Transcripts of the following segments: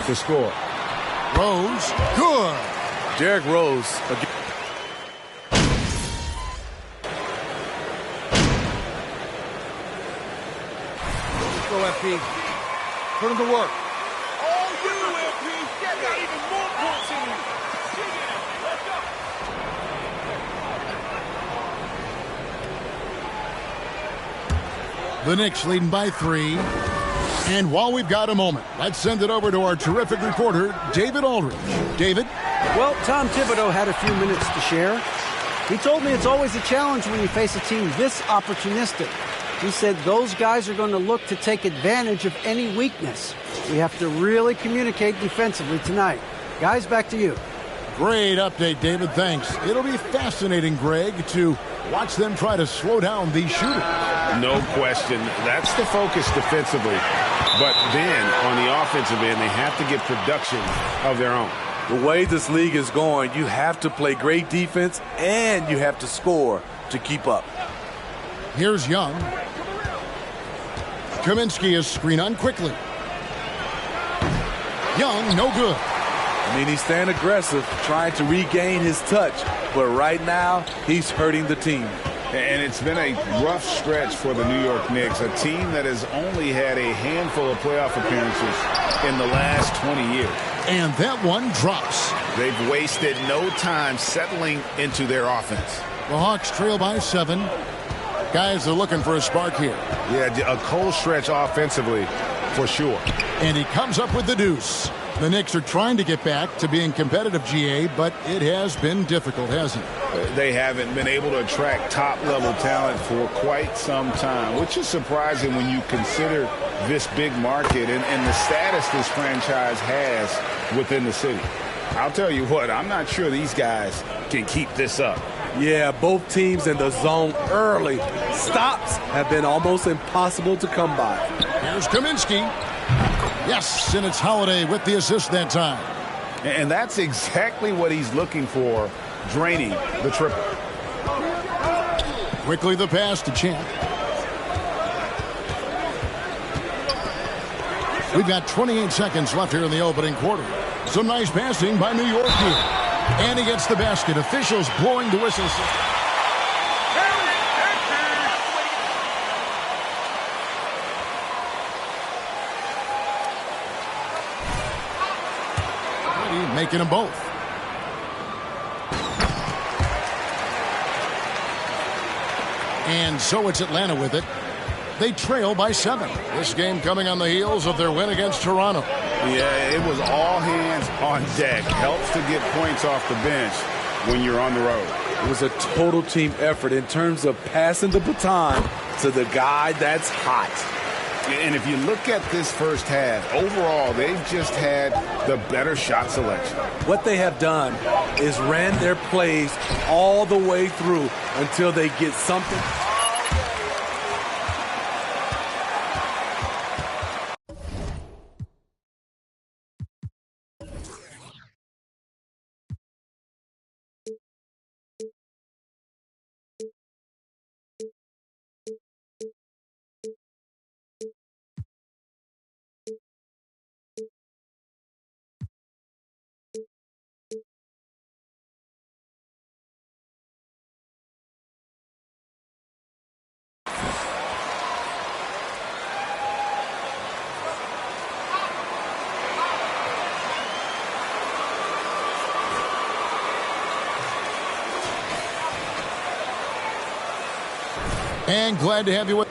to score. Rose, good. Derrick Rose. Go, FP. Put him to work. All you, FP. Got even more points in you. Let's go. The Knicks leading by 3. And while we've got a moment, let's send it over to our terrific reporter, David Aldridge. David? Well, Tom Thibodeau had a few minutes to share. He told me it's always a challenge when you face a team this opportunistic. He said those guys are going to look to take advantage of any weakness. We have to really communicate defensively tonight. Guys, back to you. Great update, David. Thanks. It'll be fascinating, Greg, to watch them try to slow down these shooters. No question. That's the focus defensively. But then, on the offensive end, they have to get production of their own. The way this league is going, you have to play great defense and you have to score to keep up. Here's Young. Kaminsky is screen on quickly. Young, no good. I mean, he's staying aggressive, trying to regain his touch. But right now, he's hurting the team. And it's been a rough stretch for the New York Knicks, a team that has only had a handful of playoff appearances in the last 20 years. And that one drops. They've wasted no time settling into their offense. The Hawks trail by 7. Guys are looking for a spark here. Yeah, a cold stretch offensively for sure. And he comes up with the deuce. The Knicks are trying to get back to being competitive, GA, but it has been difficult, hasn't it? They haven't been able to attract top-level talent for quite some time, which is surprising when you consider this big market and the status this franchise has within the city. I'll tell you what, I'm not sure these guys can keep this up. Yeah, both teams in the zone early. Stops have been almost impossible to come by. Here's Kaminsky. Yes, and it's Holiday with the assist that time. And that's exactly what he's looking for, draining the triple. Quickly the pass to Champ. We've got 28 seconds left here in the opening quarter. Some nice passing by New York here. And he gets the basket. Officials blowing the whistles. Making them both. And so it's Atlanta with it. They trail by 7. This game coming on the heels of their win against Toronto. Yeah, it was all hands on deck. Helps to get points off the bench when you're on the road. It was a total team effort in terms of passing the baton to the guy that's hot. And if you look at this first half, overall, they've just had the better shot selection. What they have done is ran their plays all the way through until they get something. And glad to have you with.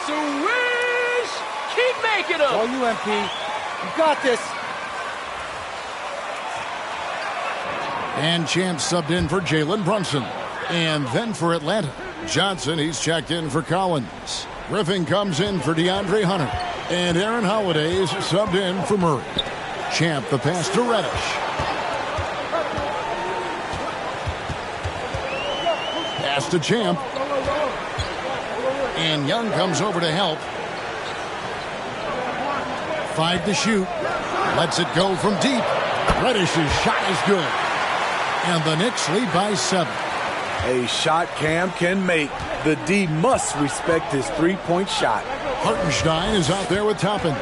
Swish! Keep making them! All you, MP. You got this. And Champ subbed in for Jalen Brunson. And then for Atlanta, Johnson, he's checked in for Collins. Griffin comes in for DeAndre Hunter. And Aaron Holiday is subbed in for Murray. Champ the pass to Reddish. Pass to Champ. And Young comes over to help. 5 to shoot. Lets it go from deep. Reddish's shot is good. And the Knicks lead by 7. A shot Cam can make. The D must respect his three-point shot. Hartenstein is out there with Toppin.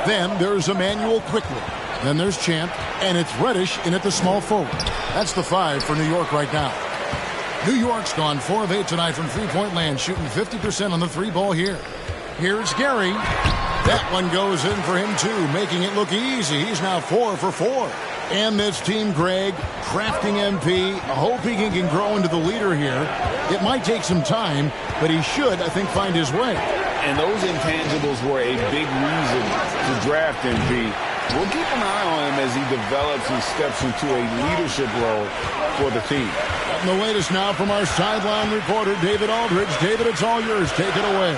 Then there's Emmanuel quickly. Then there's Champ, and it's Reddish in at the small forward. That's the 5 for New York right now. New York's gone 4 of 8 tonight from three-point land, shooting 50% on the 3-ball here. Here's Gary. That one goes in for him, too, making it look easy. He's now 4 for 4. And this team, Greg, crafting MP, hoping he can grow into the leader here. It might take some time, but he should, I think, find his way. And those intangibles were a big reason to draft MP. We'll keep an eye on him as he develops and steps into a leadership role for the team. And the latest now from our sideline reporter, David Aldridge. David, it's all yours. Take it away.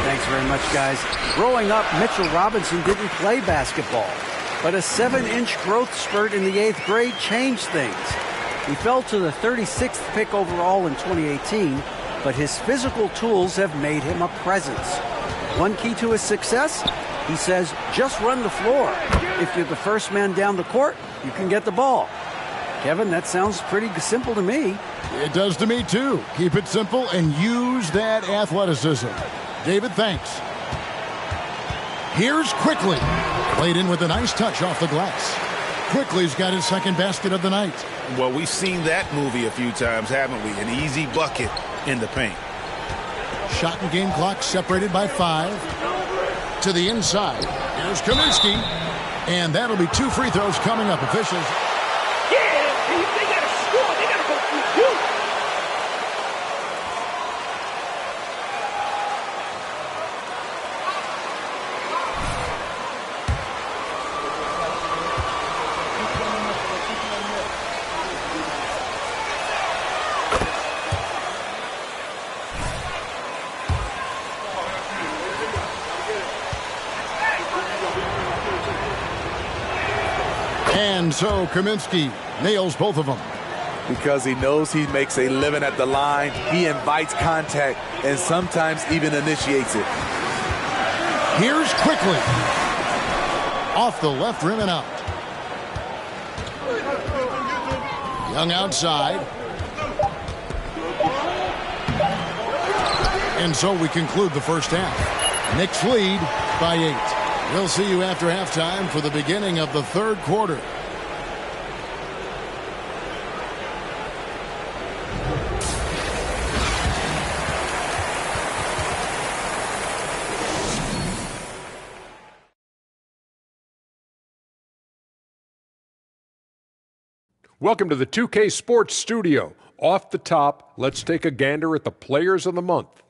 Thanks very much, guys. Growing up, Mitchell Robinson didn't play basketball, but a 7-inch growth spurt in the 8th grade changed things. He fell to the 36th pick overall in 2018, but his physical tools have made him a presence. One key to his success, he says, just run the floor. If you're the first man down the court, you can get the ball. Kevin, that sounds pretty simple to me. It does to me, too. Keep it simple and use that athleticism. David, thanks. Here's Quickly. Played in with a nice touch off the glass. Quickly's got his second basket of the night. Well, we've seen that movie a few times, haven't we? An easy bucket in the paint. Shot and game clock separated by 5. To the inside. Here's Kaminsky. And that'll be 2 free throws coming up. Officials. They got to score. They got to go through you. And so Kaminsky nails both of them. Because he knows he makes a living at the line, he invites contact and sometimes even initiates it. Here's Quickly. Off the left rim and out. Young outside. And so we conclude the first half. Knicks lead by 8. We'll see you after halftime for the beginning of the third quarter. Welcome to the 2K Sports Studio. Off the top, let's take a gander at the Players of the Month.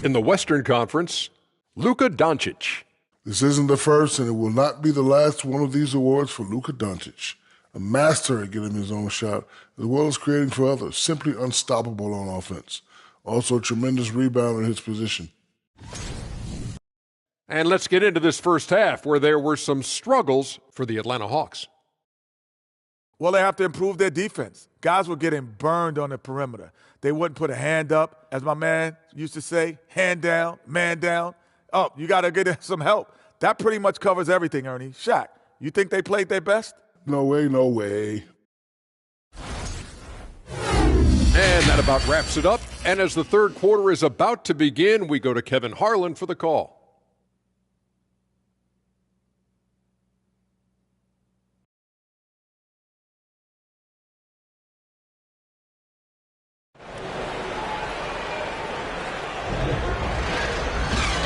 In the Western Conference, Luka Doncic. This isn't the first, and it will not be the last one of these awards for Luka Doncic. A master at getting his own shot, as well as creating for others. Simply unstoppable on offense. Also a tremendous rebounder in his position. And let's get into this first half, where there were some struggles for the Atlanta Hawks. Well, they have to improve their defense. Guys were getting burned on the perimeter. They wouldn't put a hand up, as my man used to say, hand down, man down. Oh, you got to get some help. That pretty much covers everything, Ernie. Shaq, you think they played their best? No way, no way. And that about wraps it up. And as the third quarter is about to begin, we go to Kevin Harlan for the call.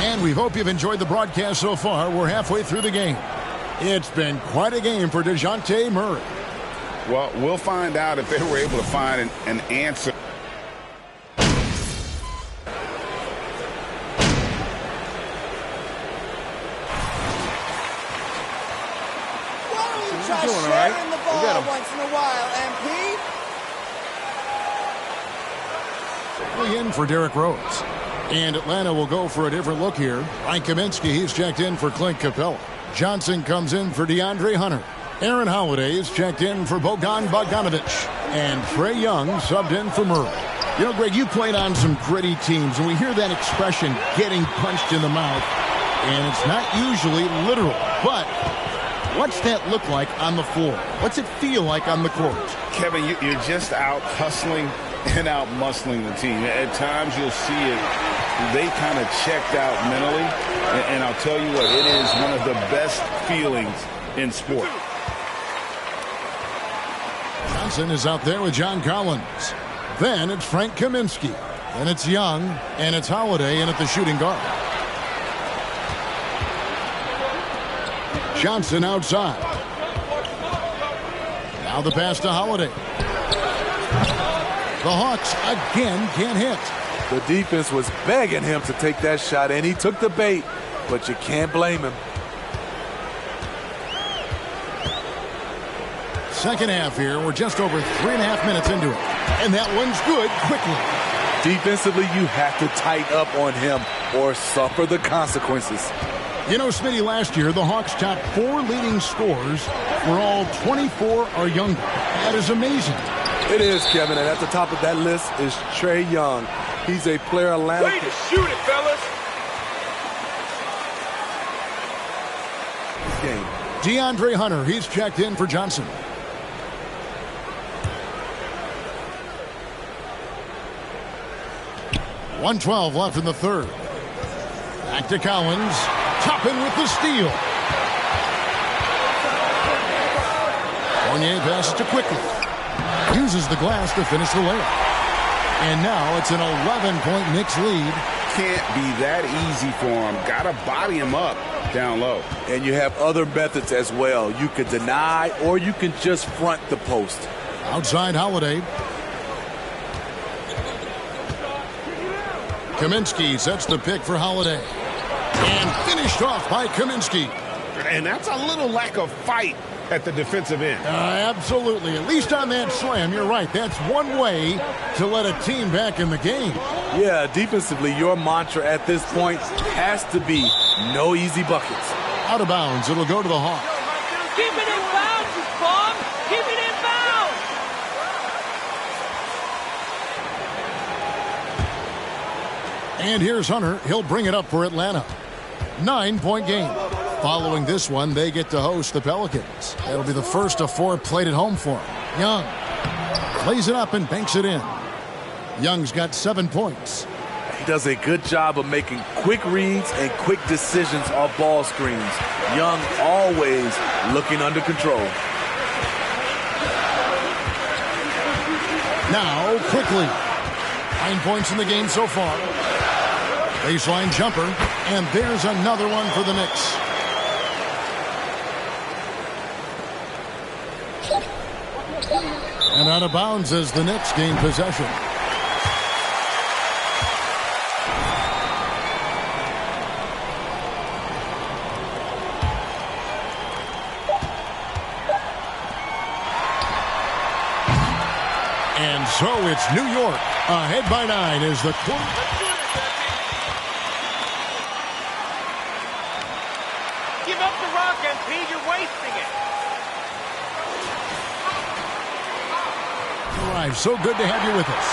And we hope you've enjoyed the broadcast so far. We're halfway through the game. It's been quite a game for DeJounte Murray. Well, we'll find out if they were able to find an answer. Why don't you try sharing the ball once in a while, MP? In for Derrick Rose. And Atlanta will go for a different look here. Ryan Kaminsky, he's checked in for Clint Capella. Johnson comes in for DeAndre Hunter. Aaron Holiday is checked in for Bogdan Bogdanovic. And Trae Young subbed in for Murray. You know, Greg, you played on some gritty teams, and we hear that expression, getting punched in the mouth. And it's not usually literal, but What's that look like on the floor? What's it feel like on the court? Kevin, you're just out hustling and out muscling the team. At times you'll see it. They kind of checked out mentally. And I'll tell you what, it is one of the best feelings in sport. Johnson is out there with John Collins. Then it's Frank Kaminsky. Then it's Young. And it's Holiday in at the shooting guard. Johnson outside. Now the pass to Holiday. The Hawks again can't hit. The defense was begging him to take that shot, and he took the bait, but you can't blame him. Second half here. We're just over 3.5 minutes into it. And that one's good quickly. Defensively, you have to tighten up on him or suffer the consequences. You know, Smitty, last year, the Hawks topped 4 leading scorers for all 24 or younger. That is amazing. It is, Kevin, and at the top of that list is Trae Young. He's a player Atlanta. Way to shoot it, fellas. Game. DeAndre Hunter, he's checked in for Johnson. .112 left in the third. Back to Collins. Toppin with the steal. Fournier passes to Quickly. Uses the glass to finish the layup. And now it's an 11-point Knicks lead. Can't be that easy for him. Got to body him up down low. And you have other methods as well. You can deny or you can just front the post. Outside Holiday. Kaminsky sets the pick for Holiday. And finished off by Kaminsky. And that's a little lack of fight at the defensive end. Absolutely. At least on that slam, you're right. That's one way to let a team back in the game. Yeah, defensively, your mantra at this point has to be no easy buckets. Out of bounds. It'll go to the Hawks. Keep it in bounds, you bum. Keep it in bounds. And here's Hunter. He'll bring it up for Atlanta. 9-point game. Following this one, they get to host the Pelicans. That'll be the first of 4 played at home for him. Young plays it up and banks it in. Young's got 7 points. He does a good job of making quick reads and quick decisions off ball screens. Young always looking under control. Now, Quickly. 9 points in the game so far. Baseline jumper, and there's another one for the Knicks. And out of bounds as the Knicks gain possession. And so it's New York ahead by 9 as the Give up the rock, MP. You're wasting it. All right, so good to have you with us.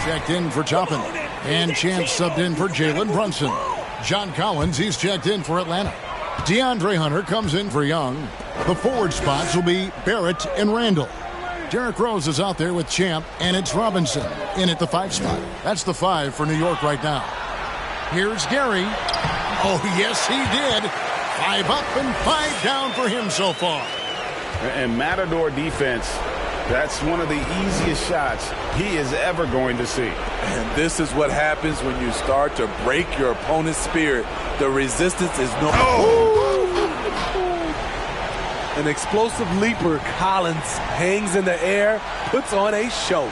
Checked in for Toppin. And Chance subbed in for Jalen Brunson. John Collins, he's checked in for Atlanta. DeAndre Hunter comes in for Young. The forward spots will be Barrett and Randall. Derrick Rose is out there with Champ, and it's Robinson in at the 5 spot. That's the 5 for New York right now. Here's Gary. Oh, yes, he did. 5 up and 5 down for him so far. And Matador defense, that's one of the easiest shots he is ever going to see. And this is what happens when you start to break your opponent's spirit. The resistance is no... An explosive leaper, Collins hangs in the air, puts on a show.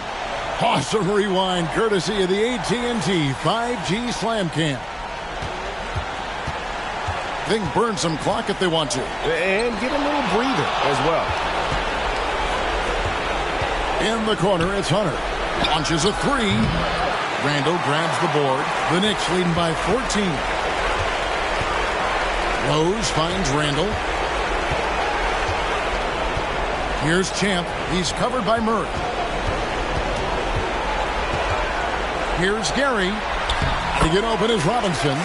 Awesome rewind courtesy of the AT&T 5G Slam Cam. They can burn some clock if they want to. And get a little breather as well. In the corner, it's Hunter. Launches a 3. Randall grabs the board. The Knicks leading by 14. Rose finds Randall. Here's Champ. He's covered by Murray. Here's Gary. To get open is Robinson.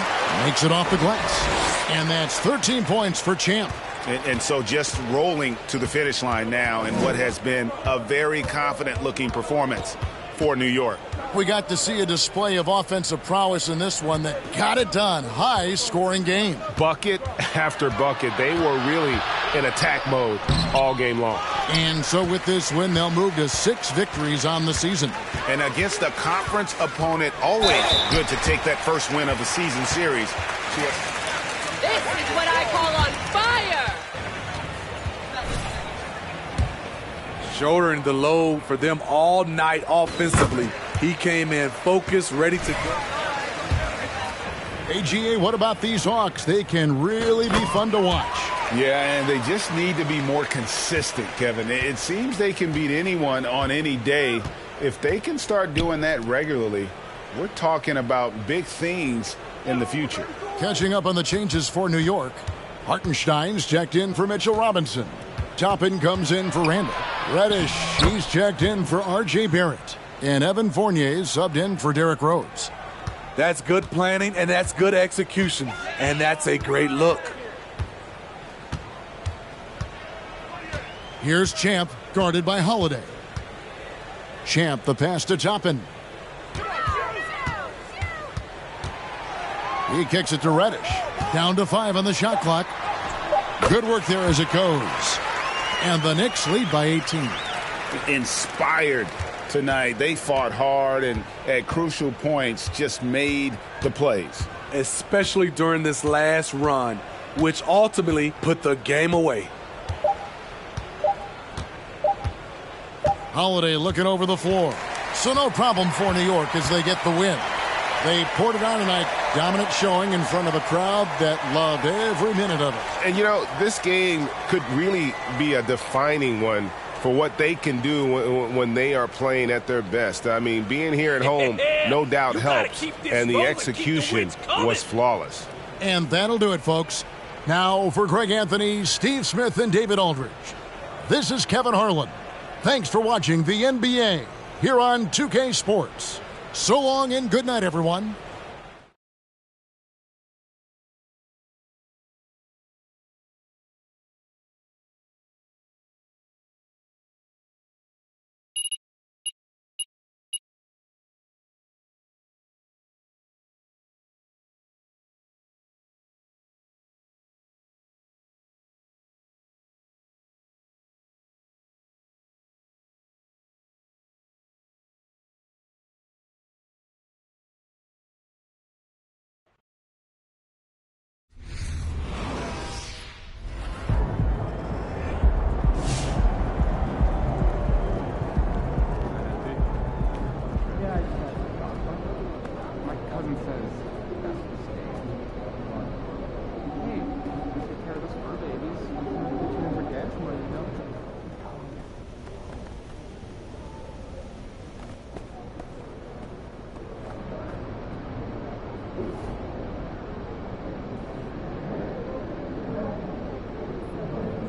Makes it off the glass. And that's 13 points for Champ. And so just rolling to the finish line now in what has been a very confident-looking performance for New York. We got to see a display of offensive prowess in this one that got it done. High-scoring game. Bucket after bucket. They were really in attack mode all game long. And so with this win, they'll move to 6 victories on the season. And against a conference opponent, always good to take that first win of the season series. This is what I call on fire! Shouldering the load for them all night offensively. He came in focused, ready to go. AGA, what about these Hawks? They can really be fun to watch. Yeah, and they just need to be more consistent, Kevin. It seems they can beat anyone on any day. If they can start doing that regularly, we're talking about big things in the future. Catching up on the changes for New York. Hartenstein's checked in for Mitchell Robinson. Toppin comes in for Randall. Reddish, he's checked in for R.J. Barrett. And Evan Fournier's subbed in for Derrick Rose. That's good planning, and that's good execution. And that's a great look. Here's Champ, guarded by Holiday. Champ, the pass to Toppin. He kicks it to Reddish. Down to 5 on the shot clock. Good work there as it goes. And the Knicks lead by 18. Inspired tonight. They fought hard and at crucial points just made the plays. Especially during this last run, which ultimately put the game away. Holiday looking over the floor. So no problem for New York as they get the win. They poured it on tonight. Dominant showing in front of a crowd that loved every minute of it. And, you know, this game could really be a defining one for what they can do when they are playing at their best. I mean, being here at home no doubt helps, and the execution was flawless. And that'll do it, folks. Now for Greg Anthony, Steve Smith, and David Aldridge. This is Kevin Harlan. Thanks for watching the NBA here on 2K Sports. So long and good night, everyone.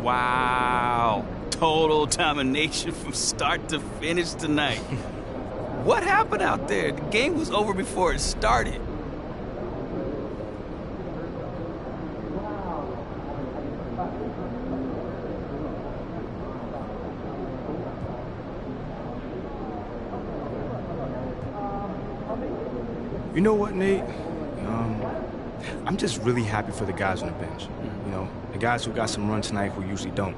Wow. Total domination from start to finish tonight. What happened out there? The game was over before it started. You know what, Nate? I'm just really happy for the guys on the bench. You know, the guys who got some run tonight who usually don't.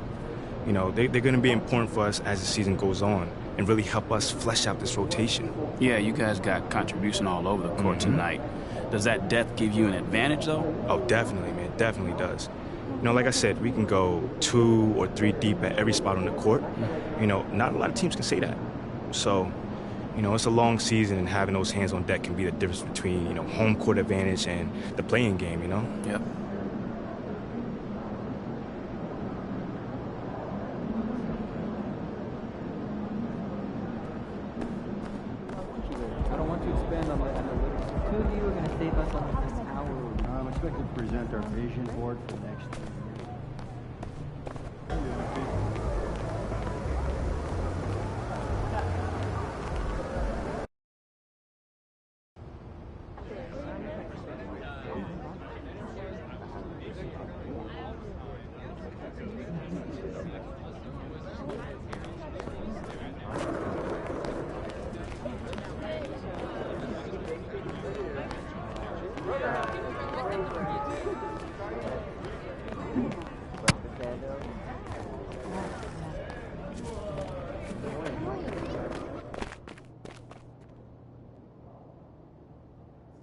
You know, they're going to be important for us as the season goes on and really help us flesh out this rotation. Yeah, you guys got contribution all over the court tonight. Does that depth give you an advantage, though? Oh, definitely, man. Definitely does. You know, like I said, we can go 2 or 3 deep at every spot on the court. You know, not a lot of teams can say that. So, you know, it's a long season, and having those hands on deck can be the difference between, you know, home court advantage and the playing game, you know? Yep. I don't want to expand on the analytics. 2 of you are going to save us almost an hour. I'm expected to present our vision board for next year.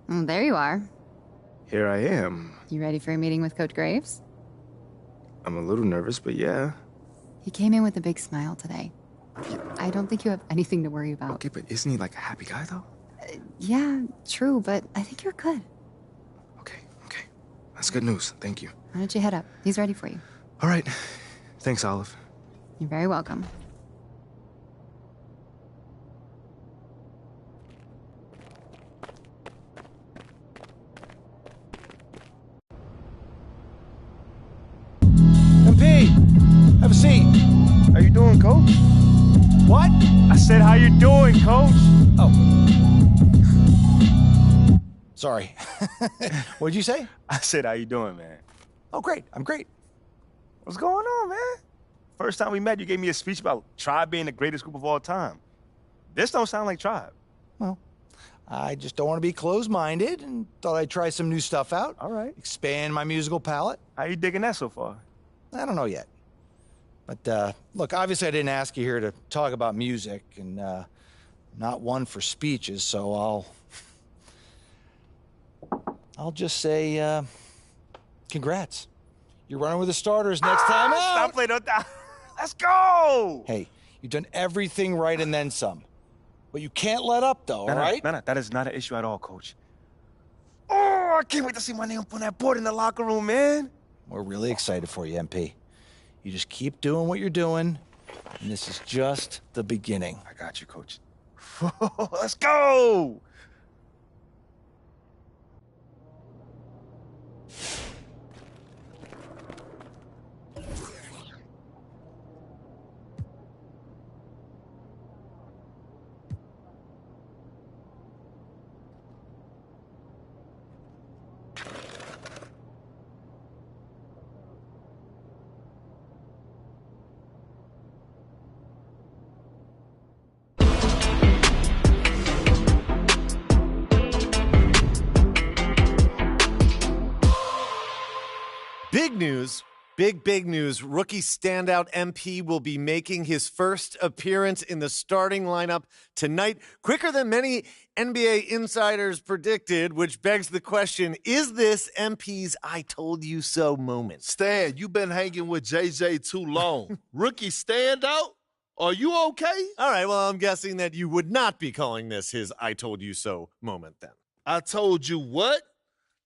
There you are. Here I am. You ready for a meeting with Coach Graves? I'm a little nervous, but yeah. He came in with a big smile today. I don't think you have anything to worry about. Okay, but isn't he like a happy guy, though? Yeah, true, but I think you're good. Okay. That's good news. Thank you. Why don't you head up? He's ready for you. All right. Thanks, Olive. You're very welcome. MP, have a seat. How you doing, Coach? What? I said, how you doing, Coach? Oh. Sorry. What'd you say? I said, how you doing, man? Oh, great. I'm great. What's going on, man? First time we met, you gave me a speech about Tribe being the greatest group of all time. This don't sound like Tribe. Well, I just don't want to be closed-minded and thought I'd try some new stuff out. All right. Expand my musical palette. How you digging that so far? I don't know yet. But, look, obviously I didn't ask you here to talk about music, and not one for speeches, so I'll just say, congrats. You're running with the starters next time out. Stop playing on that. Let's go! Hey, you've done everything right and then some. But you can't let up, though, all right? No, that is not an issue at all, Coach. Oh, I can't wait to see my name up on that board in the locker room, man. We're really excited for you, MP. You just keep doing what you're doing, and this is just the beginning. I got you, Coach. Let's go! Big news. Big news. Rookie standout MP will be making his first appearance in the starting lineup tonight, quicker than many NBA insiders predicted, which begs the question, is this MP's I told you so moment? Stan, you've been hanging with JJ too long. Rookie standout? Are you okay? All right, well, I'm guessing that you would not be calling this his I told you so moment then. I told you what?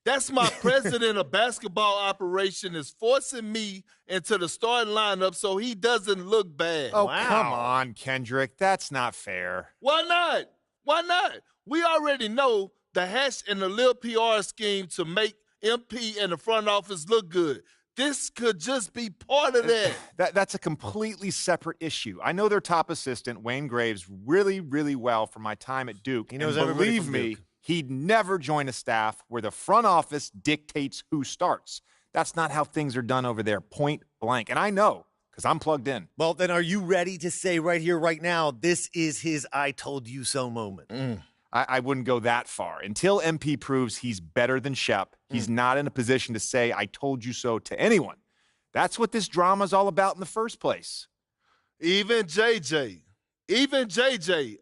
That's my president of basketball operation is forcing me into the starting lineup so he doesn't look bad. Oh, wow. Come on, Kendrick. That's not fair. Why not? Why not? We already know the hash and the little PR scheme to make MP and the front office look good. This could just be part of that. That's a completely separate issue. I know their top assistant, Wayne Graves, really, really well from my time at Duke. He knows and everybody believe from me, Duke. He'd never join a staff where the front office dictates who starts. That's not how things are done over there, point blank. And I know, because I'm plugged in. Well, then are you ready to say right here, right now, this is his I told you so moment? I wouldn't go that far. Until MP proves he's better than Shep, he's not in a position to say, I told you so to anyone. That's what this drama's all about in the first place. Even JJ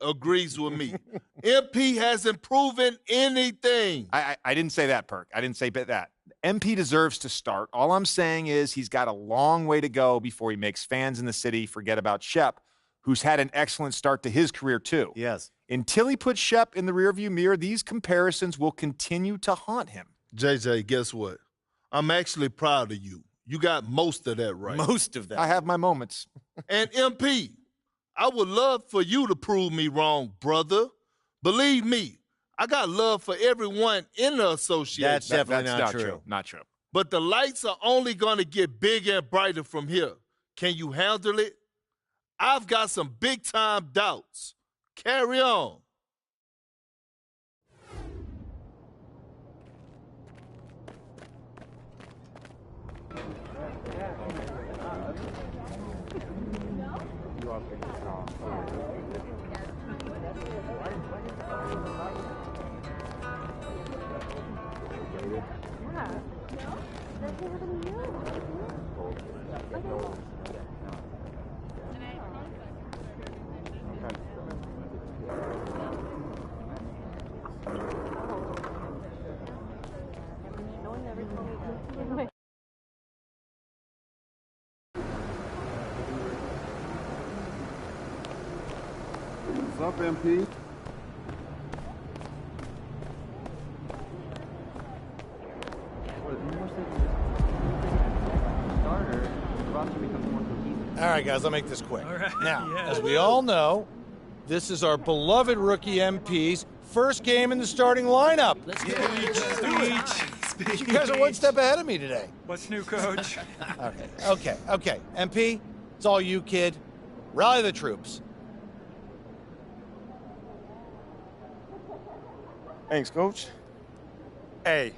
agrees with me. MP hasn't proven anything. I didn't say that, Perk. I didn't say that. MP deserves to start. All I'm saying is he's got a long way to go before he makes fans in the city forget about Shep, who's had an excellent start to his career too. Yes. Until he puts Shep in the rearview mirror, these comparisons will continue to haunt him. JJ, guess what? I'm actually proud of you. You got most of that right. Most of that. I have my moments. And MP, I would love for you to prove me wrong, brother. Believe me, I got love for everyone in the association. That's definitely not true. Not true. But the lights are only going to get bigger and brighter from here. Can you handle it? I've got some big-time doubts. Carry on. up, MP? All right, guys, I'll make this quick. All right. Now, Yeah. as we all know, this is our beloved rookie MP's first game in the starting lineup. Let's get speech. You guys are one step ahead of me today. What's new, Coach? Okay. MP, it's all you, kid. Rally the troops. Thanks, Coach. Hey,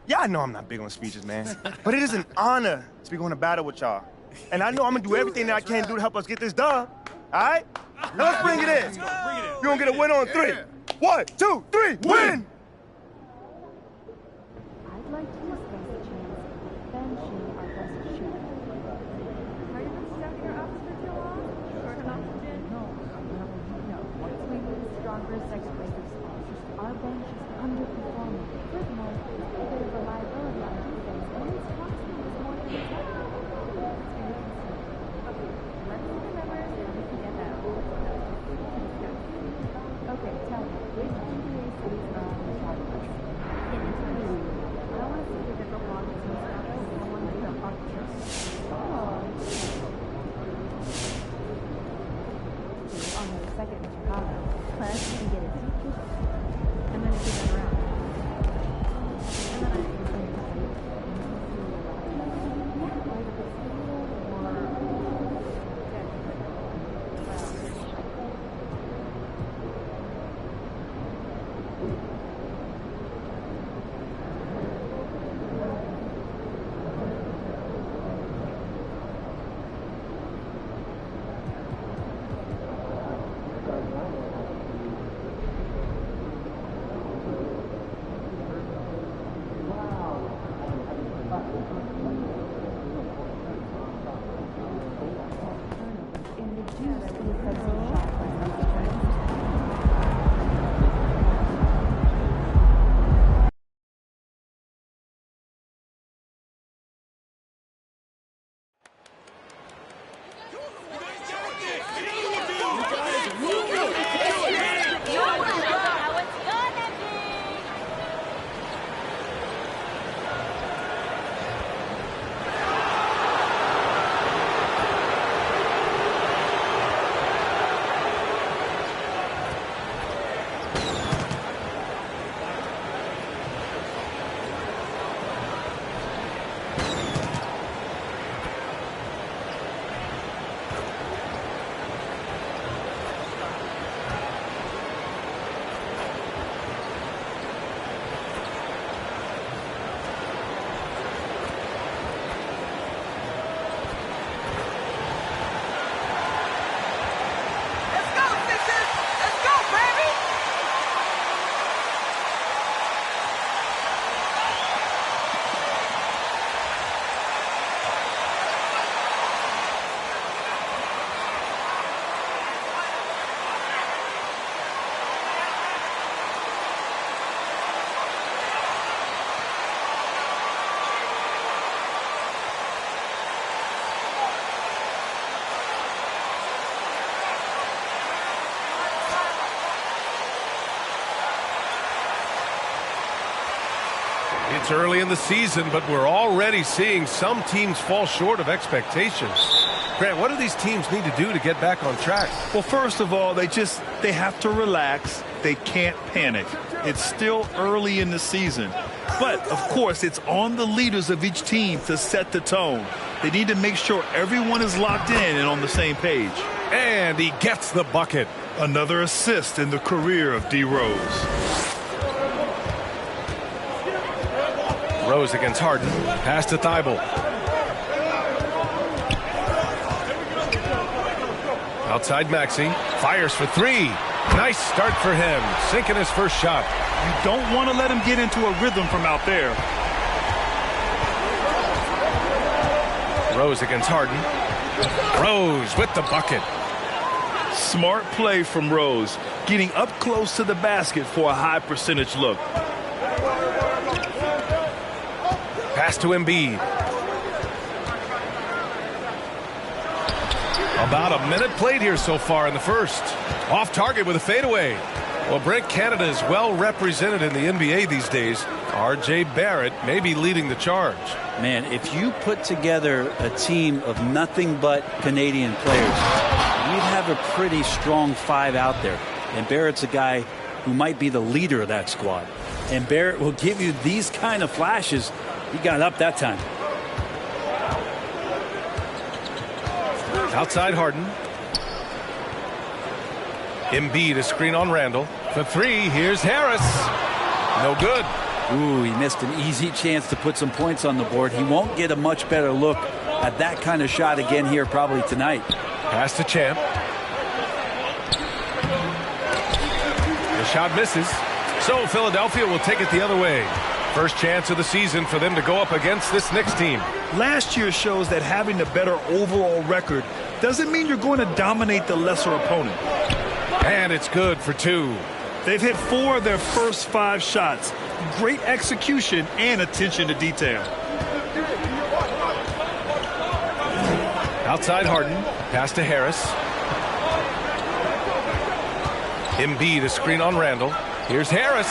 y'all know I'm not big on speeches, man. But it is an honor to be going to battle with y'all. And I know I'm going to do everything that I can do to help us get this done. All right? Now let's bring it in. You're going to get a win on 3. 1, 2, 3, win! I'd like to discuss a chance of benching our best shooter. Are you been stuck in your office for too long? Short on oxygen? No. Once we lose stronger, sex-positive sponsors, our bench is underperforming. Furthermore, it's a bit of a liability on defense, and it's costing us more than it's worth. Okay, let's look at numbers and we can get that. Okay, tell me, which NBA cities are on the shot list? I don't want to see the different ones and stuff. I want to feel options. On the second in Chicago. Plus, you can get a ticket. And then if you turn around. And then I can say, It's early in the season, but we're already seeing some teams fall short of expectations. Grant, what do these teams need to do to get back on track? Well, first of all, they have to relax. They can't panic. It's still early in the season. But, of course, it's on the leaders of each team to set the tone. They need to make sure everyone is locked in and on the same page. And he gets the bucket. Another assist in the career of D. Rose. Rose against Harden. Pass to Thibault. Outside Maxey. Fires for 3. Nice start for him. Sinking his first shot. You don't want to let him get into a rhythm from out there. Rose against Harden. Rose with the bucket. Smart play from Rose. Getting up close to the basket for a high percentage look. Pass to Embiid. About a minute played here so far in the first. Off target with a fadeaway. Well, Brent, Canada is well represented in the NBA these days. R.J. Barrett may be leading the charge. Man, if you put together a team of nothing but Canadian players, you'd have a pretty strong five out there. And Barrett's a guy who might be the leader of that squad. And Barrett will give you these kind of flashes. He got up that time. Outside Harden. Embiid, a screen on Randall. For three, here's Harris. No good. Ooh, he missed an easy chance to put some points on the board. He won't get a much better look at that kind of shot again here probably tonight. Pass to Champ. The shot misses. So Philadelphia will take it the other way. First chance of the season for them to go up against this Knicks team. Last year shows that having a better overall record doesn't mean you're going to dominate the lesser opponent. And it's good for two. They've hit 4 of their first 5 shots. Great execution and attention to detail. Outside Harden. Pass to Harris. Embiid, a screen on Randall. Here's Harris.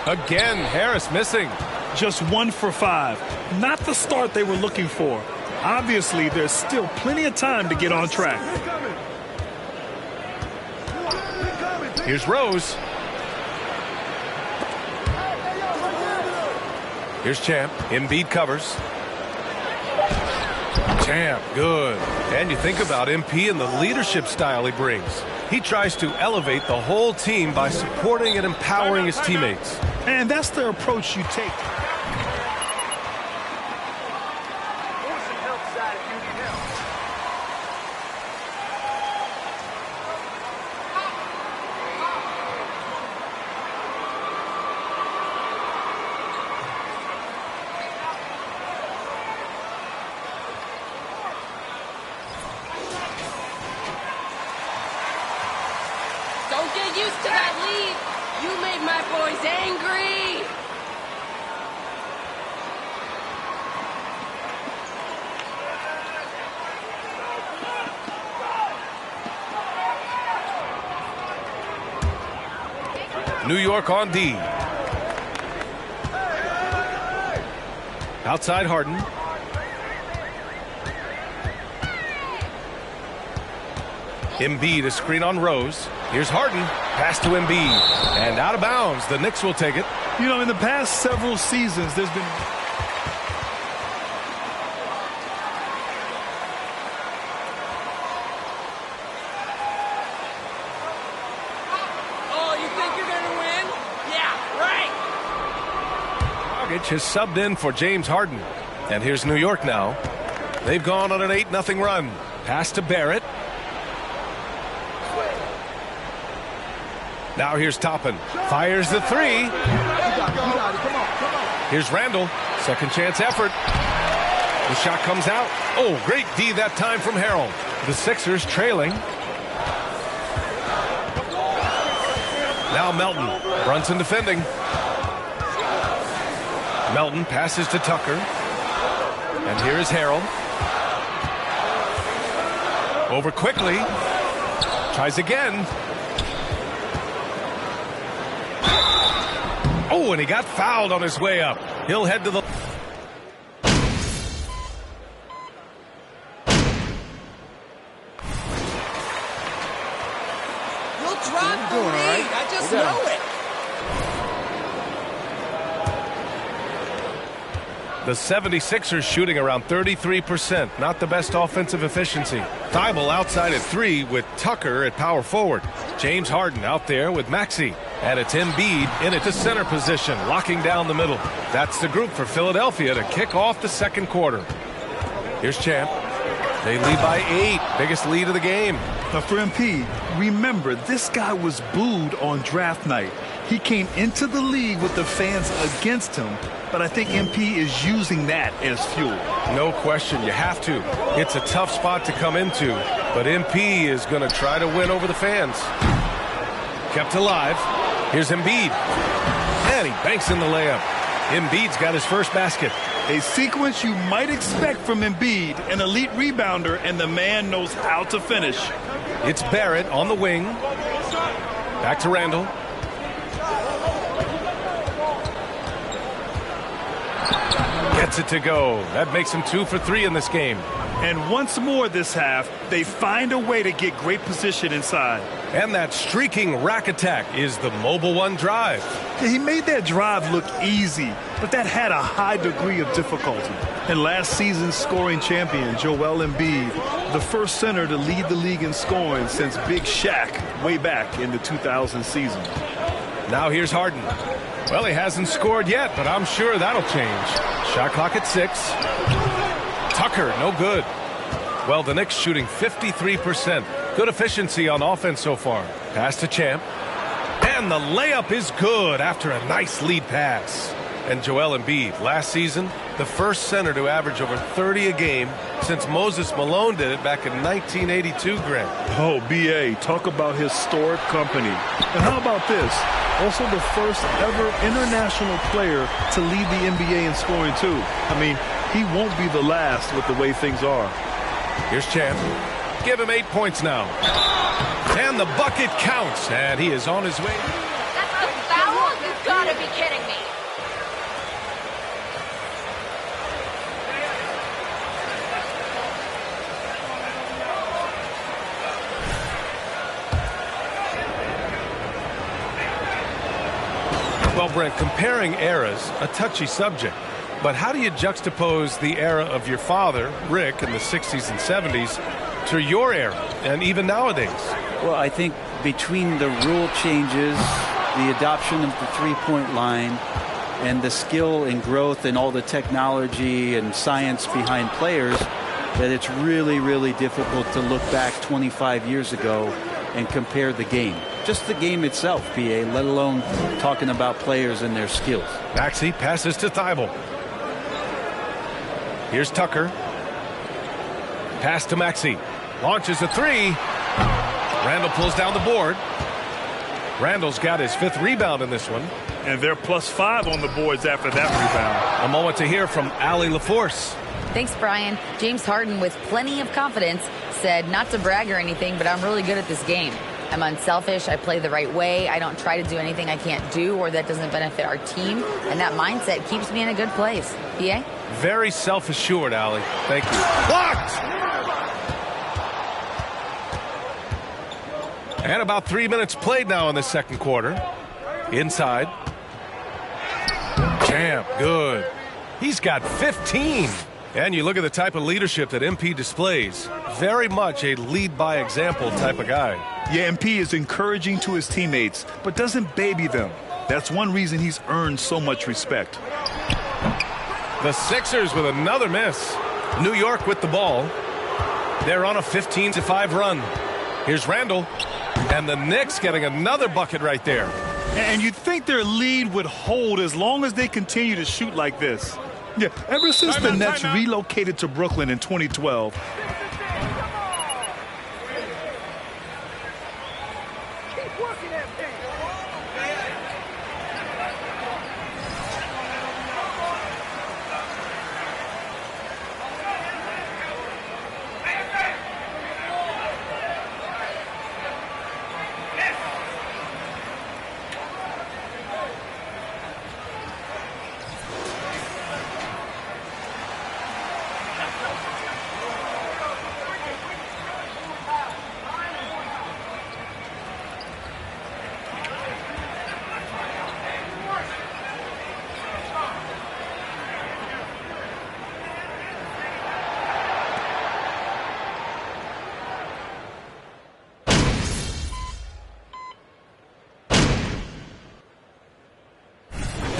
Again, Harris missing. Just 1 for 5. Not the start they were looking for. Obviously, there's still plenty of time to get on track. Here's Rose. Here's Champ. Embiid covers. Champ, good. And you think about MP and the leadership style he brings. He tries to elevate the whole team by supporting and empowering his teammates. And that's the approach you take. Don't get used to that lead. You made my boys angry. New York on D. Outside Harden. Embiid, a screen on Rose. Here's Harden. Pass to Embiid. And out of bounds. The Knicks will take it. You know, in the past several seasons, there's been... Oh, you think you're going to win? Yeah, right. Dragic has subbed in for James Harden. And here's New York now. They've gone on an 8-0 run. Pass to Barrett. Now here's Toppin. Fires the three. Here's Randall. Second chance effort. The shot comes out. Oh, great D that time from Harrell. The Sixers trailing. Now Melton. Brunson defending. Melton passes to Tucker. And here is Harrell. Over quickly. Tries again. Oh, and he got fouled on his way up. He'll head to the... You'll drop the lead. I just know it. The 76ers shooting around 33%. Not the best offensive efficiency. Thibault outside at 3 with Tucker at power forward. James Harden out there with Maxey. And it's Embiid in at the center position, locking down the middle. That's the group for Philadelphia to kick off the second quarter. Here's Champ. They lead by 8. Biggest lead of the game. Now for MP, remember, this guy was booed on draft night. He came into the league with the fans against him, but I think MP is using that as fuel. No question, you have to. It's a tough spot to come into, but MP is going to try to win over the fans. Kept alive. Here's Embiid. And he banks in the layup. Embiid's got his first basket. A sequence you might expect from Embiid, an elite rebounder, and the man knows how to finish. It's Barrett on the wing. Back to Randall. Gets it to go. That makes him 2 for 3 in this game. And once more this half, they find a way to get great position inside. And that streaking rack attack is the Mobile One drive. Yeah, he made that drive look easy, but that had a high degree of difficulty. And last season's scoring champion, Joel Embiid, the first center to lead the league in scoring since Big Shaq way back in the 2000 season. Now here's Harden. Well, he hasn't scored yet, but I'm sure that'll change. Shot clock at 6. Tucker, no good. Well, the Knicks shooting 53%. Good efficiency on offense so far. Pass to Champ. And the layup is good after a nice lead pass. And Joel Embiid, last season, the first center to average over 30 a game since Moses Malone did it back in 1982, Grant. Oh, B.A., talk about historic company. And how about this? Also the first ever international player to lead the NBA in scoring, too. I mean, he won't be the last with the way things are. Here's Champ. Give him 8 points now. And the bucket counts, and he is on his way. That's a foul? You've got to be kidding me. Well, Brent, comparing eras, a touchy subject. But how do you juxtapose the era of your father, Rick, in the 60s and 70s, to your era, and even nowadays? Well, I think between the rule changes, the adoption of the three-point line, and the skill and growth and all the technology and science behind players, that it's really, really difficult to look back 25 years ago and compare the game. Just the game itself, PA, let alone talking about players and their skills. Maxey passes to Thibault. Here's Tucker. Pass to Maxey. Launches a 3. Randall pulls down the board. Randall's got his 5th rebound in this one. And they're +5 on the boards after that rebound. A moment to hear from Allie LaForce. Thanks, Brian. James Harden, with plenty of confidence, said not to brag or anything, but I'm really good at this game. I'm unselfish. I play the right way. I don't try to do anything I can't do or that doesn't benefit our team. And that mindset keeps me in a good place. PA? Very self-assured, Allie. Thank you. Blocked! And about 3 minutes played now in the second quarter. Inside. Champ, good. He's got 15. And you look at the type of leadership that MP displays. Very much a lead-by-example type of guy. Yeah, MP is encouraging to his teammates, but doesn't baby them. That's one reason he's earned so much respect. The Sixers with another miss. New York with the ball. They're on a 15-5 run. Here's Randall. And the Knicks getting another bucket right there. And you'd think their lead would hold as long as they continue to shoot like this. Yeah, ever since the Nets relocated to Brooklyn in 2012.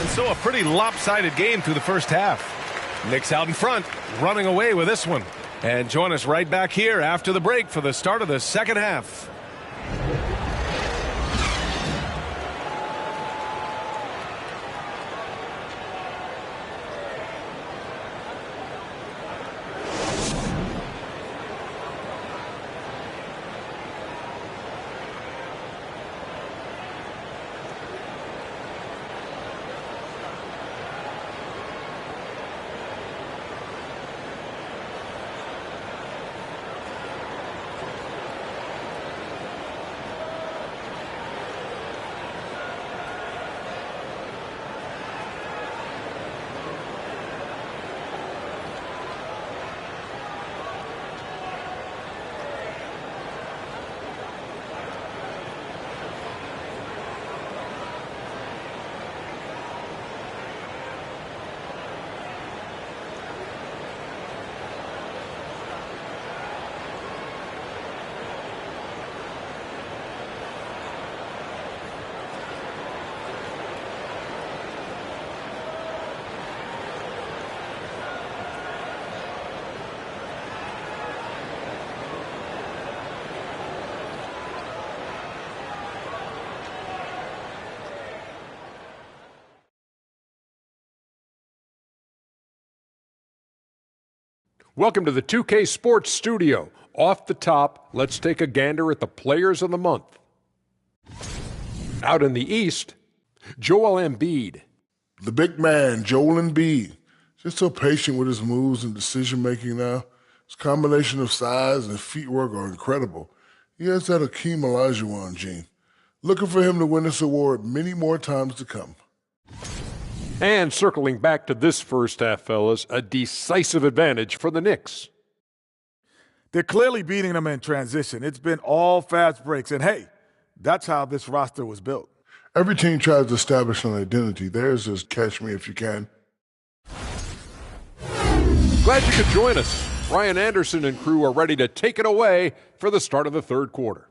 So a pretty lopsided game through the first half. Knicks out in front, running away with this one. And join us right back here after the break for the start of the second half. Welcome to the 2K Sports Studio. Off the top, let's take a gander at the Players of the Month. Out in the East, Joel Embiid. The big man, Joel Embiid. Just so patient with his moves and decision-making now. His combination of size and feet work are incredible. He has that Hakeem Olajuwon gene. Looking for him to win this award many more times to come. And circling back to this first half, fellas, a decisive advantage for the Knicks. They're clearly beating them in transition. It's been all fast breaks. And, hey, that's how this roster was built. Every team tries to establish an identity. Theirs is catch me if you can. Glad you could join us. Brian Anderson and crew are ready to take it away for the start of the third quarter.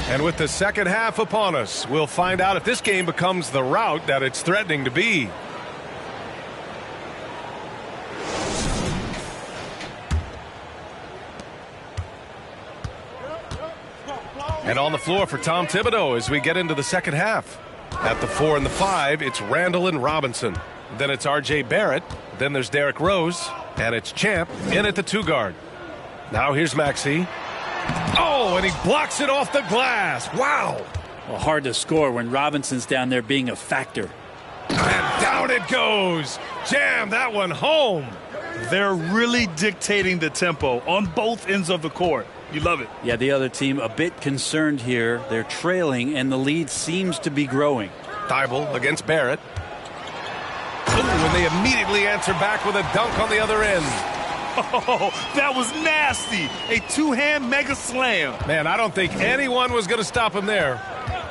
And with the second half upon us, we'll find out if this game becomes the rout that it's threatening to be. And on the floor for Tom Thibodeau as we get into the second half. At the 4 and the 5, it's Randall and Robinson. Then it's R.J. Barrett. Then there's Derrick Rose. And it's Champ in at the 2 guard. Now here's Maxey. Oh, and he blocks it off the glass. Wow. Well, hard to score when Robinson's down there being a factor. And down it goes. Jam that one home. They're really dictating the tempo on both ends of the court. You love it. Yeah, the other team a bit concerned here. They're trailing, and the lead seems to be growing. Thibault against Barrett. Ooh, and they immediately answer back with a dunk on the other end. Oh, that was nasty. A two-hand mega slam. Man, I don't think anyone was going to stop him there.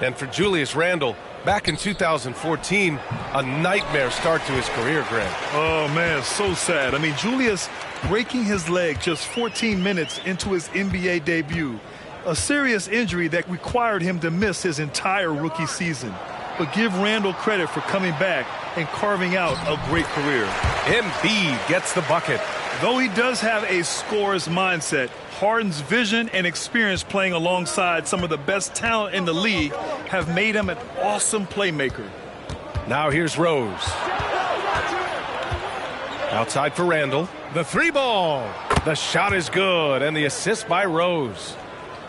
And for Julius Randle, back in 2014, a nightmare start to his career, Greg. Oh, man, so sad. I mean, Julius breaking his leg just 14 minutes into his NBA debut. A serious injury that required him to miss his entire rookie season. But give Randle credit for coming back and carving out a great career. Embiid gets the bucket. Though he does have a scorer's mindset, Harden's vision and experience playing alongside some of the best talent in the league have made him an awesome playmaker. Now here's Rose. Outside for Randle. The 3 ball. The shot is good, and the assist by Rose.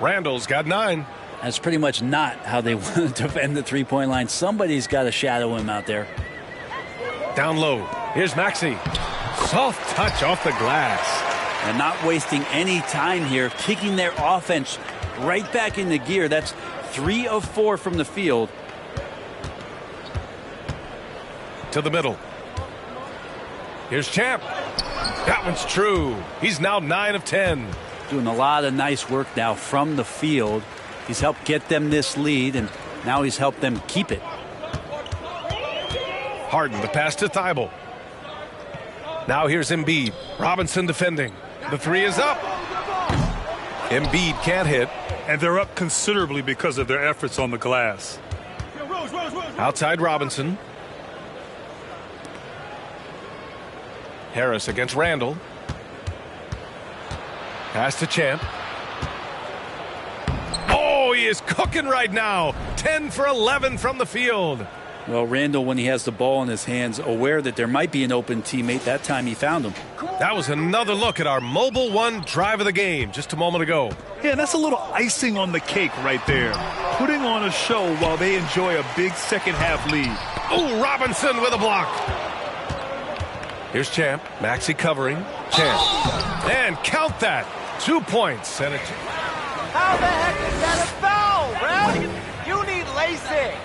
Randle's got 9. That's pretty much not how they want to defend the three-point line. Somebody's got to shadow him out there. Down low. Here's Maxey. Soft touch off the glass. And not wasting any time here, kicking their offense right back into gear. That's 3 of 4 from the field. To the middle. Here's Champ. That one's true. He's now 9 of 10. Doing a lot of nice work now from the field. He's helped get them this lead, and now he's helped them keep it. Harden, the pass to Thibault. Now here's Embiid. Robinson defending. The 3 is up. Embiid can't hit. And they're up considerably because of their efforts on the glass. Outside Robinson. Harris against Randle. Pass to Champ. Oh, he is cooking right now. 10 for 11 from the field. Well, Randle, when he has the ball in his hands, aware that there might be an open teammate, that time he found him. That was another look at our Mobile One drive of the game just a moment ago. Yeah, that's a little icing on the cake right there. Putting on a show while they enjoy a big second half lead. Oh, Robinson with a block. Here's Champ. Maxey covering. Champ. And count that. 2 points. And how the heck is that a foul, ref? You need LASIK.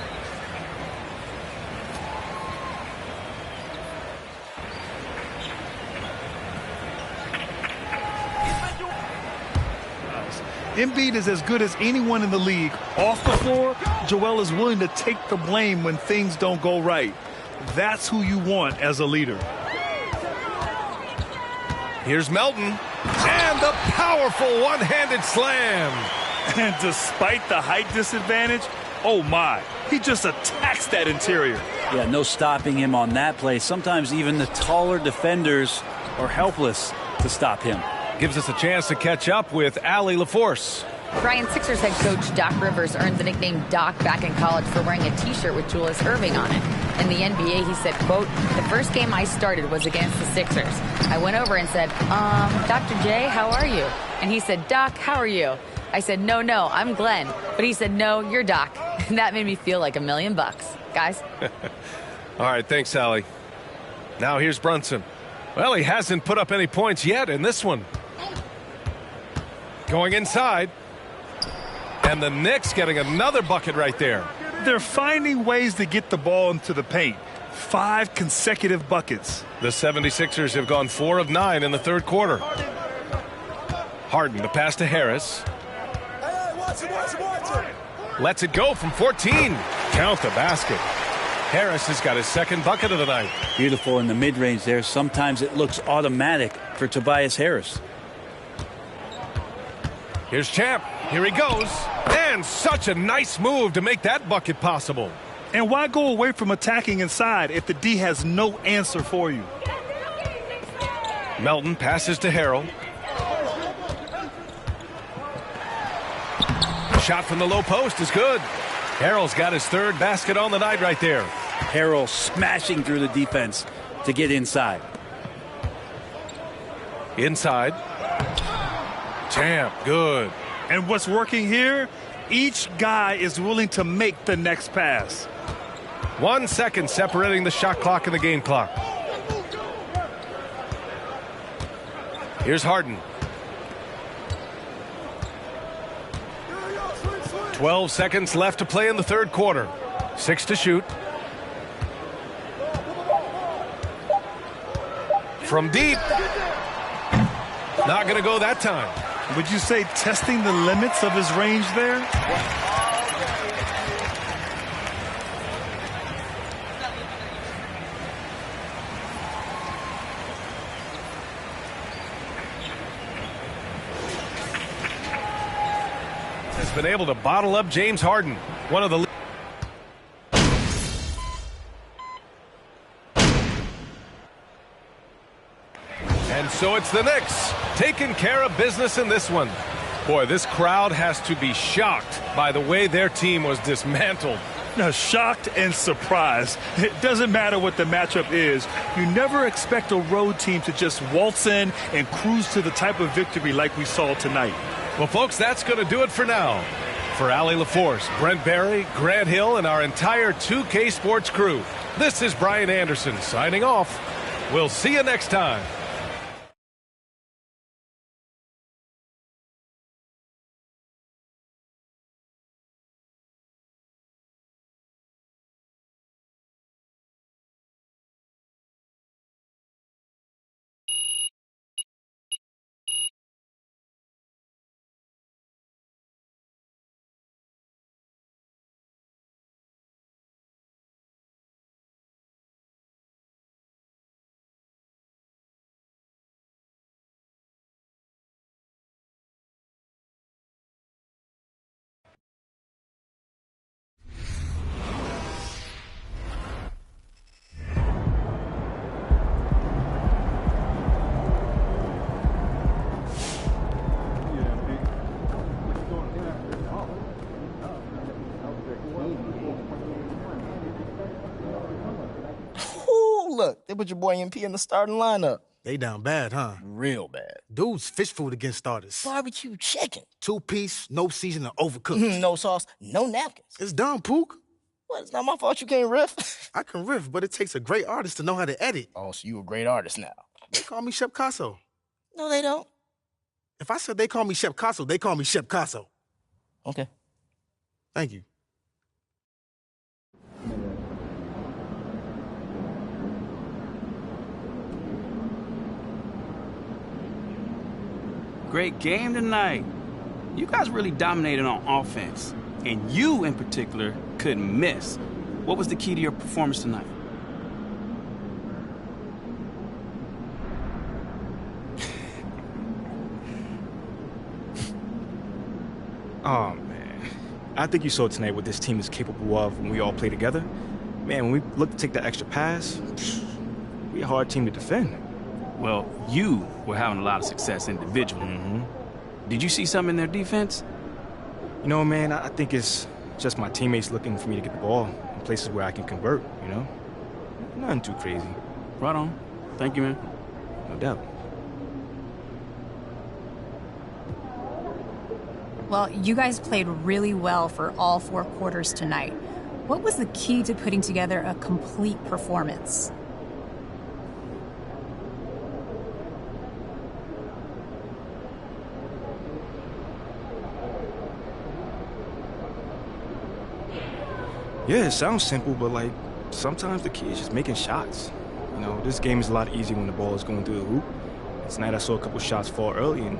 Embiid is as good as anyone in the league. Off the floor, Joel is willing to take the blame when things don't go right. That's who you want as a leader. Here's Melton. And the powerful one-handed slam. And despite the height disadvantage, oh my, he just attacks that interior. Yeah, no stopping him on that play. Sometimes even the taller defenders are helpless to stop him. gives us a chance to catch up with Allie LaForce. Brian, Sixers head coach Doc Rivers earned the nickname Doc back in college for wearing a t-shirt with Julius Erving on it. In the NBA, he said, quote, "The first game I started was against the Sixers. I went over and said, Dr. J, how are you?" And he said, "Doc, how are you?" I said, no, I'm Glenn. But he said, "No, you're Doc." And that made me feel like $1 million. Guys? All right, thanks, Allie. Now here's Brunson. Well, he hasn't put up any points yet in this one. Going inside. And the Knicks getting another bucket right there. They're finding ways to get the ball into the paint. 5 consecutive buckets. The 76ers have gone 4 of 9 in the third quarter. Harden, the pass to Harris. Lets it go from 14. Count the basket. Harris has got his second bucket of the night. Beautiful in the mid-range there. Sometimes it looks automatic for Tobias Harris. Here's Champ. Here he goes. And such a nice move to make that bucket possible. And why go away from attacking inside if the D has no answer for you? Melton passes to Harrell. Shot from the low post is good. Harrell's got his third basket on the night right there. Harrell smashing through the defense to get inside. Inside. Champ, good. And what's working here? Each guy is willing to make the next pass. 1 second separating the shot clock and the game clock. Here's Harden. 12 seconds left to play in the third quarter. 6 to shoot. From deep. Not going to go that time. Would you say testing the limits of his range there? Has been able to bottle up James Harden, one of the And so it's the Knicks taking care of business in this one. Boy, this crowd has to be shocked by the way their team was dismantled. Now, shocked and surprised. It doesn't matter what the matchup is. You never expect a road team to just waltz in and cruise to the type of victory like we saw tonight. Well, folks, that's going to do it for now. For Allie LaForce, Brent Barry, Grant Hill, and our entire 2K Sports crew, this is Brian Anderson signing off. We'll see you next time. Look, they put your boy MP in the starting lineup. They down bad, huh? Real bad. Dude's fish food against starters. Barbecue chicken. 2-piece, no seasoning, overcooked. No sauce, no napkins. It's done, Pook. What, it's not my fault you can't riff? I can riff, but it takes a great artist to know how to edit. Oh, so you a great artist now. They call me Chef Casso. No, they don't. If I said they call me Chef Casso, they call me Chef Casso. Okay. Thank you. Great game tonight. You guys really dominated on offense. And you, in particular, couldn't miss. What was the key to your performance tonight? Oh, man. I think you saw tonight what this team is capable of when we all play together. Man, when we look to take that extra pass, we're a hard team to defend. Well, you were having a lot of success individually. Did you see something in their defense? You know, man, I think it's just my teammates looking for me to get the ball in places where I can convert, you know? Nothing too crazy. Right on. Thank you, man. No doubt. Well, you guys played really well for all 4 quarters tonight. What was the key to putting together a complete performance? Yeah, it sounds simple, but like sometimes the key is just making shots. You know, this game is a lot easier when the ball is going through the hoop. Tonight I saw a couple shots fall early, and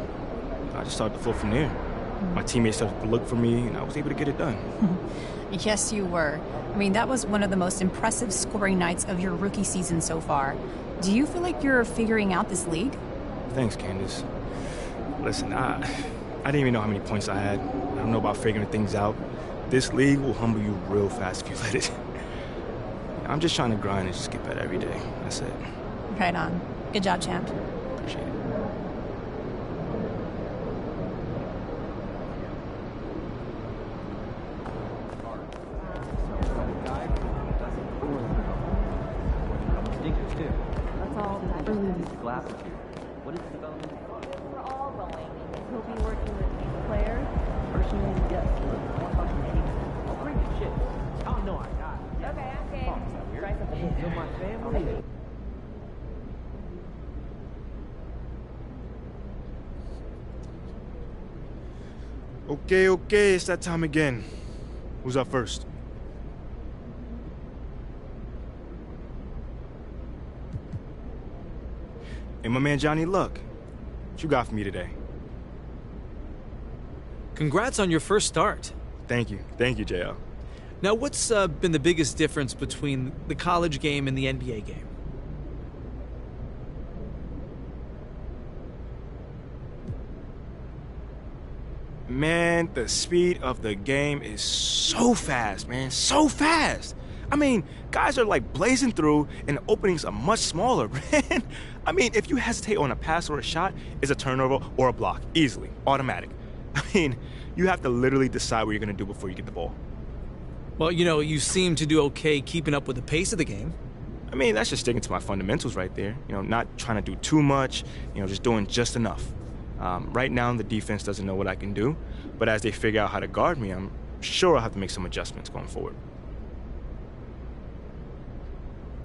I just started to flow from there. My teammates started to look for me, and I was able to get it done. Yes, you were. I mean, that was one of the most impressive scoring nights of your rookie season so far. Do you feel like you're figuring out this league? Thanks, Candace. Listen, I didn't even know how many points I had. I don't know about figuring things out. This league will humble you real fast if you let it. I'm just trying to grind and just get better every day. That's it. Right on. Good job, champ. Appreciate it. What is the development? We're all going. He'll be working with these players. Personally, yes. I'll bring the shit. Oh, no, I got it. Okay, okay. Oh, is that weird? Try something. You're my family. Okay, it's that time again. Who's up first? Hey, my man Johnny Luck. What you got for me today? Congrats on your first start. Thank you, JL. Now, what's been the biggest difference between the college game and the NBA game? Man, the speed of the game is so fast, man, so fast. I mean, guys are like blazing through and the openings are much smaller, man. I mean, if you hesitate on a pass or a shot, it's a turnover or a block, easily, automatic. I mean, you have to literally decide what you're gonna do before you get the ball. Well, you know, you seem to do okay keeping up with the pace of the game. I mean, that's just sticking to my fundamentals right there. You know, not trying to do too much, you know, just doing just enough. Right now, the defense doesn't know what I can do, but as they figure out how to guard me, I'm sure I'll have to make some adjustments going forward.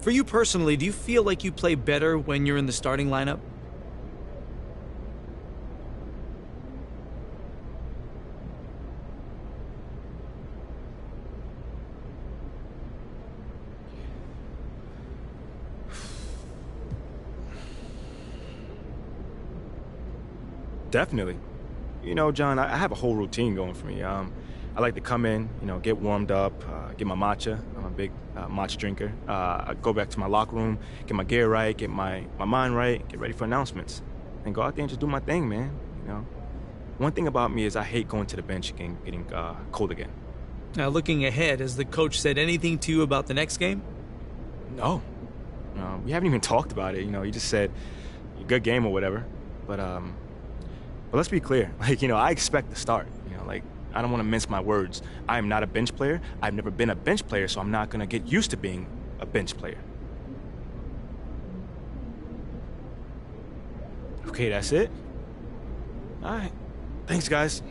For you personally, do you feel like you play better when you're in the starting lineup? Definitely. You know, John, I have a whole routine going for me. I like to come in, you know, get warmed up, get my matcha. I'm a big matcha drinker. I go back to my locker room, get my gear right, get my mind right, get ready for announcements, and go out there and just do my thing, man. You know, one thing about me is I hate going to the bench and getting cold again. Now, looking ahead, has the coach said anything to you about the next game? No, we haven't even talked about it. You know, he just said, "Good game" or whatever. But let's be clear. Like, you know, I expect to start. You know, like, I don't want to mince my words. I am not a bench player. I've never been a bench player, so I'm not going to get used to being a bench player. Okay, that's it? All right. Thanks, guys.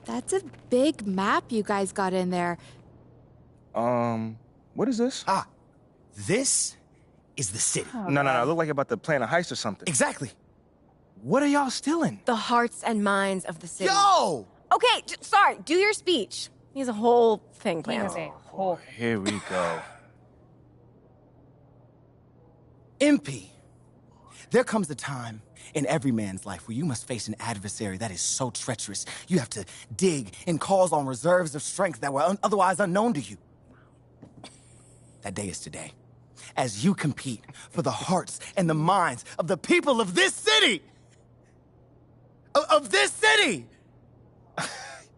That's a big map you guys got in there. What is this? Ah, this is the city. No, it looked like about to plan a heist or something. Exactly. What are y'all stealing? The hearts and minds of the city. Yo! Okay, sorry, do your speech. He has a whole thing planned. Here we go. MP, there comes a time in every man's life where you must face an adversary that is so treacherous. You have to dig and calls on reserves of strength that were otherwise unknown to you. That day is today, as you compete for the hearts and the minds of the people of this city. Of this city!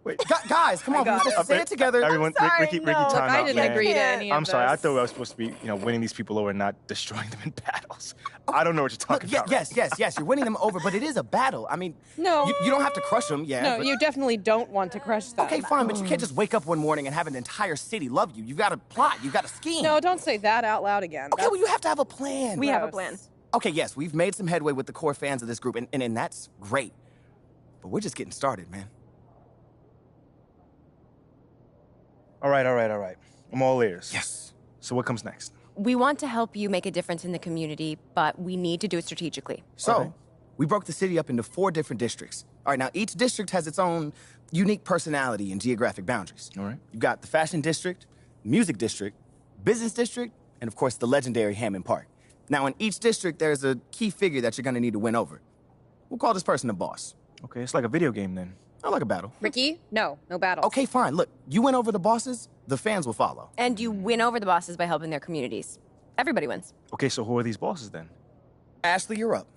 Wait, guys, come on, let's say it together. Everyone, Ricky, time out, I didn't man. agree to any of I'm sorry, I this. thought I was supposed to be, winning these people over and not destroying them in battles. I don't know what you're talking about. Yes, you're winning them over, but it is a battle. I mean, No. you don't have to crush them, yeah. No, but- you definitely don't want to crush them. Okay, fine, but you can't just wake up one morning and have an entire city love you. You got to plot, you got to scheme. No, don't say that out loud again. Okay, well, you have to have a plan. We have a plan. Okay, yes, we've made some headway with the core fans of this group, and that's great. But we're just getting started, man. All right. I'm all ears. Yes. So what comes next? We want to help you make a difference in the community, but we need to do it strategically. So, we broke the city up into 4 different districts. All right, now each district has its own unique personality and geographic boundaries. All right. You've got the fashion district, music district, business district, and of course the legendary Hammond Park. Now in each district, there's a key figure that you're gonna need to win over. We'll call this person the boss. Okay, it's like a video game then. I like a battle. Ricky, no battle. Okay, fine. Look, you win over the bosses, the fans will follow. And you win over the bosses by helping their communities. Everybody wins. Okay, so who are these bosses then? Ashley, you're up.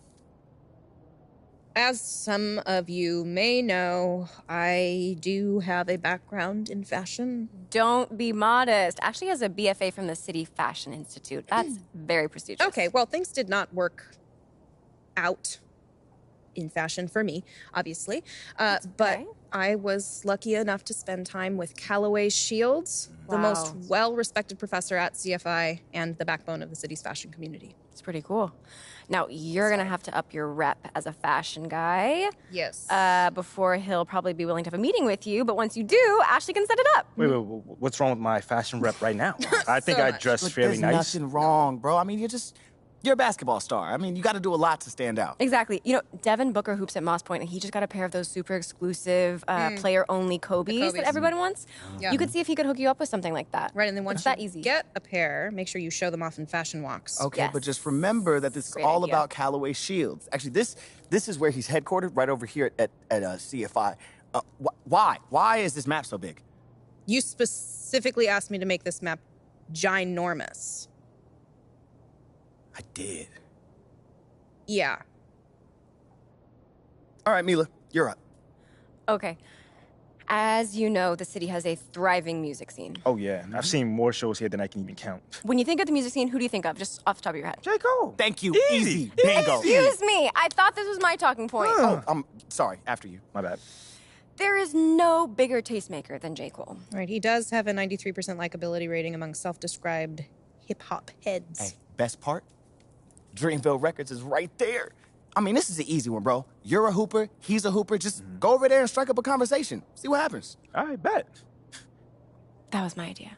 As some of you may know, I do have a background in fashion. Don't be modest. Ashley has a BFA from the City Fashion Institute. That's very prestigious. Okay, well, things did not work out in fashion for me, obviously. But I was lucky enough to spend time with Callaway Shields, the most well-respected professor at CFI and the backbone of the city's fashion community. It's pretty cool. Now, you're going to have to up your rep as a fashion guy. Yes. Before he'll probably be willing to have a meeting with you, but once you do, Ashley can set it up. Wait, what's wrong with my fashion rep right now? I think I dress Look, fairly there's nice. nothing wrong, bro. I mean, you're a basketball star. I mean, you got to do a lot to stand out. Exactly. You know, Devin Booker hoops at Moss Point, and he just got a pair of those super exclusive, player-only Kobe's that everyone wants. Yeah. You could see if he could hook you up with something like that. Right, and then once It's that you easy. get a pair, make sure you show them off in fashion walks. Okay, but just remember that this is all idea. about Callaway Shields. Actually, this is where he's headquartered, right over here at CFI. Why is this map so big? You specifically asked me to make this map ginormous. I did. Yeah. All right, Mila, you're up. Okay. As you know, the city has a thriving music scene. Oh, yeah. I've seen more shows here than I can even count. When you think of the music scene, who do you think of, just off the top of your head? J. Cole. Thank you. Easy. Bingo. Excuse me. I thought this was my talking point. Oh, I'm sorry. After you. My bad. There is no bigger tastemaker than J. Cole. Right, he does have a 93% likability rating among self-described hip-hop heads. Hey, best part? Dreamville Records is right there. I mean, this is an easy one, bro. You're a hooper, he's a hooper. Just go over there and strike up a conversation. See what happens. I bet. That was my idea.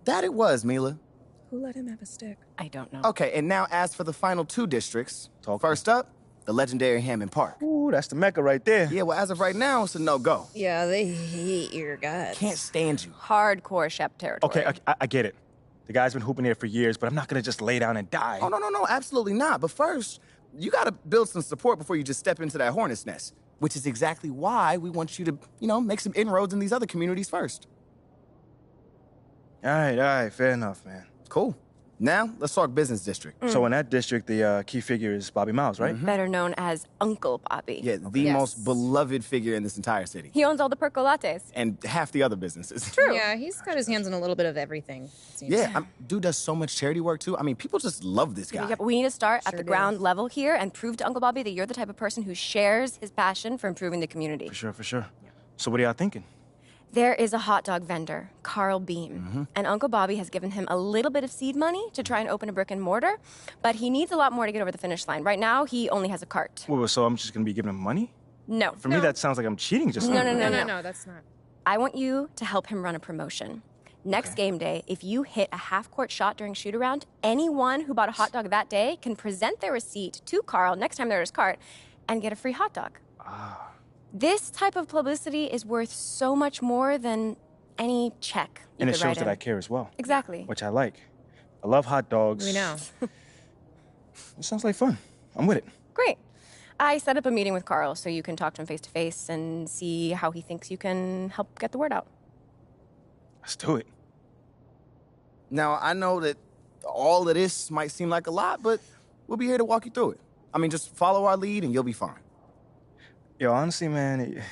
That it was, Mila. Who let him have a stick? I don't know. Okay, and now as for the final 2 districts. First up, the legendary Hammond Park. Ooh, that's the Mecca right there. Yeah, well, as of right now, it's a no-go. Yeah, they hate your guts. Can't stand you. Hardcore Shep territory. Okay, I get it. The guy's been hooping here for years, but I'm not going to just lay down and die. Oh, no, absolutely not. But first, you got to build some support before you just step into that hornet's nest, which is exactly why we want you to, make some inroads in these other communities first. All right, fair enough, man. Cool. Now, let's talk business district. So in that district, the key figure is Bobby Miles, right? Better known as Uncle Bobby. Yeah, the most beloved figure in this entire city. He owns all the Perco lattes. And half the other businesses. True. Yeah, he's got his hands in a little bit of everything, it seems. Yeah, dude does so much charity work, too. I mean, people just love this guy. Yeah, but we need to start at Sure the do. ground level here and prove to Uncle Bobby that you're the type of person who shares his passion for improving the community. For sure. So what are y'all thinking? There is a hot dog vendor, Carl Beam, and Uncle Bobby has given him a little bit of seed money to try and open a brick and mortar, but he needs a lot more to get over the finish line. Right now, he only has a cart. Well, so I'm just going to be giving him money? No. For me, that sounds like I'm cheating just now. No, that's not. I want you to help him run a promotion. Next game day, if you hit a half-court shot during shoot-around, anyone who bought a hot dog that day can present their receipt to Carl next time they're at his cart and get a free hot dog. This type of publicity is worth so much more than any check. And it shows that I care as well. Exactly. Which I like. I love hot dogs. We know. It sounds like fun. I'm with it. Great. I set up a meeting with Carl so you can talk to him face to face and see how he thinks you can help get the word out. Let's do it. Now, I know that all of this might seem like a lot, but we'll be here to walk you through it. I mean, just follow our lead and you'll be fine. Yo, honestly, man,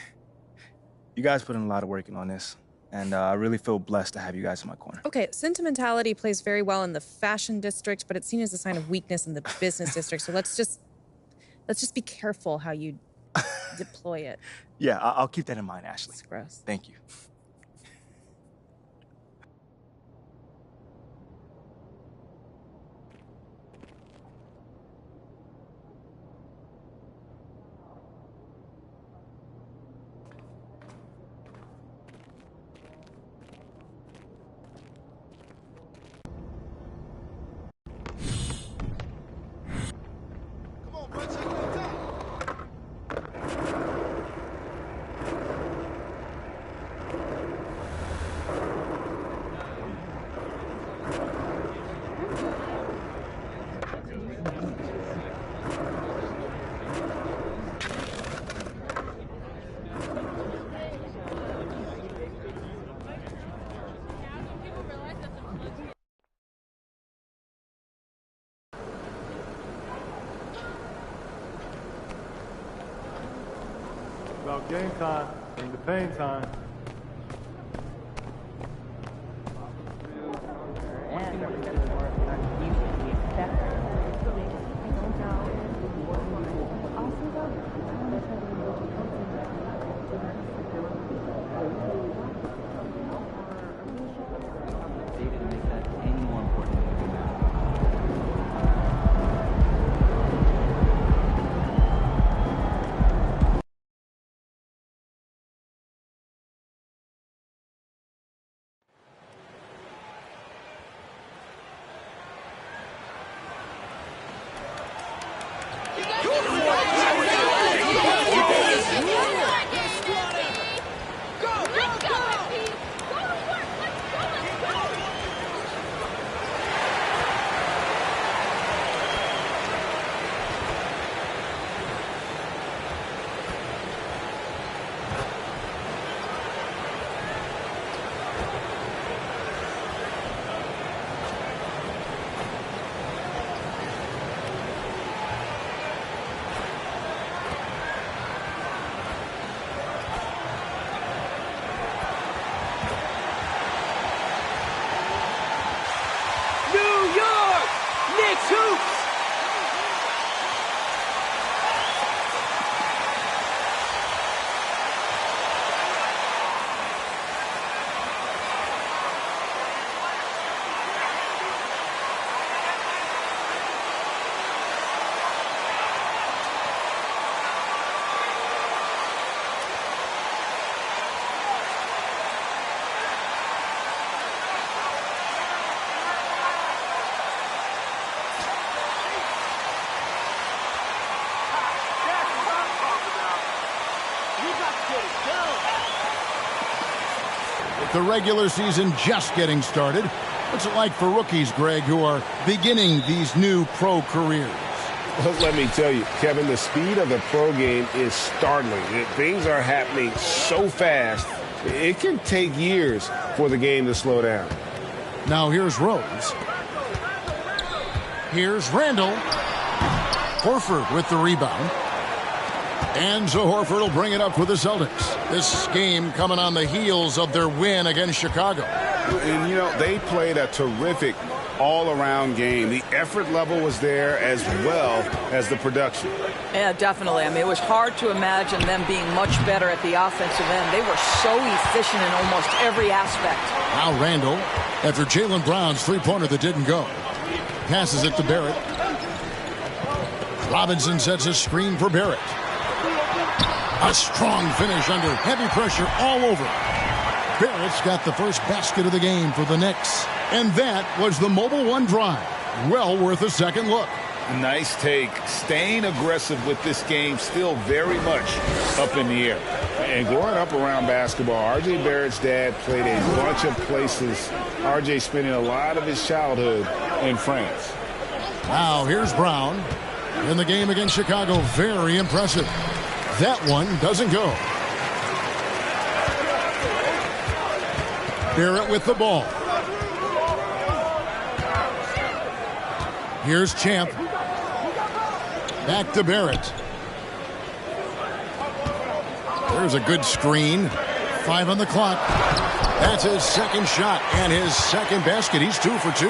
you guys put in a lot of work in on this, and I really feel blessed to have you guys in my corner. Okay, sentimentality plays very well in the fashion district, but it's seen as a sign of weakness in the business district. So let's just be careful how you deploy it. Yeah, I'll keep that in mind, Ashley. It's gross. Thank you. About game time, bring the pain time. With the regular season just getting started, what's it like for rookies, Greg, who are beginning these new pro careers? Well, let me tell you, Kevin, the speed of the pro game is startling. Things are happening so fast, it can take years for the game to slow down. Now here's Rose. Here's Randall. Horford with the rebound. And so Horford will bring it up for the Celtics. This game coming on the heels of their win against Chicago. And, you know, they played a terrific all-around game. The effort level was there as well as the production. Yeah, definitely. I mean, it was hard to imagine them being much better at the offensive end. They were so efficient in almost every aspect. Now Randall, after Jaylen Brown's three-pointer that didn't go, passes it to Barrett. Robinson sets a screen for Barrett. A strong finish under heavy pressure all over. Barrett's got the first basket of the game for the Knicks. And that was the Mobile One drive. Well worth a second look. Nice take. Staying aggressive with this game, still very much up in the air. And growing up around basketball, R.J. Barrett's dad played a bunch of places. R.J. spending a lot of his childhood in France. Now here's Brown. In the game against Chicago, very impressive. That one doesn't go. Barrett with the ball. Here's Champ. Back to Barrett. There's a good screen. 5 on the clock. That's his second shot and his second basket. He's 2 for 2.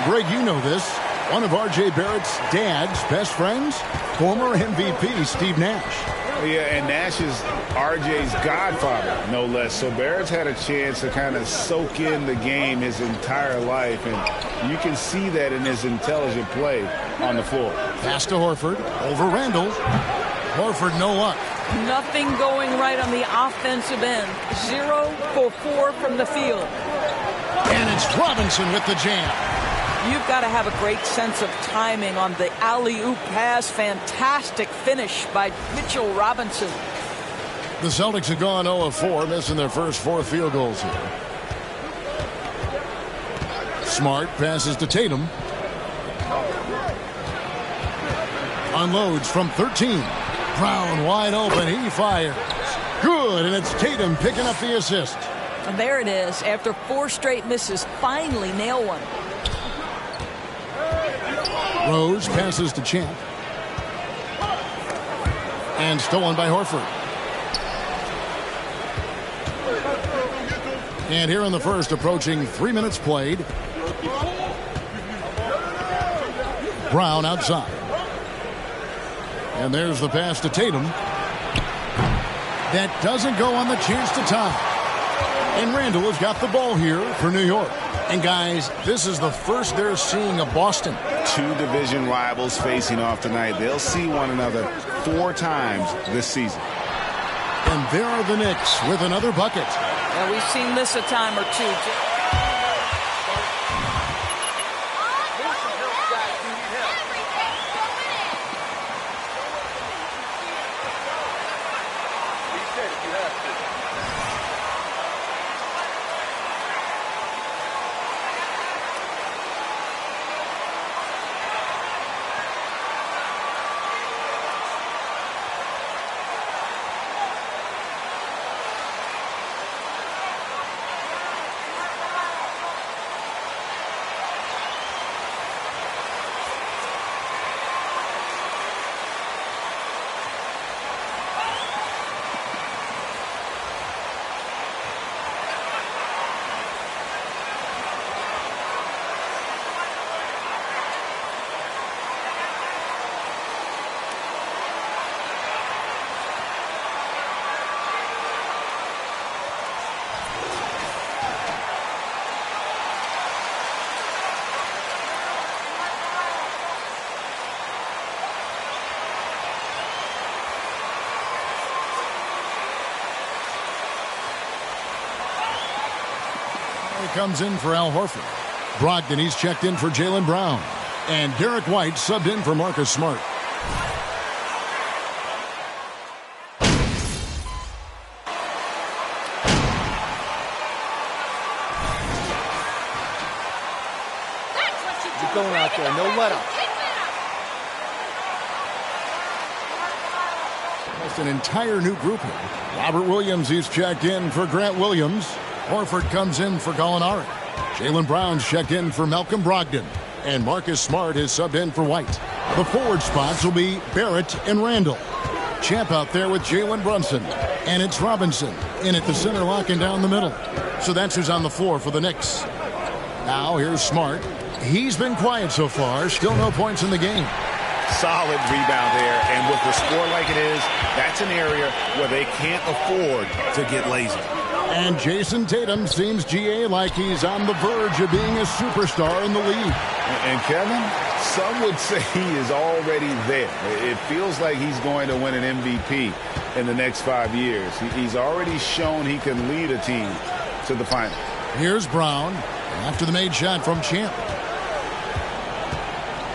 Greg, you know this. One of R.J. Barrett's dad's best friends, former MVP Steve Nash. Yeah, and Nash is R.J.'s godfather, no less. So Barrett's had a chance to kind of soak in the game his entire life, and you can see that in his intelligent play on the floor. Pass to Horford, over Randall. Horford, no luck. Nothing going right on the offensive end. 0 for 4 from the field. And it's Robinson with the jam. You've got to have a great sense of timing on the alley-oop pass. Fantastic finish by Mitchell Robinson. The Celtics have gone 0 of 4, missing their first 4 field goals here. Smart passes to Tatum. Unloads from 13. Brown wide open. He fires. Good, and it's Tatum picking up the assist. And there it is. After 4 straight misses, finally nail one. Rose passes to Champ. And stolen by Horford. And here in the first, approaching 3 minutes played. Brown outside. And there's the pass to Tatum. That doesn't go on the chance to tie. And Randall has got the ball here for New York. And guys, this is the first they're seeing of Boston. 2 division rivals facing off tonight. They'll see one another 4 times this season. And there are the Knicks with another bucket. Yeah, we've seen this a time or two. Comes in for Al Horford. Brogdon, he's checked in for Jaylen Brown. And Derek White subbed in for Marcus Smart. You're going out there, no let up. That's an entire new group here. Robert Williams, he's checked in for Grant Williams. Horford comes in for Gallinari. Jaylen Brown's checked in for Malcolm Brogdon. And Marcus Smart is subbed in for White. The forward spots will be Barrett and Randall. Champ out there with Jalen Brunson. And it's Robinson in at the center, locking down the middle. So that's who's on the floor for the Knicks. Now here's Smart. He's been quiet so far. Still no points in the game. Solid rebound there. And with the score like it is, that's an area where they can't afford to get lazy. And Jason Tatum seems, GA, like he's on the verge of being a superstar in the league. And Kevin, some would say he is already there. It feels like he's going to win an MVP in the next 5 years. He's already shown he can lead a team to the final. Here's Brown after the made shot from Champ.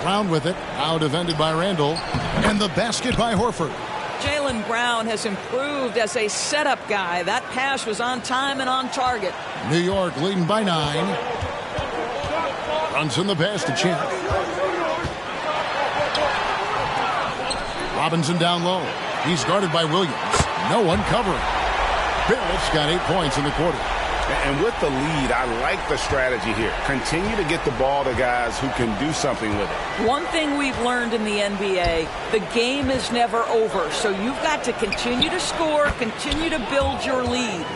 Brown with it, now defended by Randall, and the basket by Horford. Jaylen Brown has improved as a setup guy. That pass was on time and on target. New York leading by 9. Runs in the pass to Champ. Robinson down low. He's guarded by Williams. No one covering. Barrett's got 8 points in the quarter. And with the lead, I like the strategy here. Continue to get the ball to guys who can do something with it. One thing we've learned in the NBA, the game is never over. So you've got to continue to score, continue to build your lead.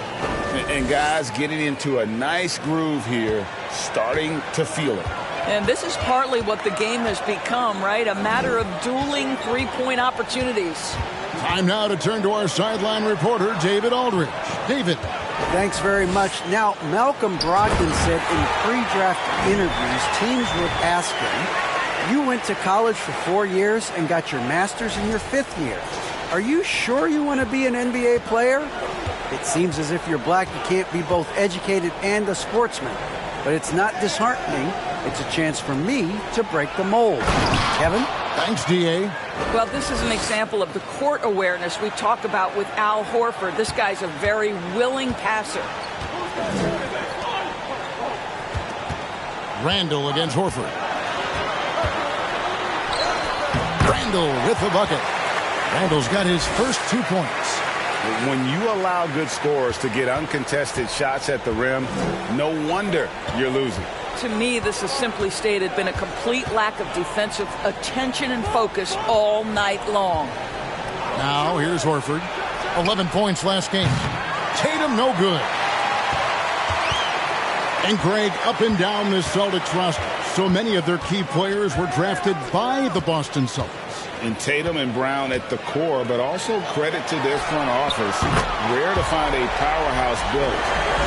And guys getting into a nice groove here, starting to feel it. And this is partly what the game has become, right? A matter of dueling three-point opportunities. Time now to turn to our sideline reporter, David Aldridge. David. Thanks very much. Now, Malcolm Brogdon said in pre-draft interviews, teams would ask him, you went to college for 4 years and got your master's in your 5th year. Are you sure you want to be an NBA player? It seems as if you're black, you can't be both educated and a sportsman. But it's not disheartening. It's a chance for me to break the mold. Kevin? Thanks, D.A. Well, this is an example of the court awareness we talk about with Al Horford. This guy's a very willing passer. Randall against Horford. Randall with the bucket. Randall's got his first 2 points. When you allow good scorers to get uncontested shots at the rim, no wonder you're losing. To me, this has simply stated been a complete lack of defensive attention and focus all night long. Now, here's Horford. 11 points last game. Tatum, no good. And Greg, up and down this Celtics roster, so many of their key players were drafted by the Boston Celtics. And Tatum and Brown at the core, but also credit to their front office. Rare to find a powerhouse built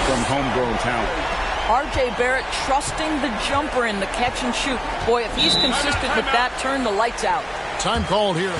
from homegrown talent. R.J. Barrett trusting the jumper in the catch and shoot. Boy, if he's consistent with that, turn the lights out. Time called here.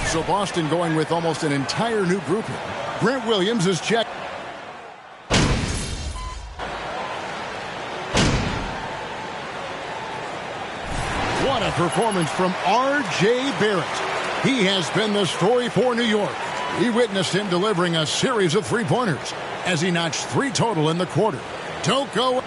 So Boston going with almost an entire new group here. Grant Williams is checked. What a performance from R.J. Barrett. He has been the story for New York. We witnessed him delivering a series of three-pointers as he notched 3 total in the quarter. Don't go.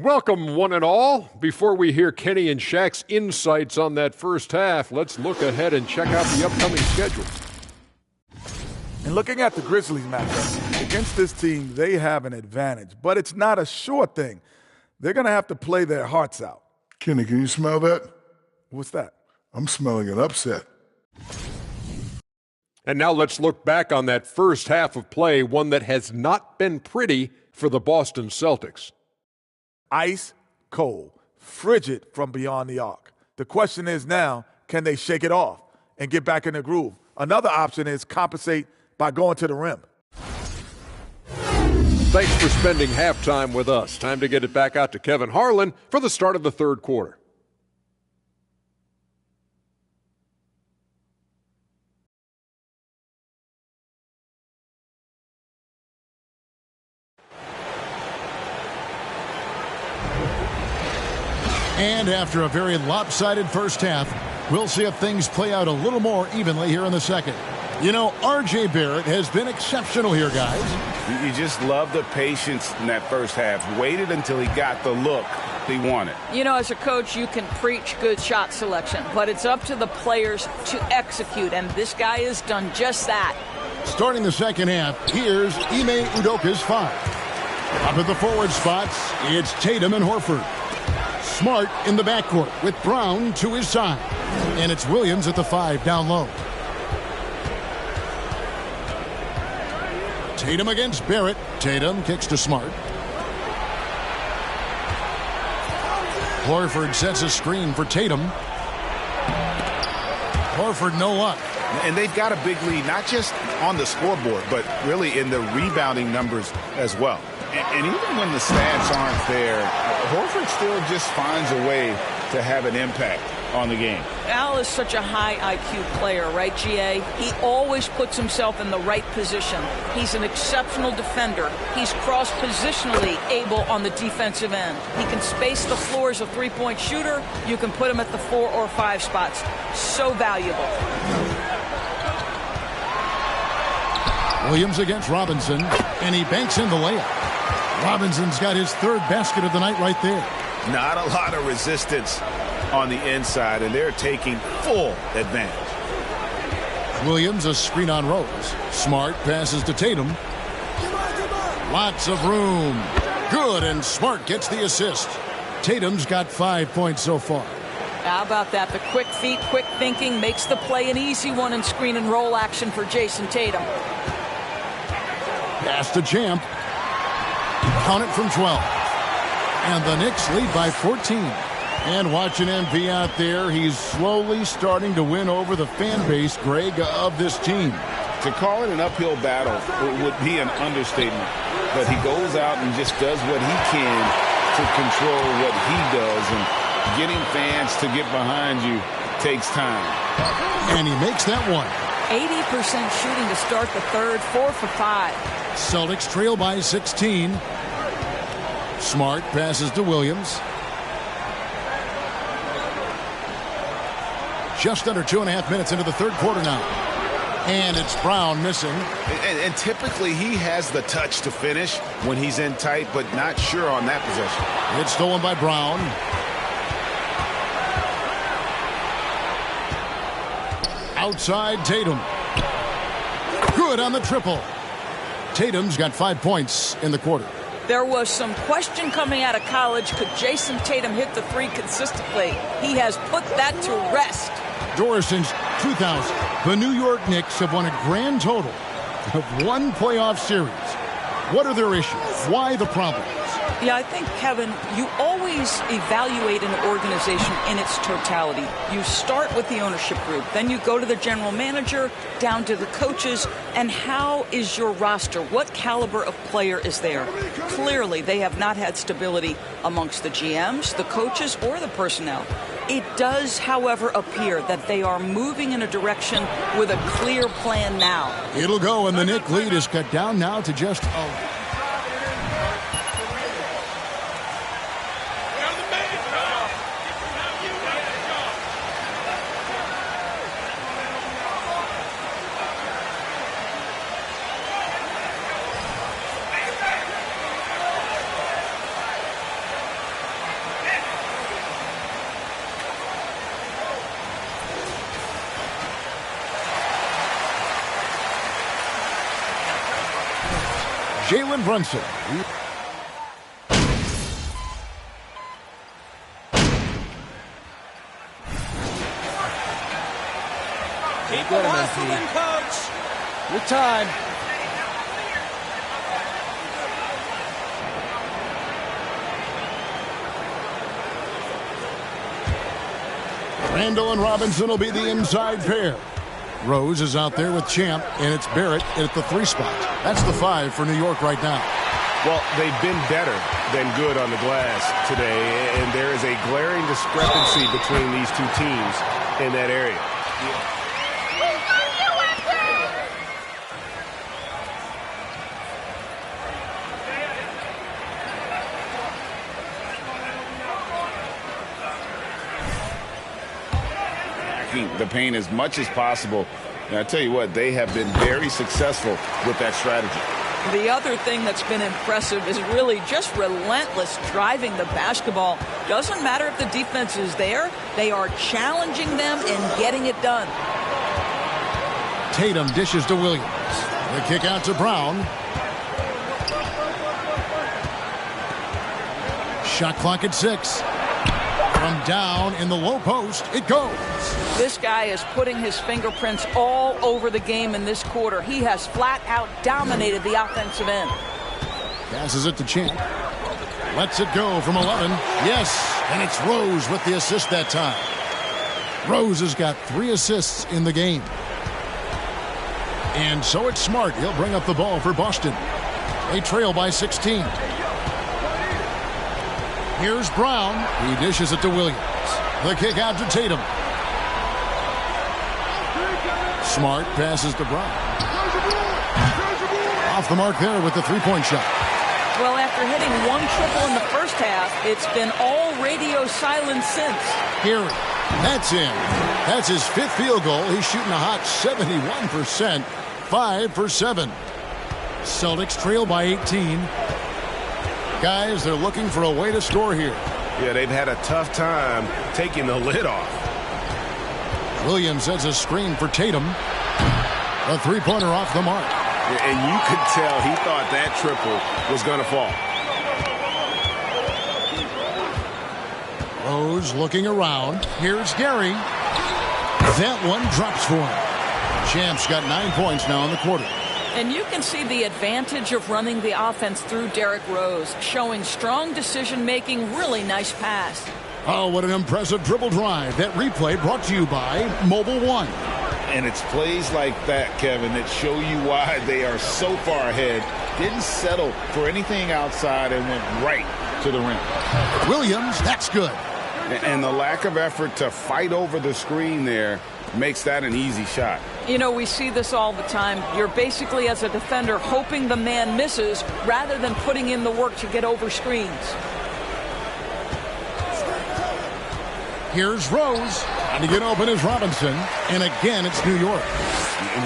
Welcome, one and all. Before we hear Kenny and Shaq's insights on that first half, let's look ahead and check out the upcoming schedule. And looking at the Grizzlies matchup, against this team, they have an advantage, but it's not a sure thing. They're going to have to play their hearts out. Kenny, can you smell that? What's that? I'm smelling an upset. And now let's look back on that first half of play, one that has not been pretty for the Boston Celtics. Ice cold, frigid from beyond the arc. The question is now, can they shake it off and get back in the groove? Another option is compensate by going to the rim. Thanks for spending halftime with us. Time to get it back out to Kevin Harlan for the start of the third quarter. And after a very lopsided first half, we'll see if things play out a little more evenly here in the second. You know, R.J. Barrett has been exceptional here, guys. You just love the patience in that first half. Waited until he got the look he wanted. You know, as a coach, you can preach good shot selection, but it's up to the players to execute, and this guy has done just that. Starting the second half, here's Ime Udoka's 5. Up at the forward spots, it's Tatum and Horford. Smart in the backcourt with Brown to his side. And it's Williams at the 5 down low. Tatum against Barrett. Tatum kicks to Smart. Horford sets a screen for Tatum. Horford no luck. And they've got a big lead, not just on the scoreboard, but really in the rebounding numbers as well. And even when the stats aren't there, Horford still just finds a way to have an impact on the game. Al is such a high IQ player, right, GA? He always puts himself in the right position. He's an exceptional defender. He's cross-positionally able on the defensive end. He can space the floor as a three-point shooter. You can put him at the 4 or 5 spots. So valuable. Williams against Robinson, and he banks in the layup. Robinson's got his 3rd basket of the night right there. Not a lot of resistance on the inside, and they're taking full advantage. Williams a screen on Rose. Smart passes to Tatum. Lots of room. Good, and Smart gets the assist. Tatum's got 5 points so far. How about that? The quick feet, quick thinking makes the play an easy one in screen and roll action for Jason Tatum. Pass to Champ. Count it from 12. And the Knicks lead by 14. And watching MP out there, he's slowly starting to win over the fan base, Greg, of this team. To call it an uphill battle would be an understatement. But he goes out and just does what he can to control what he does. And getting fans to get behind you takes time. And he makes that one. 80% shooting to start the third, 4 for 5. Celtics trail by 16. Smart passes to Williams. Just under 2.5 minutes into the third quarter now. And it's Brown missing. And typically he has the touch to finish when he's in tight, but not sure on that possession. It's stolen by Brown. Outside Tatum. Good on the triple. Tatum's got 5 points in the quarter. There was some question coming out of college. Could Jason Tatum hit the 3 consistently? He has put that to rest. Doris, since 2000, the New York Knicks have won a grand total of 1 playoff series. What are their issues? Why the problems? Yeah, I think, Kevin, you always evaluate an organization in its totality. You start with the ownership group, then you go to the general manager, down to the coaches, and how is your roster? What caliber of player is there? Clearly, they have not had stability amongst the GMs, the coaches, or the personnel. It does, however, appear that they are moving in a direction with a clear plan now. It'll go, and the Knicks lead is cut down now to just Jalen Brunson. Keep it hustling, coach. Your time. Randall and Robinson will be the inside pair. Rose is out there with Champ, and it's Barrett at the 3 spot. That's the 5 for New York right now. Well, they've been better than good on the glass today, and there is a glaring discrepancy between these two teams in that area. The paint as much as possible. And I tell you what, they have been very successful with that strategy. The other thing that's been impressive is really just relentless driving the basketball. Doesn't matter if the defense is there, they are challenging them and getting it done. Tatum dishes to Williams. The kick out to Brown. Shot clock at 6. From down in the low post, it goes. This guy is putting his fingerprints all over the game in this quarter. He has flat out dominated the offensive end. Passes it to Champ. Lets it go from 11. Yes, and it's Rose with the assist that time. Rose has got 3 assists in the game. And so it's Smart. He'll bring up the ball for Boston. They trail by 16. Here's Brown. He dishes it to Williams. The kick out to Tatum. Smart passes to Brown. Off the mark there with the three-point shot. Well, after hitting 1 triple in the first half, it's been all radio silence since. Here, that's in. That's his 5th field goal. He's shooting a hot 71%. 5 for 7. Celtics trail by 18. Guys, they're looking for a way to score here. Yeah, they've had a tough time taking the lid off. Williams sets a screen for Tatum. A three-pointer off the mark. And you could tell he thought that triple was going to fall. Rose looking around. Here's Gary. That one drops for him. Champ's got 9 points now in the quarter. And you can see the advantage of running the offense through Derrick Rose, showing strong decision-making, really nice pass. Oh, what an impressive dribble drive. That replay brought to you by Mobile One. And it's plays like that, Kevin, that show you why they are so far ahead. Didn't settle for anything outside and went right to the rim. Williams, that's good. And the lack of effort to fight over the screen there makes that an easy shot. You know, we see this all the time. You're basically, as a defender, hoping the man misses rather than putting in the work to get over screens. Here's Rose. And to get open is Robinson. And again, it's New York.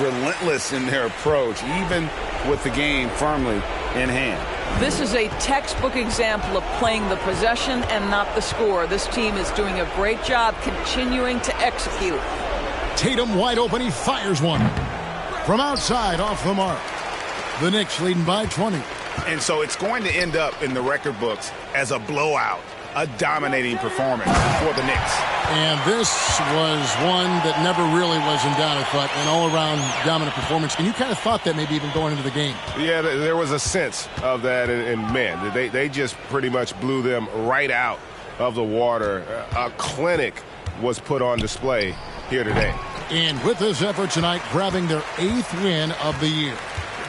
Relentless in their approach, even with the game firmly in hand. This is a textbook example of playing the possession and not the score. This team is doing a great job continuing to execute. Tatum wide open. He fires one. From outside, off the mark. The Knicks leading by 20. And so it's going to end up in the record books as a blowout, a dominating performance for the Knicks. And this was one that never really was in doubt, I thought, an all-around dominant performance. And you kind of thought that maybe even going into the game. Yeah, there was a sense of that, and man, they just pretty much blew them right out of the water. A clinic was put on display here today. And with this effort tonight, grabbing their 8th win of the year.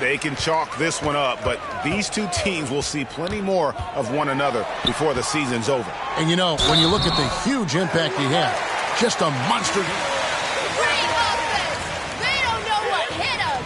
They can chalk this one up, but these two teams will see plenty more of one another before the season's over. And you know, when you look at the huge impact he had, just a monster. Great offense! They don't know what hit them!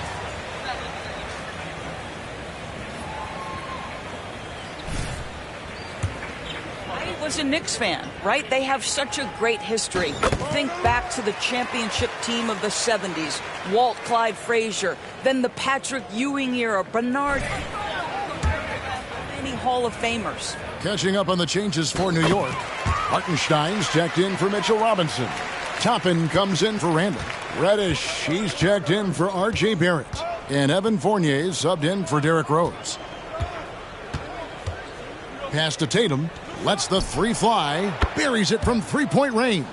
I was a Knicks fan, right? They have such a great history. Think back to the championship team of the 70s. Walt Clyde Frazier, then the Patrick Ewing era, Bernard, many Hall of Famers. Catching up on the changes for New York. Hartenstein's checked in for Mitchell Robinson. Toppin comes in for Randall. Reddish, he's checked in for R.J. Barrett. And Evan Fournier subbed in for Derrick Rose. Pass to Tatum. Lets the three fly. Buries it from three-point range.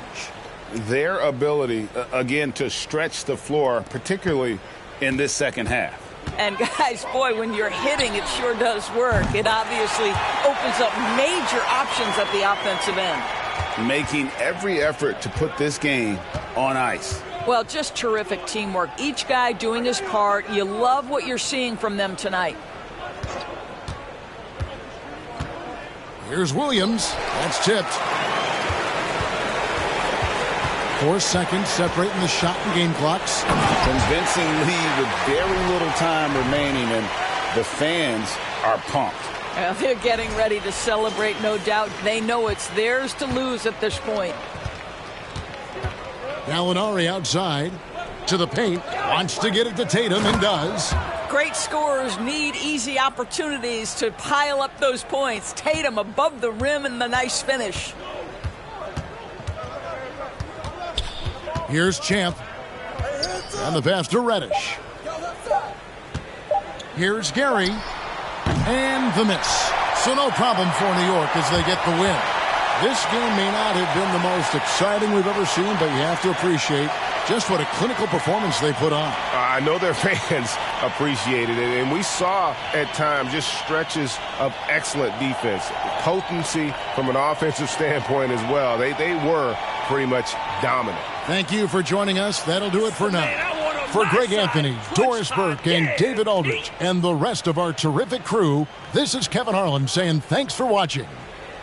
Their ability, again, to stretch the floor, particularly in this second half. And guys, boy, when you're hitting, it sure does work. It obviously opens up major options at the offensive end. Making every effort to put this game on ice. Well, just terrific teamwork. Each guy doing his part. You love what you're seeing from them tonight. Here's Williams. That's tipped. 4 seconds separating the shot and game clocks. Convincing lead with very little time remaining, and the fans are pumped. Well, they're getting ready to celebrate, no doubt. They know it's theirs to lose at this point. Gallinari outside to the paint. Wants to get it to Tatum and does. Great scorers need easy opportunities to pile up those points. Tatum above the rim and the nice finish. Here's Champ. And the pass to Reddish. Here's Gary. And the miss. So no problem for New York as they get the win. This game may not have been the most exciting we've ever seen, but you have to appreciate just what a clinical performance they put on. I know their fans appreciated it, and we saw at times just stretches of excellent defense. Potency from an offensive standpoint as well. They were pretty much dominant. Thank you for joining us. That'll do it for now. For Greg Anthony, Doris Burke, and David Aldridge, and the rest of our terrific crew, this is Kevin Harlan saying thanks for watching.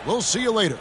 We'll see you later.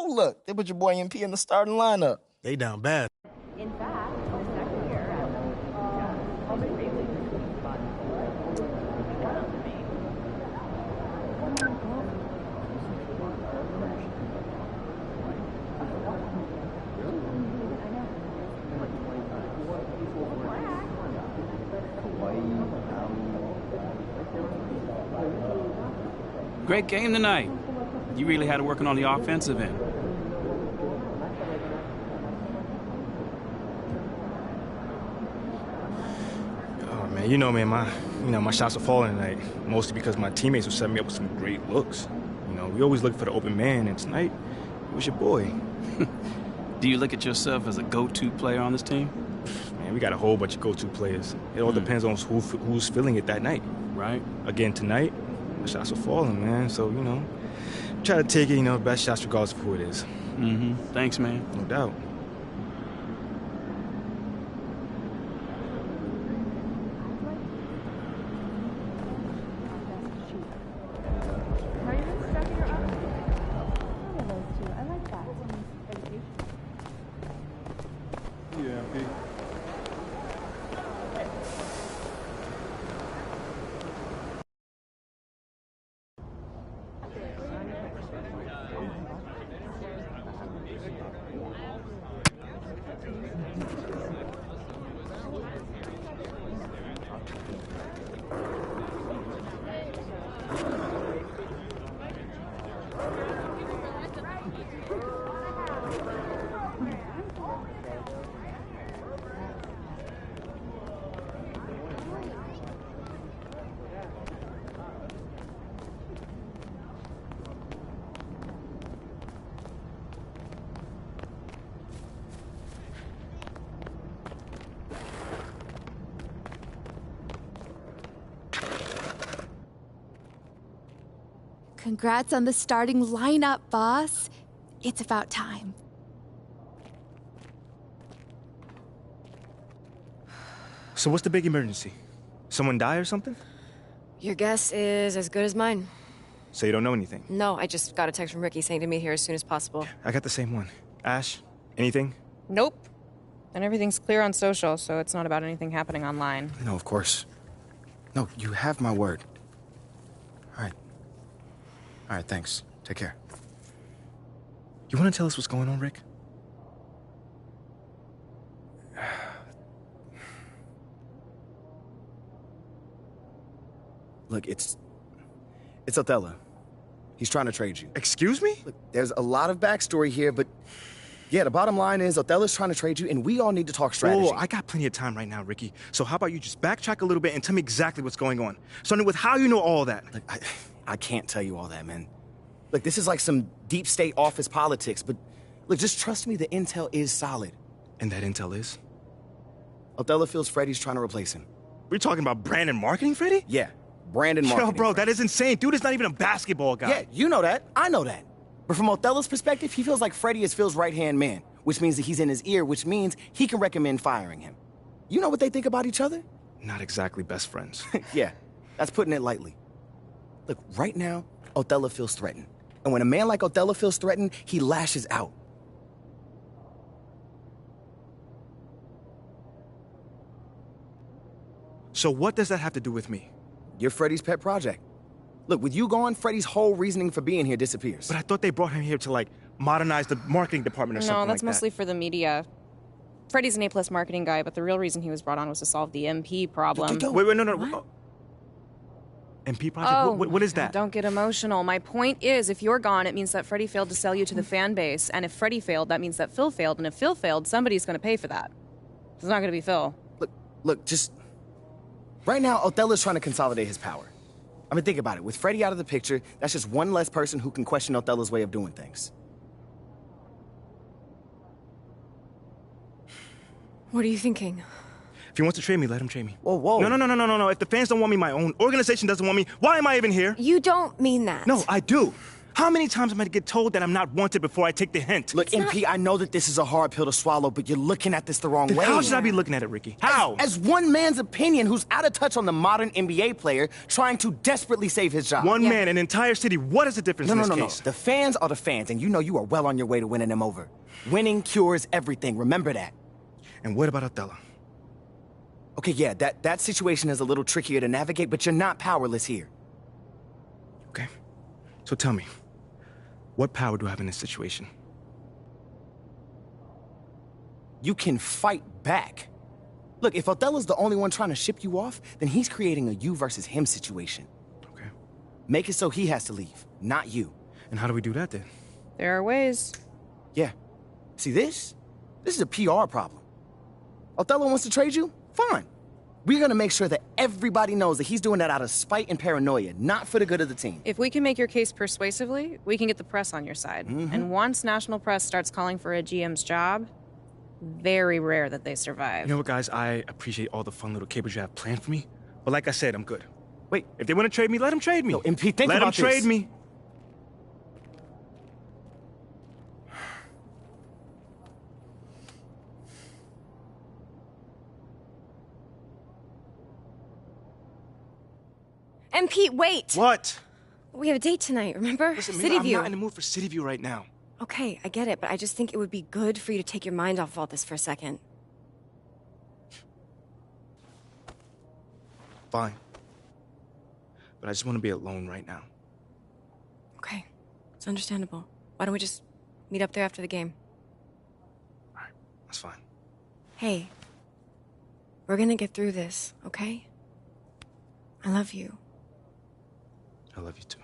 Look, they put your boy MP in the starting lineup. They down bad. In fact, the second year Great game tonight. You really had it working on the offensive end. Oh man, you know, man, my shots are falling tonight, mostly because my teammates were setting me up with some great looks. You know, we always look for the open man, and tonight it was your boy. Do you look at yourself as a go-to player on this team? Man, we got a whole bunch of go-to players. It all depends on who's feeling it that night. Right. Again, tonight, my shots are falling, man. So, you know, try to take it, you know, best shots regardless of who it is. Mm-hmm. Thanks, man. No doubt. Congrats on the starting lineup, boss. It's about time. So what's the big emergency? Someone die or something? Your guess is as good as mine. So you don't know anything? No, I just got a text from Ricky saying to meet here as soon as possible. I got the same one. Ash, anything? Nope. And everything's clear on social, so it's not about anything happening online. No, of course. No, you have my word. All right. All right, thanks. Take care. You want to tell us what's going on, Rick? Look, it's Othello. He's trying to trade you. Excuse me? Look, there's a lot of backstory here, but yeah, the bottom line is Othello's trying to trade you, and we all need to talk strategy. Oh, I got plenty of time right now, Ricky. So how about you just backtrack a little bit and tell me exactly what's going on? Starting with how you know all that. Look, I can't tell you all that, man. Look, this is like some deep state office politics, but look, just trust me, the intel is solid. And that intel is? Othello feels Freddie's trying to replace him. We're talking about brand marketing, Freddie? Yeah, brand marketing. Yo, bro, that is insane. Dude is not even a basketball guy. Yeah, you know that. I know that. But from Othello's perspective, he feels like Freddie is Phil's right-hand man, which means that he's in his ear, which means he can recommend firing him. You know what they think about each other? Not exactly best friends. Yeah, that's putting it lightly. Look, right now, Othello feels threatened. And when a man like Othello feels threatened, he lashes out. So what does that have to do with me? You're Freddie's pet project. Look, with you gone, Freddie's whole reasoning for being here disappears. But I thought they brought him here to, like, modernize the marketing department or something like that. No, that's mostly for the media. Freddie's an A-plus marketing guy, but the real reason he was brought on was to solve the MP problem. Wait, no. MP project? Oh, What is that? Don't get emotional. My point is, if you're gone, it means that Freddie failed to sell you to the fan base. And if Freddie failed, that means that Phil failed. And if Phil failed, somebody's going to pay for that. It's not going to be Phil. Look, just... Right now, Othello's trying to consolidate his power. I mean, think about it. With Freddie out of the picture, that's just one less person who can question Othello's way of doing things. What are you thinking? If he wants to trade me, let him trade me. Whoa. No. If the fans don't want me, my own organization doesn't want me, why am I even here? You don't mean that. No, I do. How many times am I to get told that I'm not wanted before I take the hint? Look, MP, I know that this is a hard pill to swallow, but you're looking at this the wrong way. How should I be looking at it, Ricky? How? As one man's opinion who's out of touch on the modern NBA player trying to desperately save his job. One man, an entire city. What is the difference in this case? No. The fans are the fans, and you know you are well on your way to winning them over. Winning cures everything. Remember that. And what about Othello? Okay, yeah, that situation is a little trickier to navigate, but you're not powerless here. Okay. So tell me, what power do I have in this situation? You can fight back. Look, if Othello's the only one trying to ship you off, then he's creating a you versus him situation. Okay. Make it so he has to leave, not you. And how do we do that then? There are ways. Yeah. See, this is a PR problem. Othello wants to trade you? Fine. We're gonna make sure that everybody knows that he's doing that out of spite and paranoia, not for the good of the team. If we can make your case persuasively, we can get the press on your side. And once national press starts calling for a GM's job, very rare that they survive. You know what, guys? I appreciate all the fun little capers you have planned for me. But like I said, I'm good. Wait. If they want to trade me, let them trade me. No, MP, think let about them trade this. me. And Pete, wait! What? We have a date tonight, remember? Listen, City I'm View. not in the mood for City View right now. Okay, I get it, but I just think it would be good for you to take your mind off all this for a second. Fine. But I just want to be alone right now. Okay, it's understandable. Why don't we just meet up there after the game? All right, that's fine. Hey, we're gonna get through this, okay? I love you. I love you too.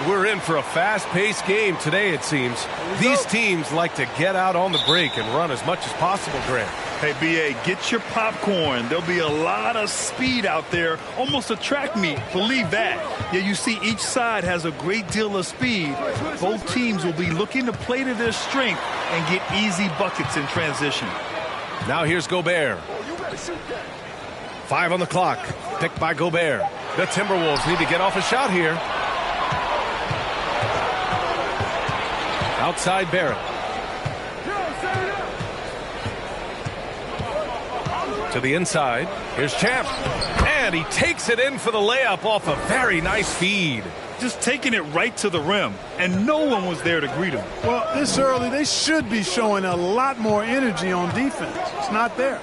we're in for a fast-paced game today, it seems. These teams like to get out on the break and run as much as possible, Grant. Hey, B.A., get your popcorn. There'll be a lot of speed out there, almost a track meet. Believe that. Yeah, you see each side has a great deal of speed. Both teams will be looking to play to their strength and get easy buckets in transition. Now here's Gobert. 5 on the clock. Picked by Gobert. The Timberwolves need to get off a shot here. Outside Barrett. To the inside. Here's Champ. And he takes it in for the layup off a very nice feed. Just taking it right to the rim, and no one was there to greet him. Well, this early, they should be showing a lot more energy on defense. It's not there.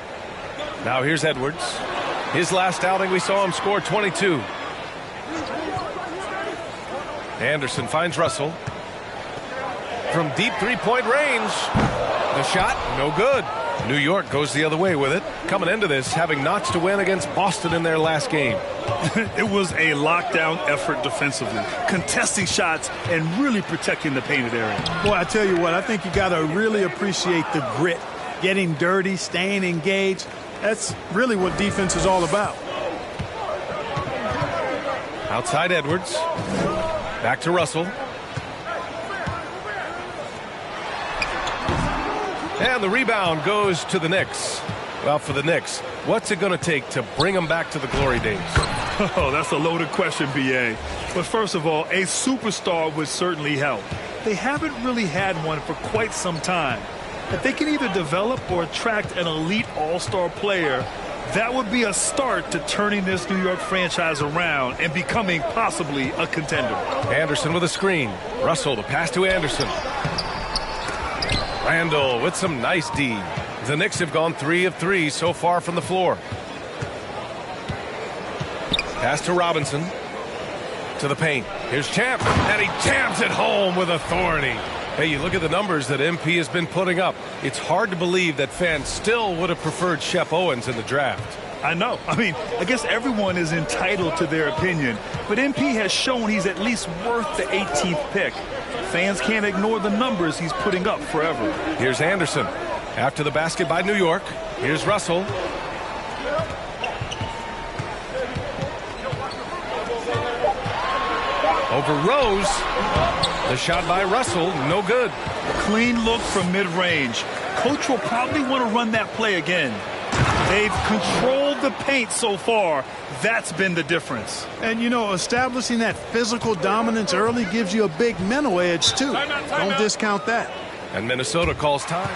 Now here's Edwards. His last outing, we saw him score 22. Anderson finds Russell. From deep three-point range. The shot, no good. New York goes the other way with it. Coming into this, having notched a win against Boston in their last game. It was a lockdown effort defensively, contesting shots and really protecting the painted area. Boy, I tell you what, I think you got to really appreciate the grit. Getting dirty, staying engaged. That's really what defense is all about. Outside Edwards. Back to Russell. And the rebound goes to the Knicks. Well, for the Knicks, what's it going to take to bring them back to the glory days? Oh, that's a loaded question, B.A. But first of all, a superstar would certainly help. They haven't really had one for quite some time. If they can either develop or attract an elite all-star player, that would be a start to turning this New York franchise around and becoming possibly a contender. Anderson with a screen. Russell, the pass to Anderson. Randall with some nice D. The Knicks have gone 3 of 3 so far from the floor. Pass to Robinson. To the paint. Here's Champ. And he jams it home with authority. Hey, you look at the numbers that MP has been putting up. It's hard to believe that fans still would have preferred Shep Owens in the draft. I know. I mean, I guess everyone is entitled to their opinion. But MP has shown he's at least worth the 18th pick. Fans can't ignore the numbers he's putting up forever. Here's Anderson. After the basket by New York. Here's Russell. Over Rose. The shot by Russell, no good. Clean look from mid-range. Coach will probably want to run that play again. They've controlled the paint so far. That's been the difference. And, you know, establishing that physical dominance early gives you a big mental edge, too. Don't discount that. And Minnesota calls time.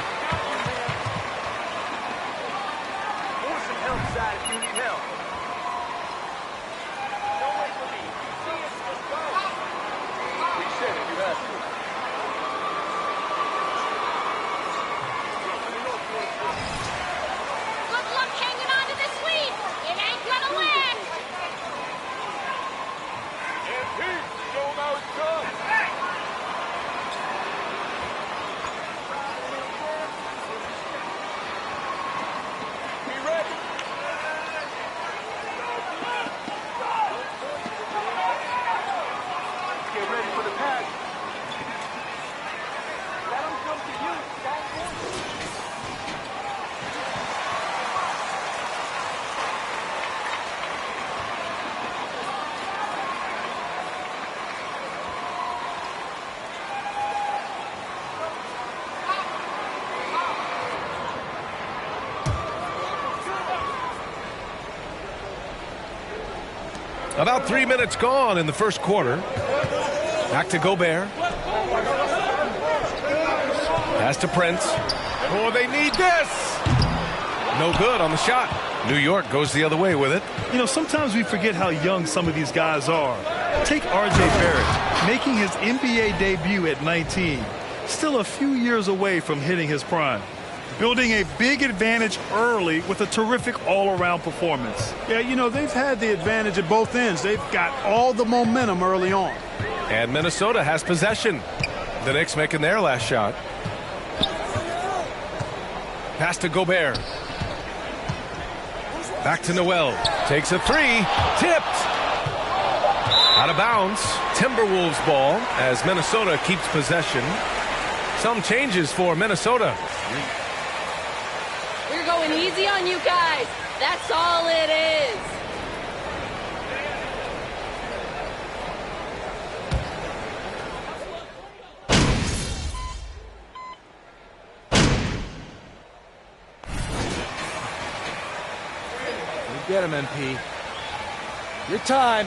About 3 minutes gone in the first quarter. Back to Gobert. Pass to Prince. Oh, they need this. No good on the shot. New York goes the other way with it. You know, sometimes we forget how young some of these guys are. Take R.J. Barrett, making his NBA debut at 19. Still a few years away from hitting his prime. Building a big advantage early with a terrific all-around performance. Yeah, you know, they've had the advantage at both ends. They've got all the momentum early on. And Minnesota has possession. The Knicks making their last shot. Pass to Gobert. Back to Noel. Takes a three. Tipped. Out of bounds. Timberwolves ball as Minnesota keeps possession. Some changes for Minnesota. We're going easy on you guys. That's all it is. Get him, MP. Your time.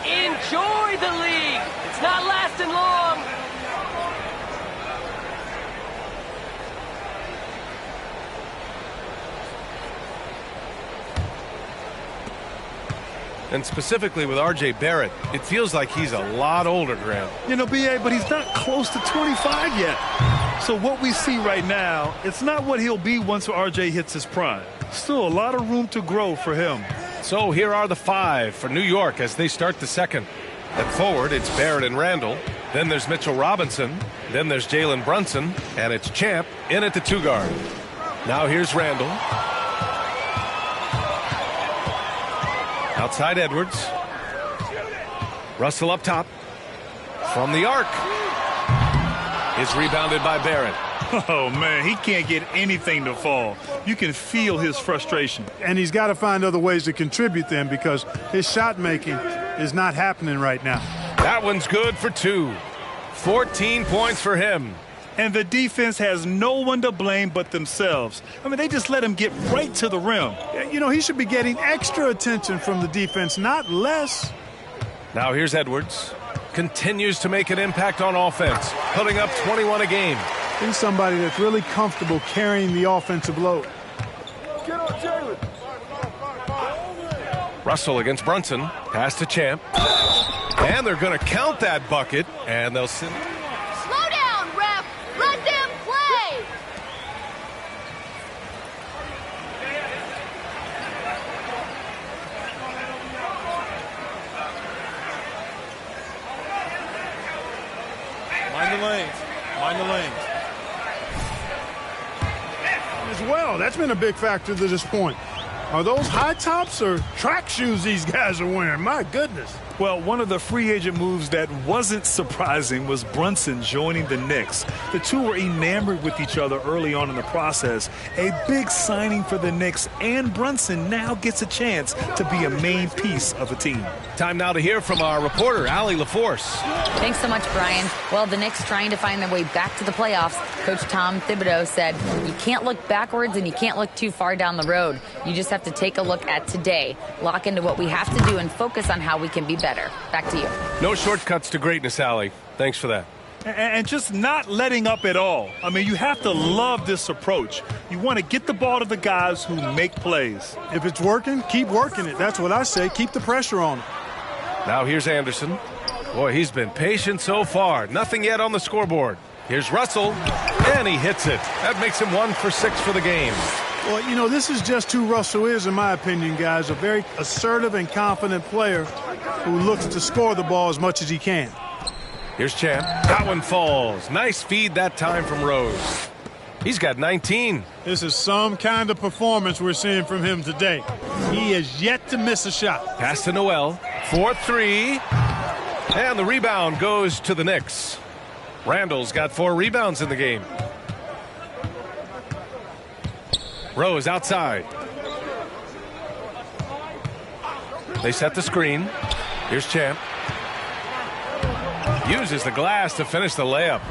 Enjoy the league. It's not lasting long. And specifically with R.J. Barrett, it feels like he's a lot older, Graham. You know, B.A., but he's not close to 25 yet. So what we see right now, it's not what he'll be once R.J. hits his prime. Still a lot of room to grow for him. So here are the 5 for New York as they start the second. At forward, it's Barrett and Randall. Then there's Mitchell Robinson. Then there's Jalen Brunson. And it's Champ in at the 2 guard. Now here's Randall. Outside Edwards. Russell up top. From the arc. Is rebounded by Barrett. Oh, man, he can't get anything to fall. You can feel his frustration. And he's got to find other ways to contribute then because his shot making is not happening right now. That one's good for 2. 14 points for him. And the defense has no one to blame but themselves. I mean, they just let him get right to the rim. You know, he should be getting extra attention from the defense, not less. Now here's Edwards. Continues to make an impact on offense, putting up 21 a game. He's somebody that's really comfortable carrying the offensive load. Get on, Jalen. Russell against Brunson. Pass to Champ. And they're going to count that bucket, and they'll send. Slow down, ref. Let them play. Mind the lanes. Mind the lanes. As well, that's been a big factor to this point. Are those high tops or track shoes these guys are wearing? My goodness. Well, one of the free agent moves that wasn't surprising was Brunson joining the Knicks. The two were enamored with each other early on in the process. A big signing for the Knicks, and Brunson now gets a chance to be a main piece of a team. Time now to hear from our reporter, Allie LaForce. Thanks so much, Brian. Well, the Knicks trying to find their way back to the playoffs. Coach Tom Thibodeau said, you can't look backwards and you can't look too far down the road. You just have to take a look at today, lock into what we have to do, and focus on how we can be better. Back to you. No shortcuts to greatness, Allie. Thanks for that. And just not letting up at all. I mean, you have to love this approach. You want to get the ball to the guys who make plays. If it's working, keep working it. That's what I say. Keep the pressure on him. Now here's Anderson. Boy, he's been patient so far. Nothing yet on the scoreboard. Here's Russell, and he hits it. That makes him 1 for 6 for the game. Well, you know, this is just who Russell is, in my opinion, guys. A very assertive and confident player who looks to score the ball as much as he can. Here's Champ. That one falls. Nice feed that time from Rose. He's got 19. This is some kind of performance we're seeing from him today. He has yet to miss a shot. Pass to Noel. 4-3. And the rebound goes to the Knicks. Randall's got 4 rebounds in the game. Rose outside. They set the screen. Here's Champ. Uses the glass to finish the layup.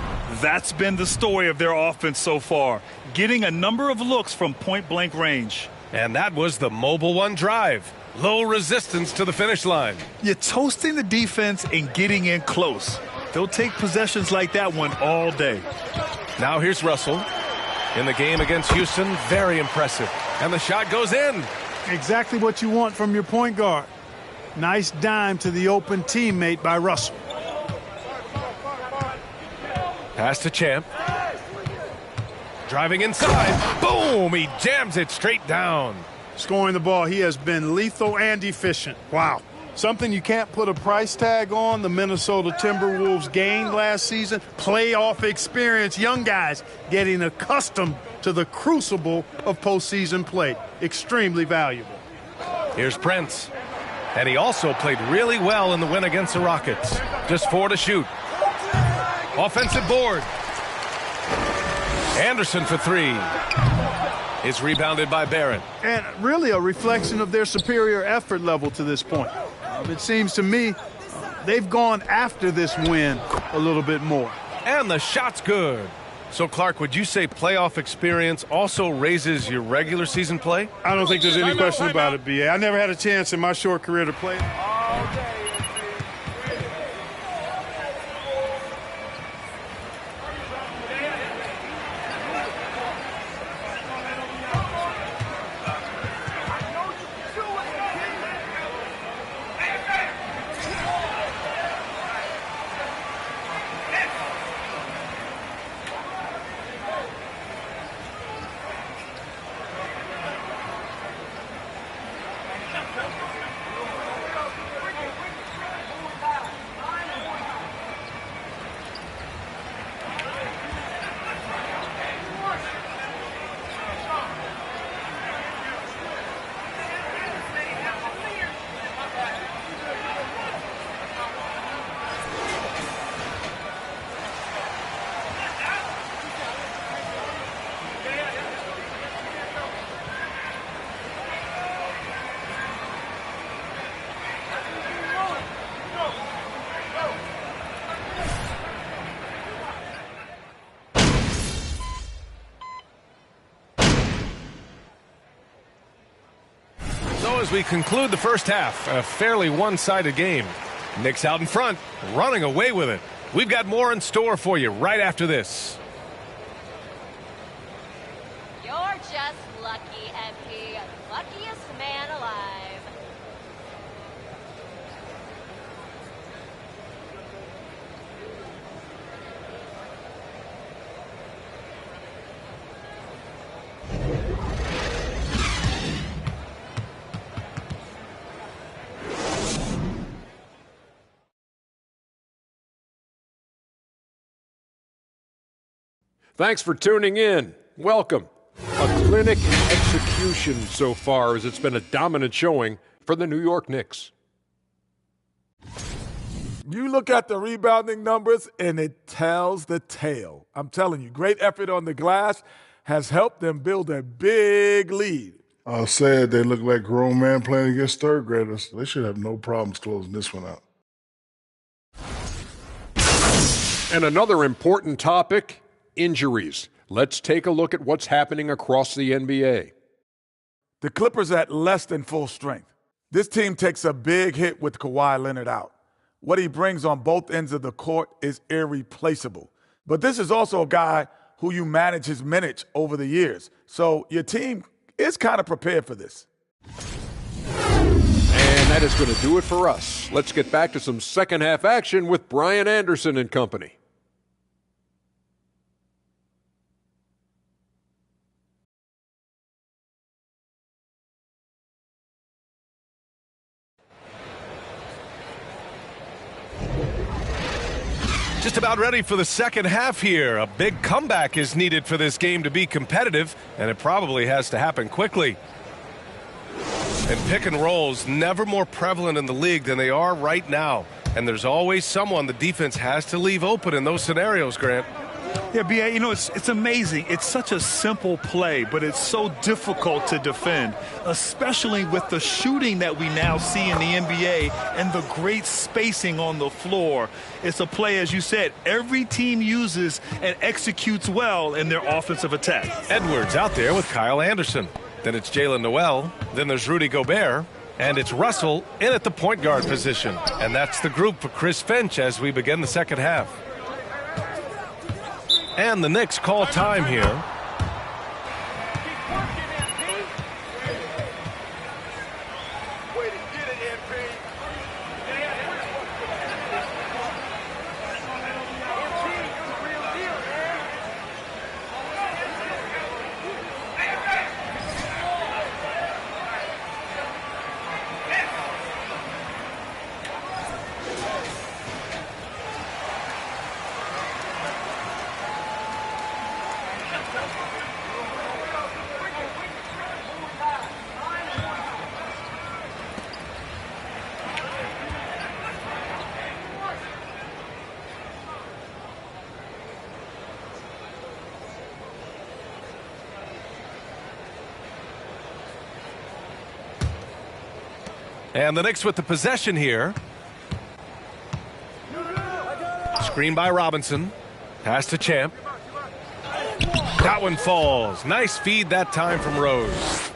That's been the story of their offense so far, getting a number of looks from point-blank range. And that was the mobile one drive. Low resistance to the finish line. You're toasting the defense and getting in close. They'll take possessions like that one all day. Now here's Russell. In the game against Houston, very impressive. And the shot goes in. Exactly what you want from your point guard. Nice dime to the open teammate by Russell. Pass to Champ. Driving inside. Boom! He jams it straight down. Scoring the ball, he has been lethal and efficient. Wow. Something you can't put a price tag on. The Minnesota Timberwolves gained last season. Playoff experience. Young guys getting accustomed to the crucible of postseason play. Extremely valuable. Here's Prince. And he also played really well in the win against the Rockets. Just 4 to shoot. Offensive board. Anderson for 3. It's rebounded by Barrett. And really a reflection of their superior effort level to this point. It seems to me they've gone after this win a little bit more. And the shot's good. So, Clark, would you say playoff experience also raises your regular season play? I don't think there's any question about it, B.A. I never had a chance in my short career to play. As we conclude the first half, a fairly one-sided game. Knicks out in front, running away with it. We've got more in store for you right after this. You're just lucky, MP. Luckiest man alive. Thanks for tuning in. Welcome. A clinic in execution so far, as it's been a dominant showing for the New York Knicks. You look at the rebounding numbers, and it tells the tale. I'm telling you, great effort on the glass has helped them build a big lead. I'll say it, they look like grown men playing against third graders. They should have no problems closing this one out. And another important topic, injuries. Let's take a look at what's happening across the NBA. The Clippers at less than full strength. This team takes a big hit with Kawhi Leonard out. What he brings on both ends of the court is irreplaceable. But this is also a guy who you manage his minutes over the years. So your team is kind of prepared for this. And that is going to do it for us. Let's get back to some second half action with Brian Anderson and company. Just about ready for the second half here. A big comeback is needed for this game to be competitive, and it probably has to happen quickly. And pick and rolls never more prevalent in the league than they are right now. And there's always someone the defense has to leave open in those scenarios, Grant. Yeah, B.A., you know, it's amazing. It's such a simple play, but it's so difficult to defend, especially with the shooting that we now see in the NBA and the great spacing on the floor. It's a play, as you said, every team uses and executes well in their offensive attack. Edwards out there with Kyle Anderson. Then it's Jalen Noel. Then there's Rudy Gobert. And it's Russell in at the point guard position. And that's the group for Chris Finch as we begin the second half. And the Knicks call time here. And the Knicks with the possession here. Screen by Robinson. Pass to Champ. That one falls. Nice feed that time from Rose.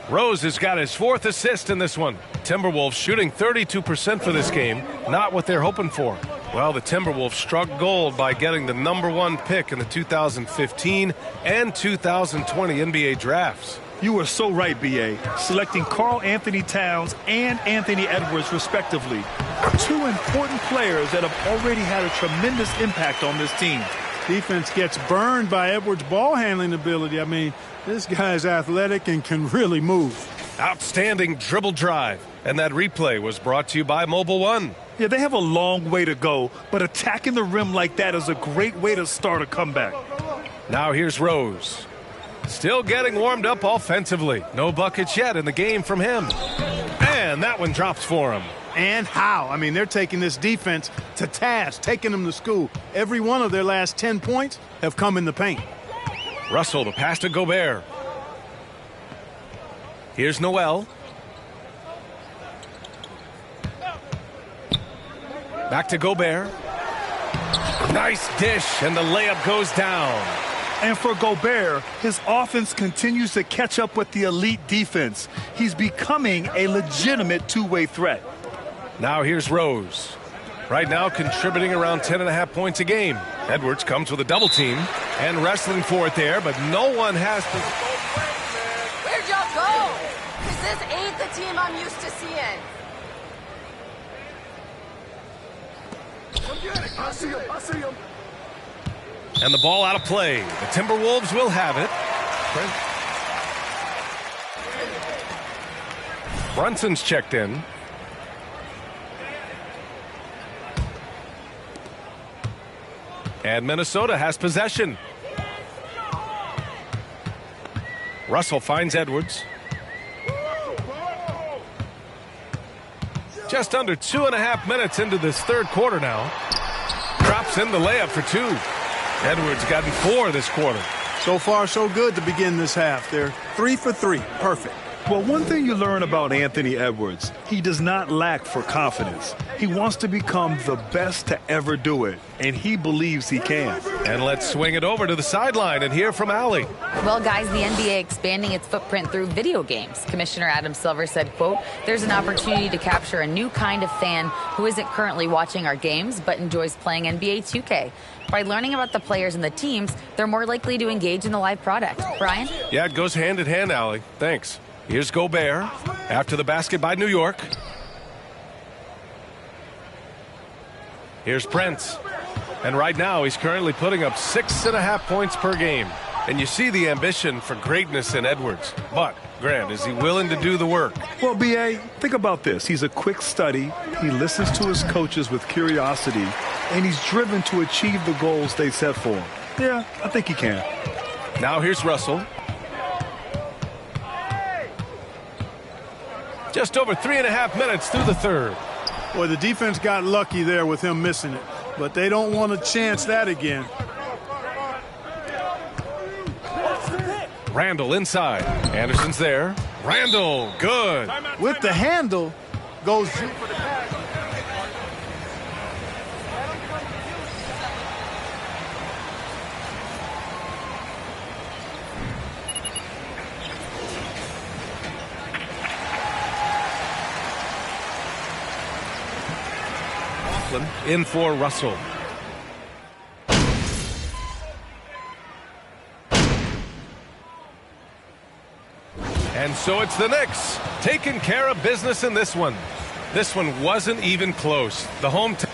Rose has got his 4th assist in this one. Timberwolves shooting 32% for this game. Not what they're hoping for. Well, the Timberwolves struck gold by getting the #1 pick in the 2015 and 2020 NBA drafts. You were so right, B.A. Selecting Karl Anthony Towns and Anthony Edwards, respectively. 2 important players that have already had a tremendous impact on this team. Defense gets burned by Edwards' ball handling ability. I mean, this guy's athletic and can really move. Outstanding dribble drive. And that replay was brought to you by Mobile One. Yeah, they have a long way to go, but attacking the rim like that is a great way to start a comeback. Now here's Rose. Still getting warmed up offensively. No buckets yet in the game from him. And that one drops for him. And how? I mean, they're taking this defense to task, taking them to school. Every one of their last 10 points have come in the paint. Russell, the pass to Gobert. Here's Noel. Back to Gobert. Nice dish, and the layup goes down. And for Gobert, his offense continues to catch up with the elite defense. He's becoming a legitimate two-way threat. Now here's Rose. Right now contributing around 10.5 points a game. Edwards comes with a double team and wrestling for it there, but no one has to. Where'd y'all go? Because this ain't the team I'm used to seeing. I see him. And the ball out of play. The Timberwolves will have it. Brunson's checked in. And Minnesota has possession. Russell finds Edwards. Just under 2.5 minutes into this third quarter now. Drops in the layup for 2. Edwards gotten 4 this quarter. So far, so good to begin this half. They're 3 for 3. Perfect. Well, one thing you learn about Anthony Edwards, he does not lack for confidence. He wants to become the best to ever do it, and he believes he can. And let's swing it over to the sideline and hear from Allie. Well, guys, the NBA expanding its footprint through video games. Commissioner Adam Silver said, quote, "There's an opportunity to capture a new kind of fan who isn't currently watching our games but enjoys playing NBA 2K. By learning about the players and the teams, they're more likely to engage in the live product." Brian? Yeah, it goes hand in hand, Allie. Thanks. Here's Gobert after the basket by New York. Here's Prince. And right now he's currently putting up 6.5 points per game. And you see the ambition for greatness in Edwards. But, Grant, is he willing to do the work? Well, B.A., think about this. He's a quick study. He listens to his coaches with curiosity. And he's driven to achieve the goals they set for him. Yeah, I think he can. Now here's Russell. Just over 3.5 minutes through the third. Boy, the defense got lucky there with him missing it. But they don't want to chance that again. Randall inside. Anderson's there. Randall, good. With the handle, goes for the pass. In for Russell. And so it's the Knicks taking care of business in this one. This one wasn't even close. The home team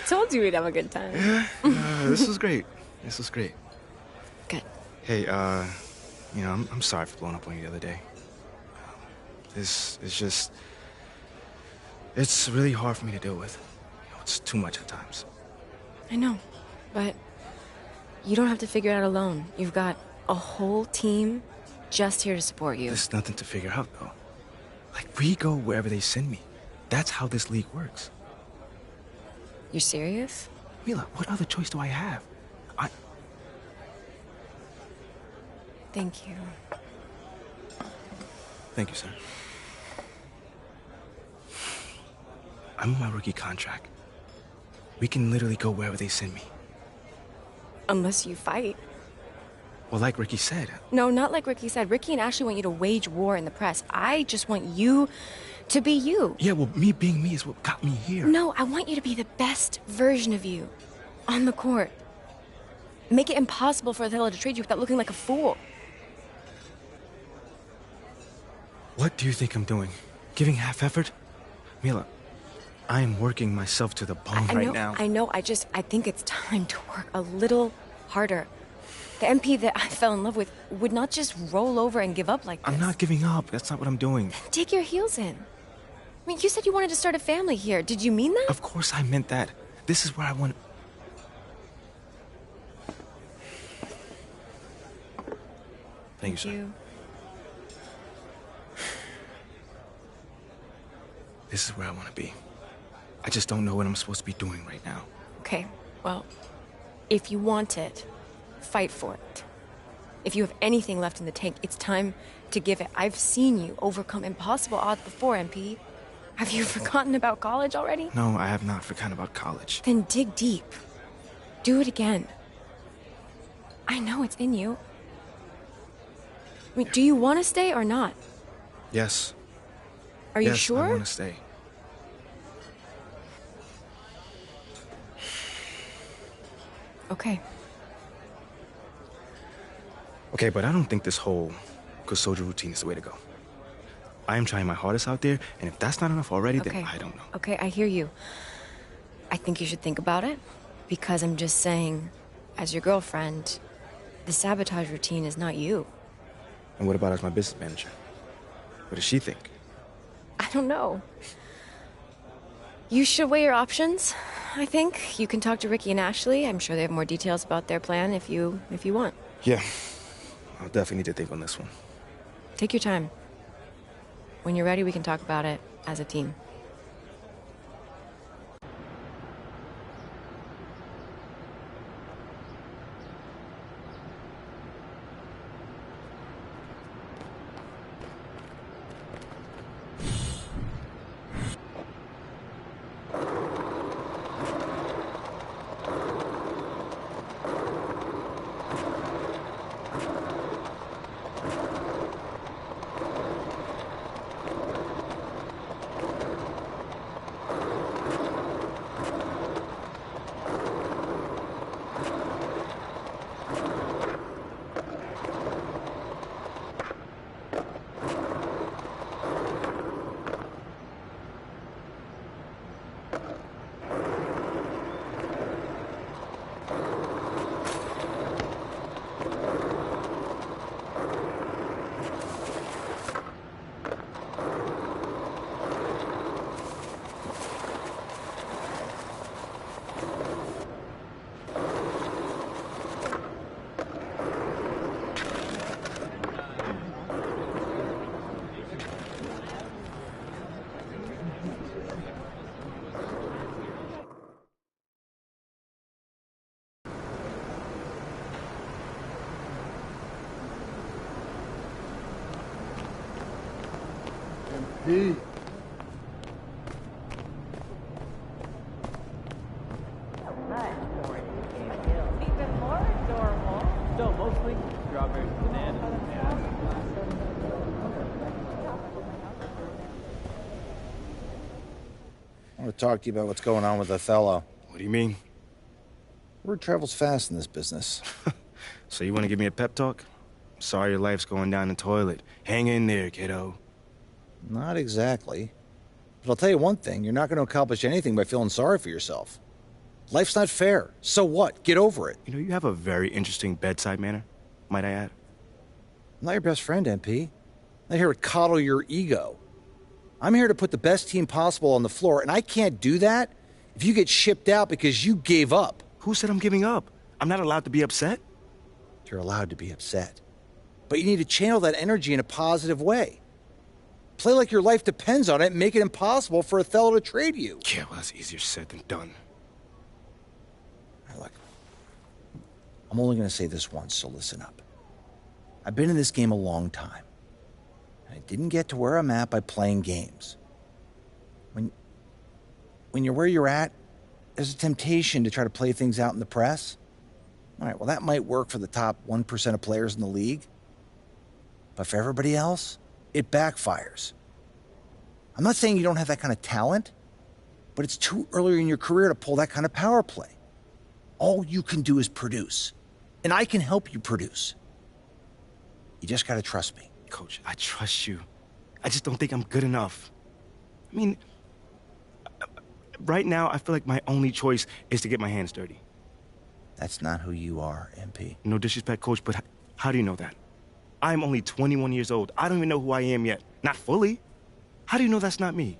told you we'd have a good time. This was great. This was great. Good. Hey, I'm sorry for blowing up on you the other day. This is just... It's really hard for me to deal with. It's too much at times. I know, but you don't have to figure it out alone. You've got a whole team just here to support you. There's nothing to figure out, though. Like, we go wherever they send me. That's how this league works. You're serious? Mila, what other choice do I have? Thank you. Thank you, sir. I'm on my rookie contract. We can literally go wherever they send me. Unless you fight. Well, like Ricky said. No, not like Ricky said. Ricky and Ashley want you to wage war in the press. I just want you to be you. Yeah, well, me being me is what got me here. No, I want you to be the best version of you on the court. Make it impossible for Othello to trade you without looking like a fool. What do you think I'm doing? Giving half effort? Mila, I am working myself to the bone right now. I know. I think it's time to work a little harder. The MP that I fell in love with would not just roll over and give up like this. I'm not giving up. That's not what I'm doing. Dig your heels in. I mean, you said you wanted to start a family here. Did you mean that? Of course I meant that. This is where I want... Thank you, sir. This is where I want to be. I just don't know what I'm supposed to be doing right now. Okay, well, if you want it, fight for it. If you have anything left in the tank, it's time to give it. I've seen you overcome impossible odds before, MP. Have you forgotten about college already? No, I have not forgotten about college. Then dig deep. Do it again. I know it's in you. I mean, do you want to stay or not? Yes. Are you sure? I want to stay. Okay. Okay, but I don't think this whole good soldier routine is the way to go. I am trying my hardest out there, and if that's not enough already, then I don't know. Okay, I hear you. I think you should think about it, because I'm just saying, as your girlfriend, the sabotage routine is not you. And what about as my business manager? What does she think? I don't know. You should weigh your options, I think. You can talk to Ricky and Ashley. I'm sure they have more details about their plan if you want. Yeah. I'll definitely need to think on this one. Take your time. When you're ready, we can talk about it as a team. Hey. Even more adorable. Still mostly strawberries and bananas. I want to talk to you about what's going on with Othello. What do you mean? Word travels fast in this business. So you want to give me a pep talk? Sorry your life's going down the toilet. Hang in there, kiddo. Not exactly. But I'll tell you one thing, you're not going to accomplish anything by feeling sorry for yourself. Life's not fair. So what? Get over it. You know, you have a very interesting bedside manner, might I add. I'm not your best friend, MP. I'm not here to coddle your ego. I'm here to put the best team possible on the floor, and I can't do that if you get shipped out because you gave up. Who said I'm giving up? I'm not allowed to be upset. You're allowed to be upset. But you need to channel that energy in a positive way. Play like your life depends on it and make it impossible for Othello to trade you. Yeah, well, that's easier said than done. Now, look, I'm only going to say this once, so listen up. I've been in this game a long time. And I didn't get to where I'm at by playing games. When you're where you're at, there's a temptation to try to play things out in the press. All right, well, that might work for the top 1% of players in the league. But for everybody else, it backfires. I'm not saying you don't have that kind of talent, but it's too early in your career to pull that kind of power play. All you can do is produce, and I can help you produce. You just gotta trust me. Coach, I trust you. I just don't think I'm good enough. I mean, right now, I feel like my only choice is to get my hands dirty. That's not who you are, MP. No disrespect, Coach, but how do you know that? I'm only 21 years old. I don't even know who I am yet. Not fully. How do you know that's not me?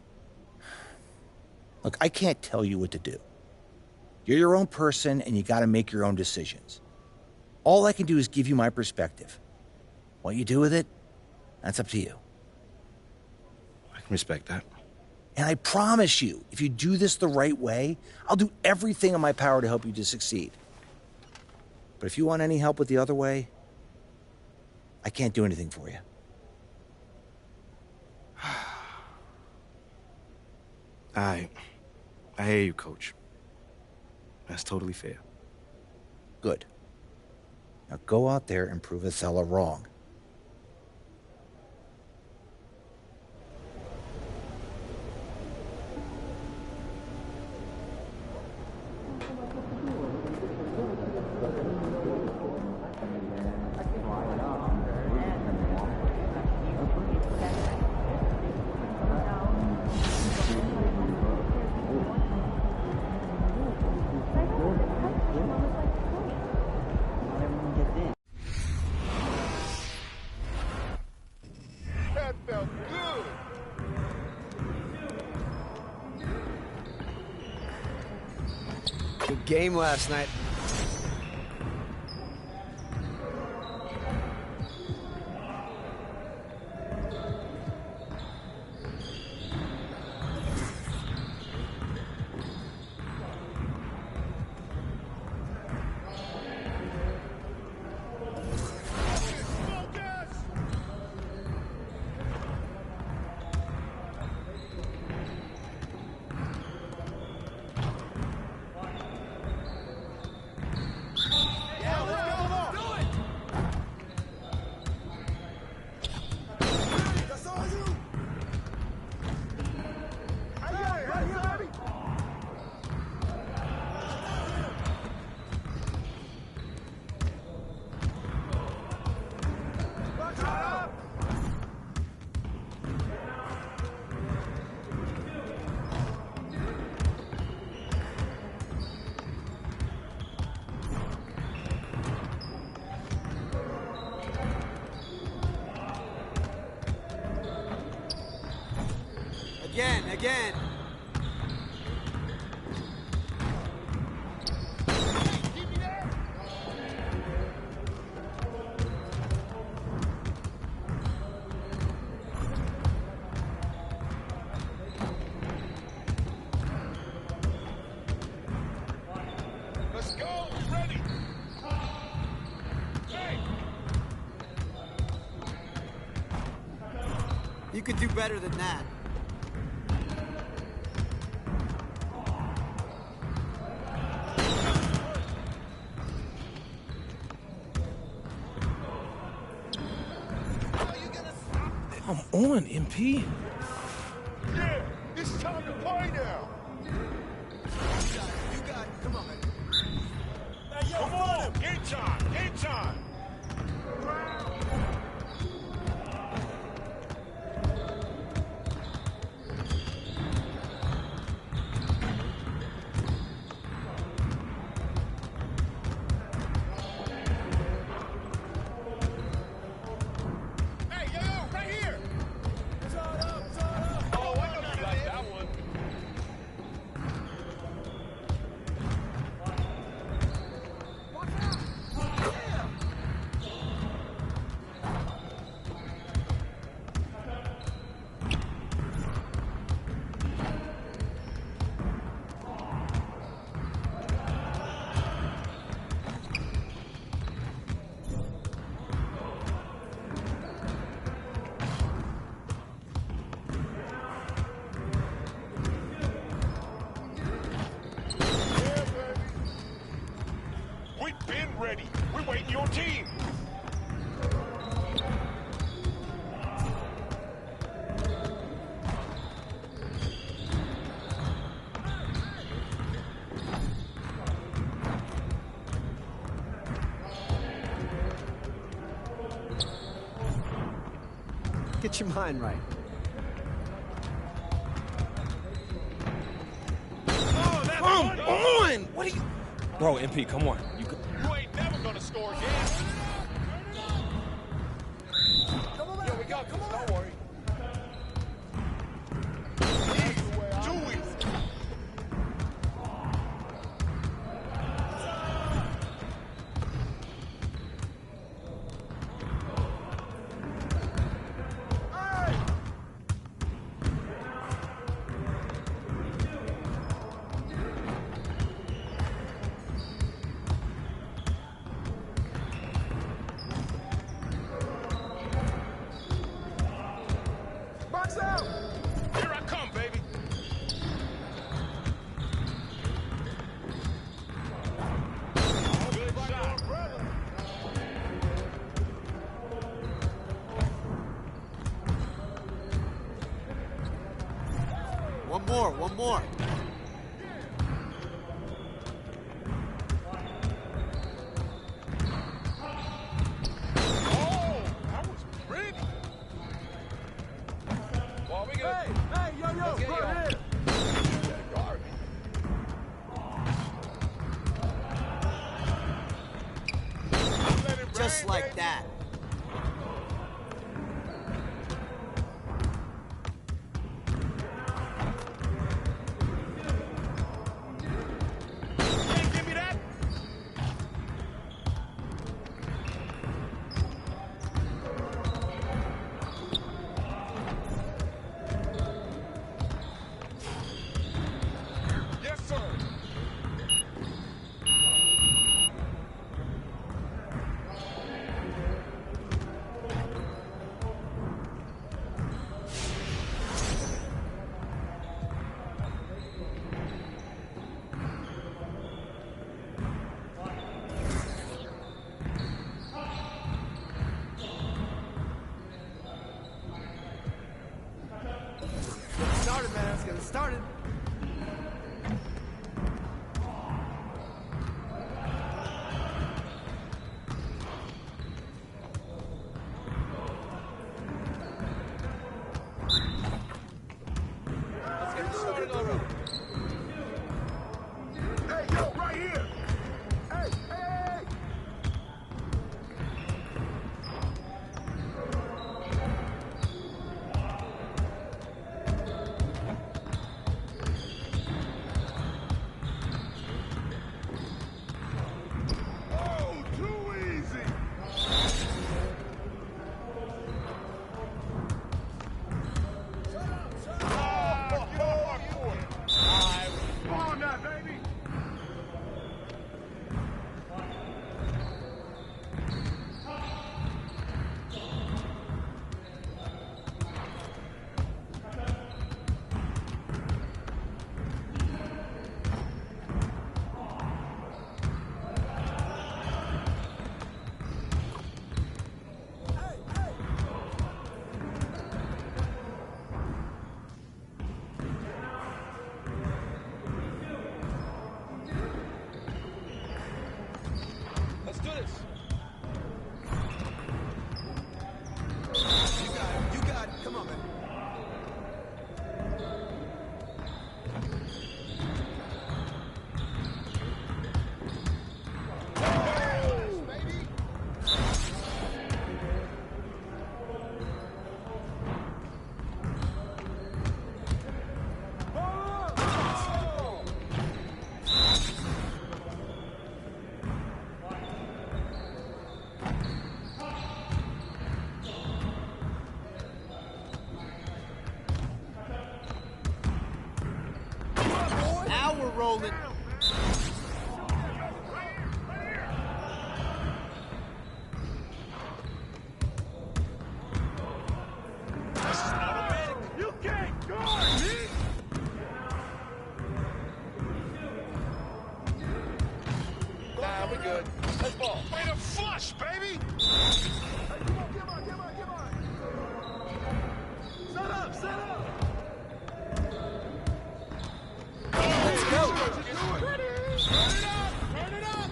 Look, I can't tell you what to do. You're your own person, and you gotta make your own decisions. All I can do is give you my perspective. What you do with it, that's up to you. I can respect that. And I promise you, if you do this the right way, I'll do everything in my power to help you to succeed. But if you want any help with the other way, I can't do anything for you. I hear you, Coach. That's totally fair. Good. Now go out there and prove Othello wrong. That felt good. Good game last night. Again. Let's go. We ready. You could do better than that. Come on, MP. Yeah, it's time to play now. You got it. Come on. Come on. Game time. Game time. your team. Get your mind right. Come on! What are you... Bro, MP, come on. You ain't never gonna score again. Here we go. Come on. Don't worry. Too easy. Box out! Here I come, baby. Good shot. One more, one more. Oh, that was pretty. Well, we gonna... Hey, yo, Let's get bro, you here. Just like that. Can't give me that. Yes, sir. Started, man. Let's get it started. Let's get it started already. Hey, yo, right here. Hey, hey. Oh, too easy. Come on now, baby. Let's do this. You got it. You got it. Come on, man. Now we're rolling. You can't guard me. Nah, we good. Way to flush, baby! Set up, set up! Let's go. Turn it up, turn it up!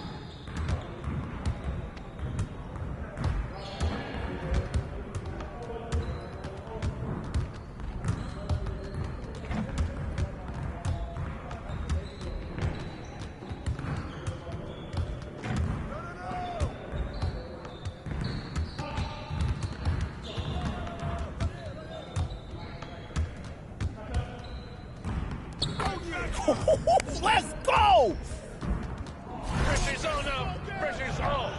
Let's go! Pressure's on now! Pressure's on!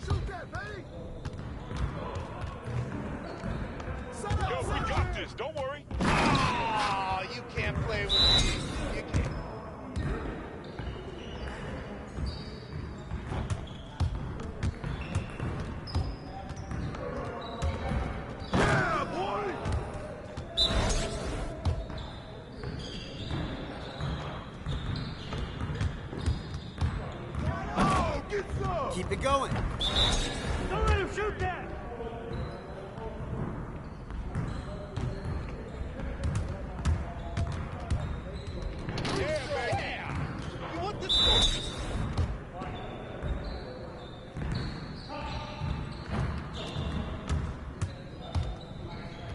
Shoot that, baby! Yo, we got this, don't worry. Oh, you can't play with me. You can't. Yeah, boy! Oh, get some! Keep it going. Don't let him shoot that! Yeah, man. You want this?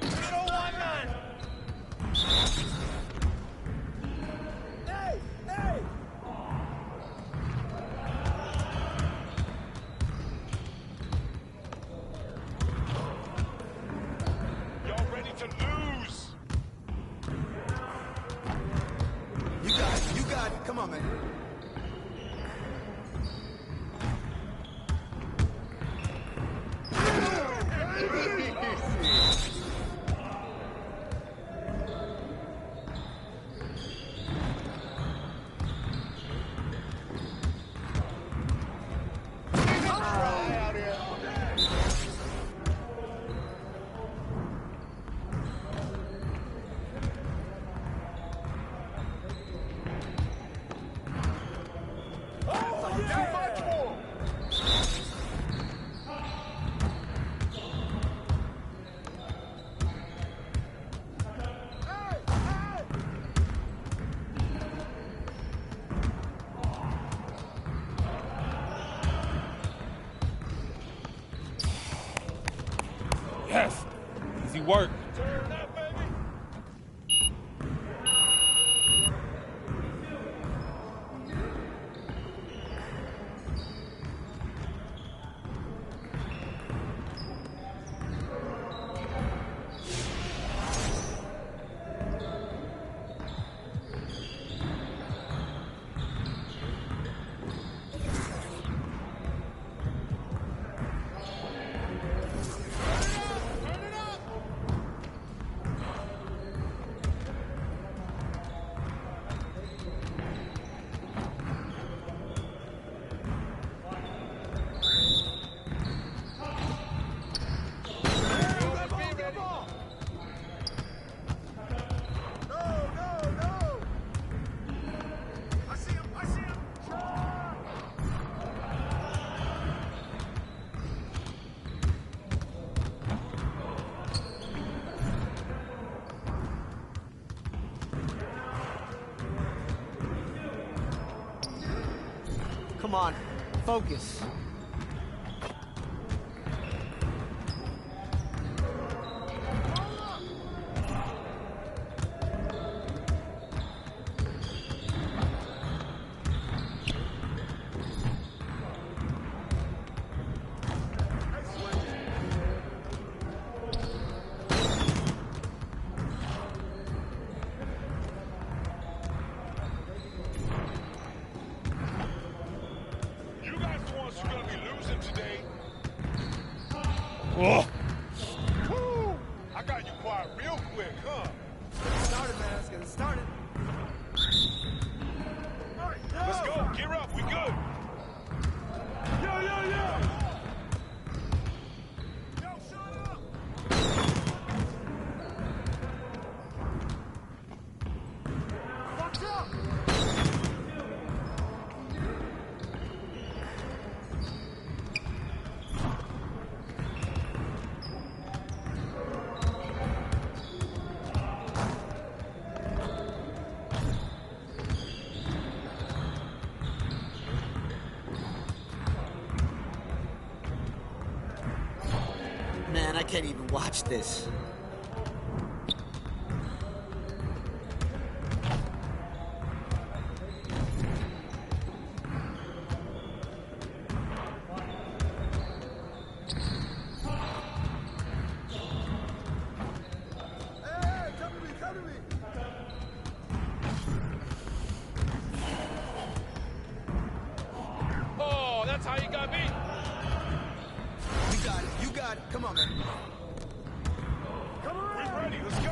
You don't want none! Hey, hey! Y'all ready to lose? You got it, come on, man. Yes. Easy work. Turn that, baby. Come on, focus. You guys the ones who are gonna be losing today. Oh. Woo! I got you quiet real quick, huh? Started, man. Let's get it started. Let's go. Gear up. We good. Yo, yo, yo! Watch out! can't even watch this. Oh, that's how you got me. You got it. You got it. Come on, man. Come on. We're ready. Let's go.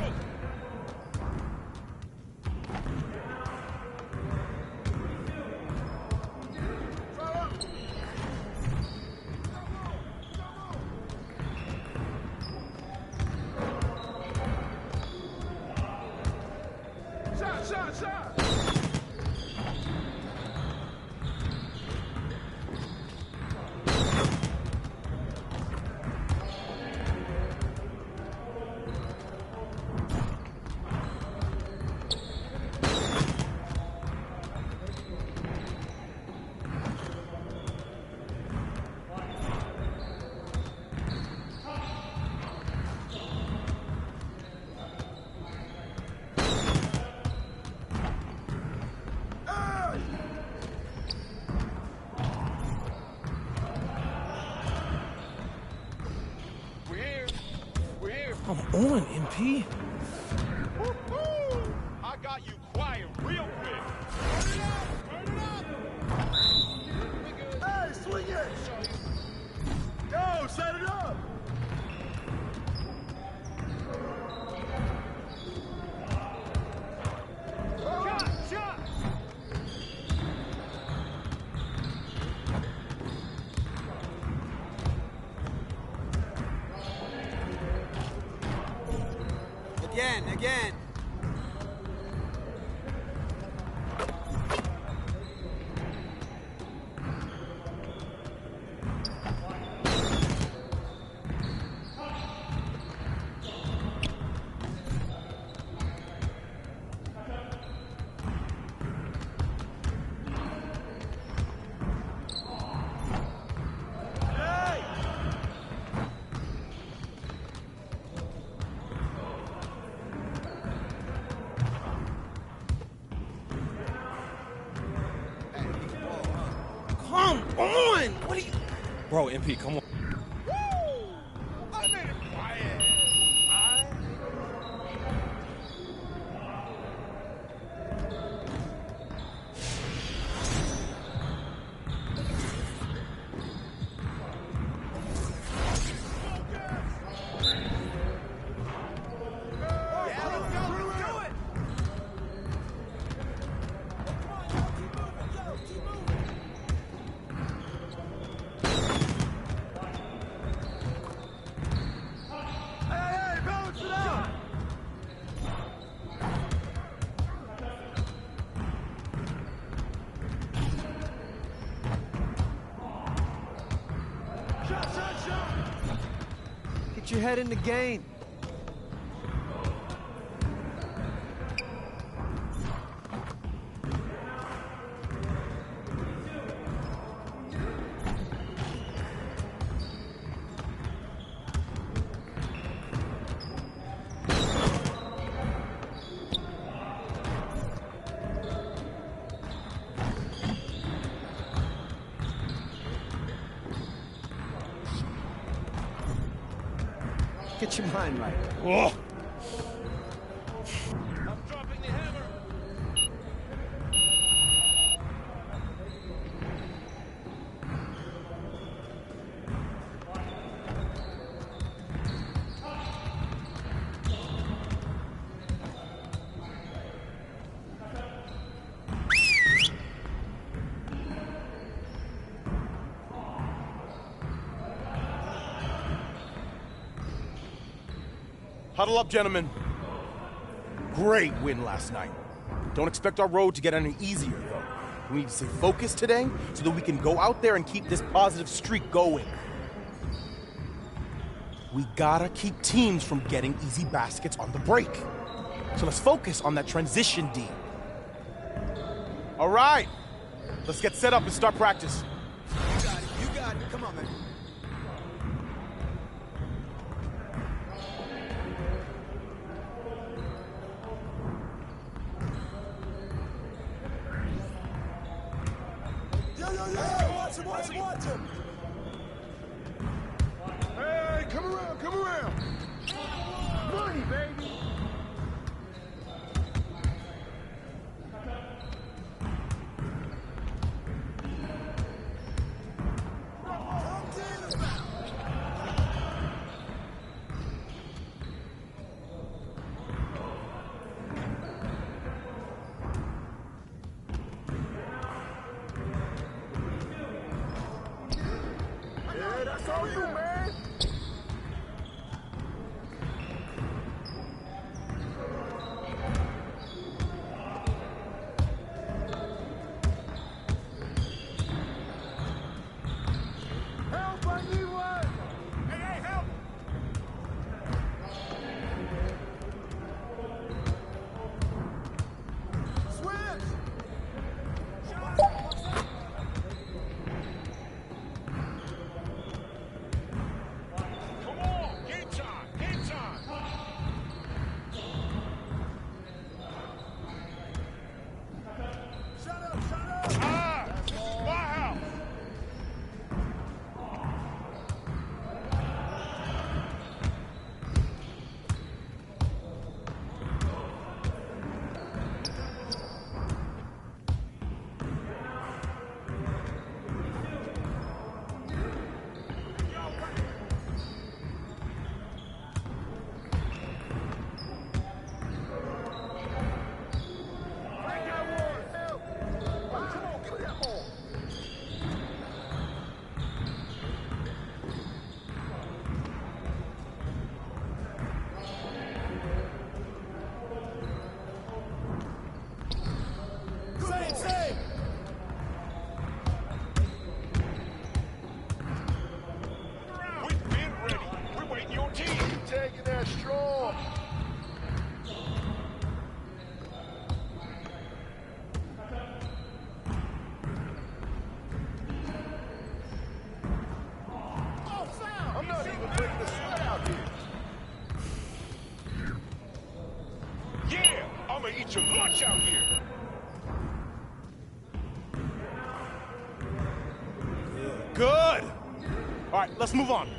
Shot, shot, shot. Come on, MP. I got you quiet real quick. Hey, swing it! Yo, set it up! Shot, shot! Again. Come on. What are you? Bro, MP, come on. I made it quiet. Get your head in the game. Get your mind right. Oh. I'm dropping the hammer. Huddle up, gentlemen. Great win last night. Don't expect our road to get any easier, though. We need to stay focused today so that we can go out there and keep this positive streak going. We gotta keep teams from getting easy baskets on the break. So let's focus on that transition D. All right, let's get set up and start practice. You got it. Come on, man. Watch him. Hey, come around. Money, baby. Yeah, that's all you, man. Help, I need one. Hey, help. Switch. Come on, game time. Shut up. Ah, this is my house. Break that wall. Help. Come on, give me that ball. Same. We've been ready. We're waiting your team. Taking that strong. Oh, foul. I'm not even breaking the sweat out here. Yeah, I'm gonna eat your lunch out here. Good. All right, let's move on.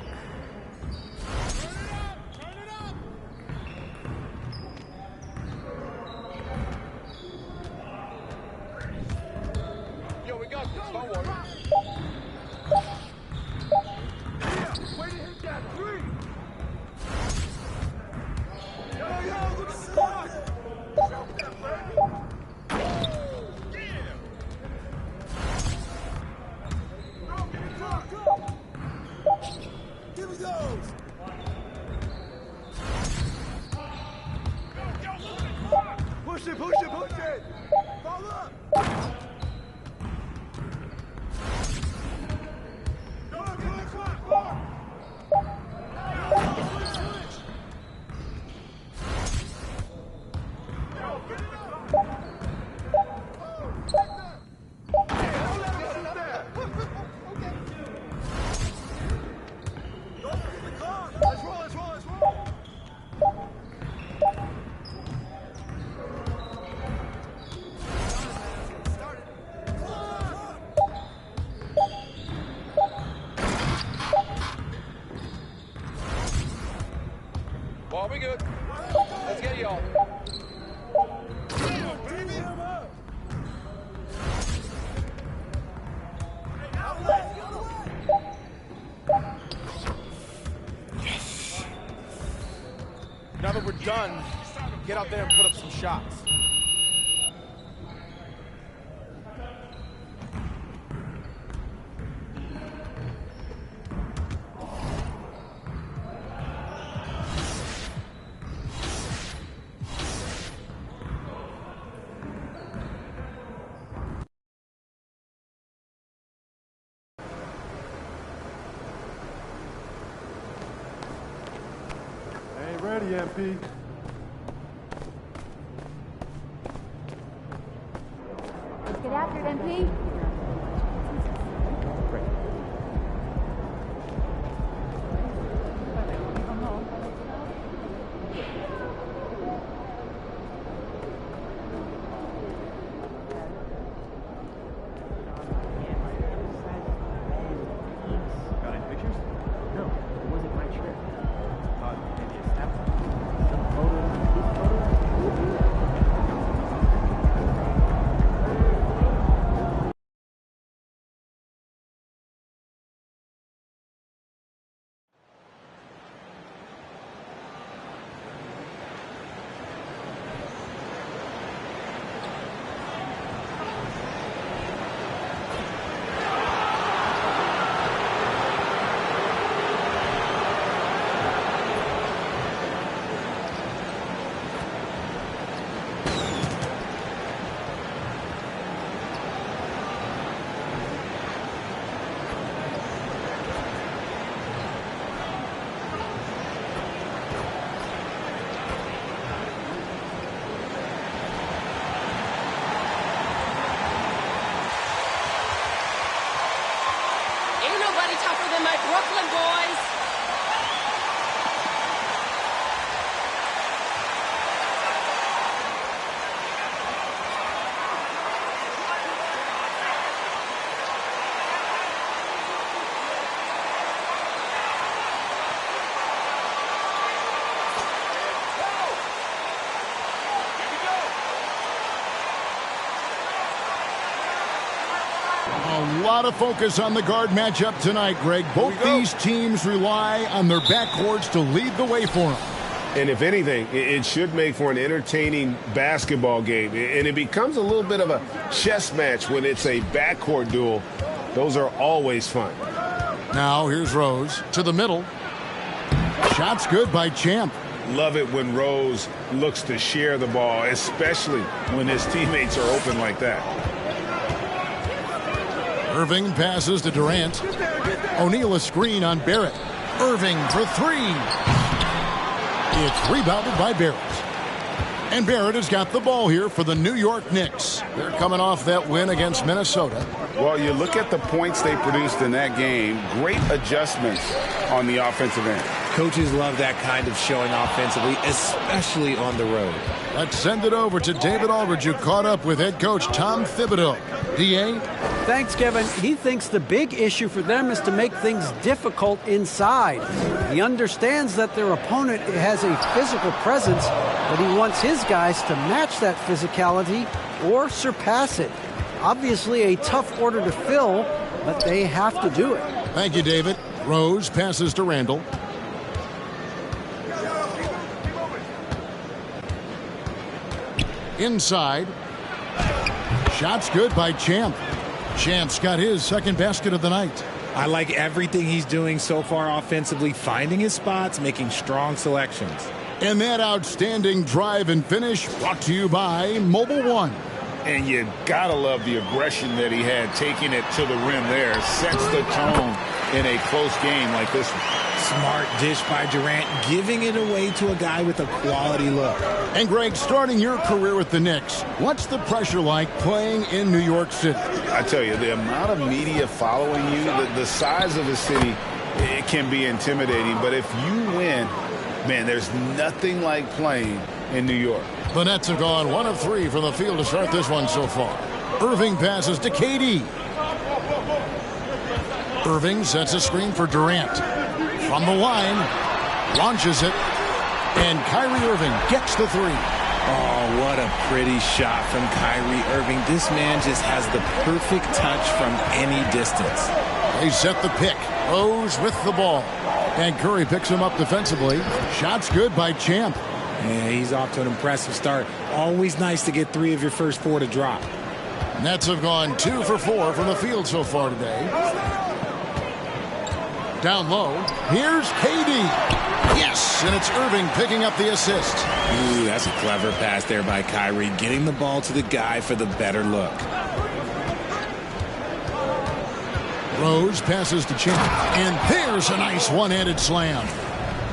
Yo, we got this. Don't worry. Yeah, way to hit that three. Yo, look at that. Drop that, baby. Go. Give me those. Push it. Fall up. Come on. Switch. Yo, get it up. Oh, take that. Don't let him shoot that. Okay. Don't forget the car. Let's roll. Start it. Come on. Ball, we good. Let's get y'all. Now that we're done, get out there and put up some shots. Ain't ready, MP. Let's get after it, MP. A lot of focus on the guard matchup tonight, Greg. Both these teams rely on their backcourts to lead the way for them. And if anything, it should make for an entertaining basketball game. And it becomes a little bit of a chess match when it's a backcourt duel. Those are always fun. Now here's Rose to the middle. Shot's good by Champ. Love it when Rose looks to share the ball, especially when his teammates are open like that. Irving passes to Durant. O'Neal a screen on Barrett. Irving for three. It's rebounded by Barrett. And Barrett has got the ball here for the New York Knicks. They're coming off that win against Minnesota. Well, you look at the points they produced in that game. Great adjustments on the offensive end. Coaches love that kind of showing offensively, especially on the road. Let's send it over to David Aldridge, who caught up with head coach Tom Thibodeau. D.A.? Thanks, Kevin. He thinks the big issue for them is to make things difficult inside. He understands that their opponent has a physical presence, but he wants his guys to match that physicality or surpass it. Obviously a tough order to fill, but they have to do it. Thank you, David. Rose passes to Randall. Inside. Shot's good by Champ. Champ's got his second basket of the night. I like everything he's doing so far offensively, finding his spots, making strong selections. And that outstanding drive and finish brought to you by Mobile One. And you gotta love the aggression that he had, taking it to the rim there. Sets the tone in a close game like this one. Smart dish by Durant, giving it away to a guy with a quality look. And Greg, starting your career with the Knicks, what's the pressure like playing in New York City? I tell you, the amount of media following you, the size of the city, it can be intimidating. But if you win, man, there's nothing like playing in New York. The Nets have gone 1 of 3 from the field to start this one so far. Irving passes to KD. Irving sets a screen for Durant. From the line, launches it, and Kyrie Irving gets the three. Oh, what a pretty shot from Kyrie Irving. This man just has the perfect touch from any distance. They set the pick. Rose with the ball. And Curry picks him up defensively. Shot's good by Champ. Yeah, he's off to an impressive start. Always nice to get 3 of your first 4 to drop. Nets have gone 2 for 4 from the field so far today. Down low, here's KD. Yes, and it's Irving picking up the assist. Ooh, that's a clever pass there by Kyrie, getting the ball to the guy for the better look. Rose passes to Champ, and there's a nice one-handed slam.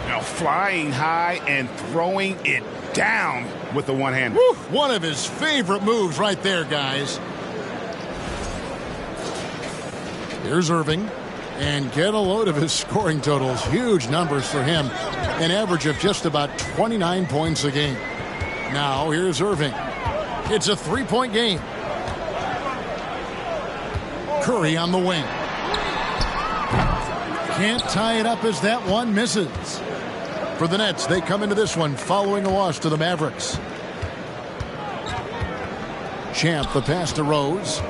Now flying high and throwing it down with the one-hander. One of his favorite moves right there, guys. Here's Irving. And get a load of his scoring totals. Huge numbers for him. An average of just about 29 points a game. Now, here's Irving. It's a 3-point game. Curry on the wing. Can't tie it up as that one misses. For the Nets, they come into this one following a loss to the Mavericks. Champ, the pass to Rose.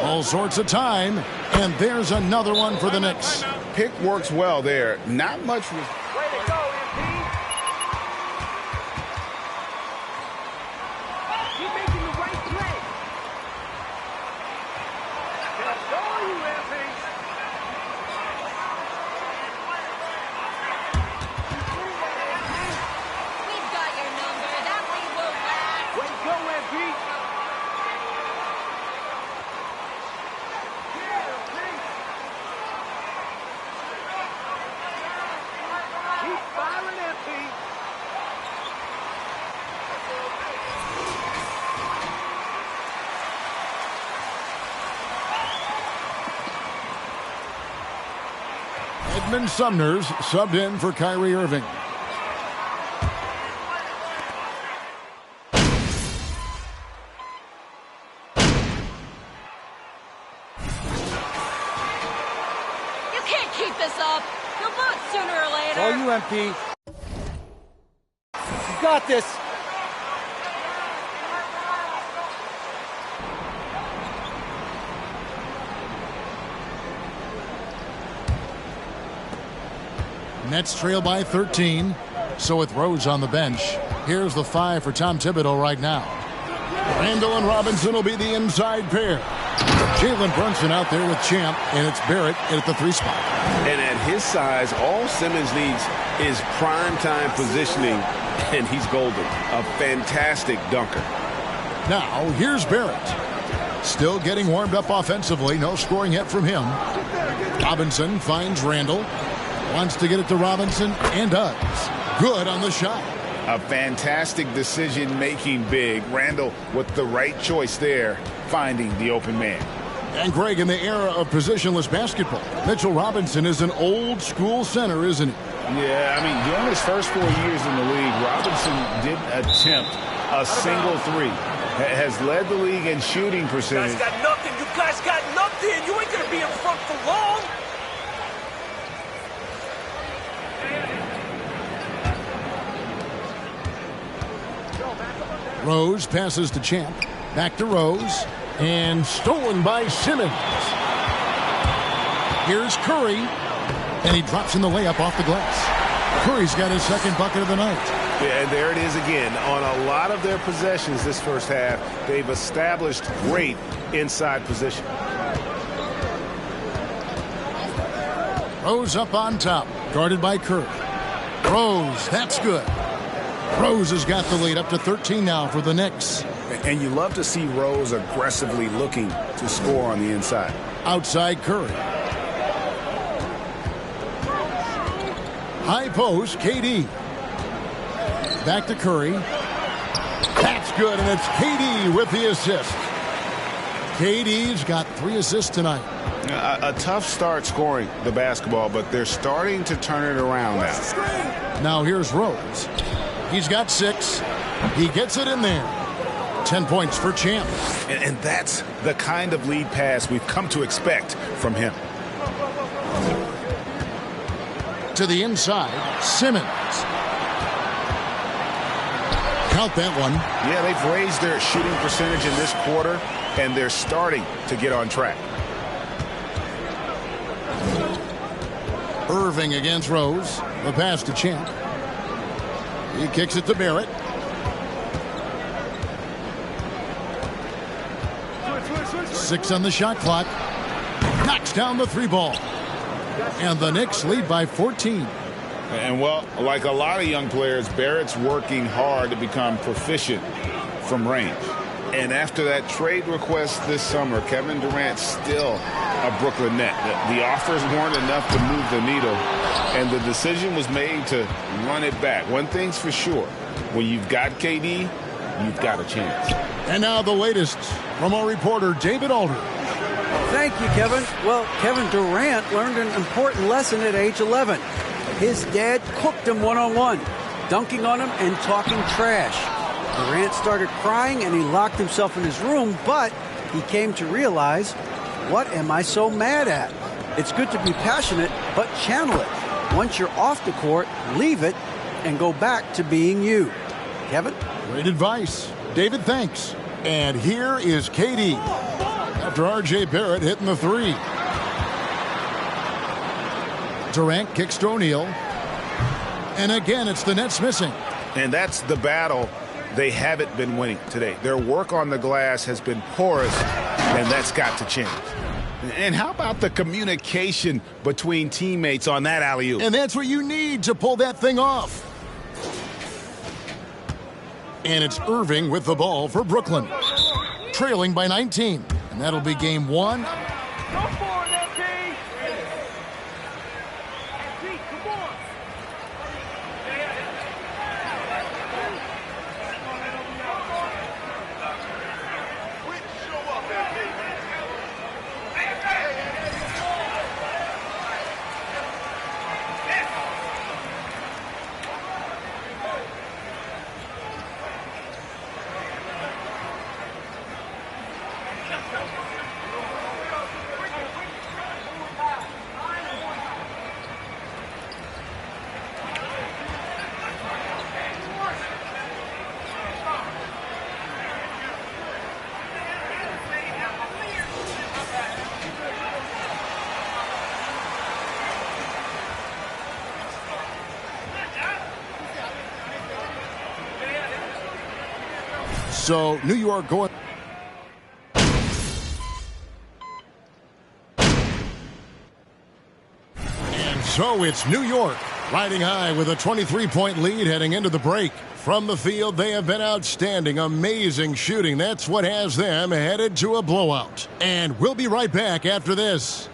All sorts of time, and there's another one for the Knicks. Pick works well there. Not much. Way to go, MP. Keep making the right play. Let's go, you MP. We've got your number. That lead will last. Way to go, MP. Edmund Sumner's subbed in for Kyrie Irving. You can't keep this up. You'll bust sooner or later. All you, MP. You got this. Nets trail by 13. So with Rose on the bench, here's the 5 for Tom Thibodeau right now. Randall and Robinson will be the inside pair. Jalen Brunson out there with Champ, and it's Barrett at the 3 spot. And at his size, all Simmons needs is prime-time positioning, and he's golden. A fantastic dunker. Now, here's Barrett. Still getting warmed up offensively. No scoring yet from him. Robinson finds Randall. Wants to get it to Robinson, and does. Good on the shot. A fantastic decision-making big. Randall with the right choice there, finding the open man. And Greg, in the era of positionless basketball, Mitchell Robinson is an old-school center, isn't he? Yeah, I mean, during his first 4 years in the league, Robinson didn't attempt a single three. Has led the league in shooting percentage. You guys got nothing. You guys got nothing. You ain't going to be in front for long. Rose passes to Champ. Back to Rose. And stolen by Simmons. Here's Curry. And he drops in the layup off the glass. Curry's got his second bucket of the night. Yeah, and there it is again. On a lot of their possessions this first half, they've established great inside position. Rose up on top. Guarded by Curry. Rose, that's good. Rose has got the lead up to 13 now for the Knicks. And you love to see Rose aggressively looking to score on the inside. Outside Curry. High post, KD. Back to Curry. That's good, and it's KD with the assist. KD's got 3 assists tonight. A tough start scoring the basketball, but they're starting to turn it around now. Now here's Rose. He's got 6. He gets it in there. 10 points for Champ. And that's the kind of lead pass we've come to expect from him. To the inside, Simmons. Count that one. Yeah, they've raised their shooting percentage in this quarter, and they're starting to get on track. Irving against Rose. The pass to Champ. He kicks it to Barrett. Six on the shot clock. Knocks down the 3 ball. And the Knicks lead by 14. And, well, like a lot of young players, Barrett's working hard to become proficient from range. And after that trade request this summer, Kevin Durant's still a Brooklyn Net. The offers weren't enough to move the needle, and the decision was made to run it back. One thing's for sure, when you've got KD, you've got a chance. And now the latest from our reporter, David Alder. Thank you, Kevin. Well, Kevin Durant learned an important lesson at age 11. His dad cooked him one-on-one, dunking on him and talking trash. Durant started crying and he locked himself in his room, but he came to realize, what am I so mad at? It's good to be passionate, but channel it. Once you're off the court, leave it and go back to being you. Kevin? Great advice. David, thanks. And here is KD. After R.J. Barrett hitting the 3. Durant kicks to O'Neal. And again, it's the Nets missing. And that's the battle they haven't been winning today. Their work on the glass has been porous, and that's got to change. And how about the communication between teammates on that alley-oop? And that's what you need to pull that thing off. And it's Irving with the ball for Brooklyn. Trailing by 19. And that'll be game 1. Go for it, LT. Come on. So New York going. And so it's New York riding high with a 23-point lead heading into the break. From the field, they have been outstanding, amazing shooting. That's what has them headed to a blowout. And we'll be right back after this.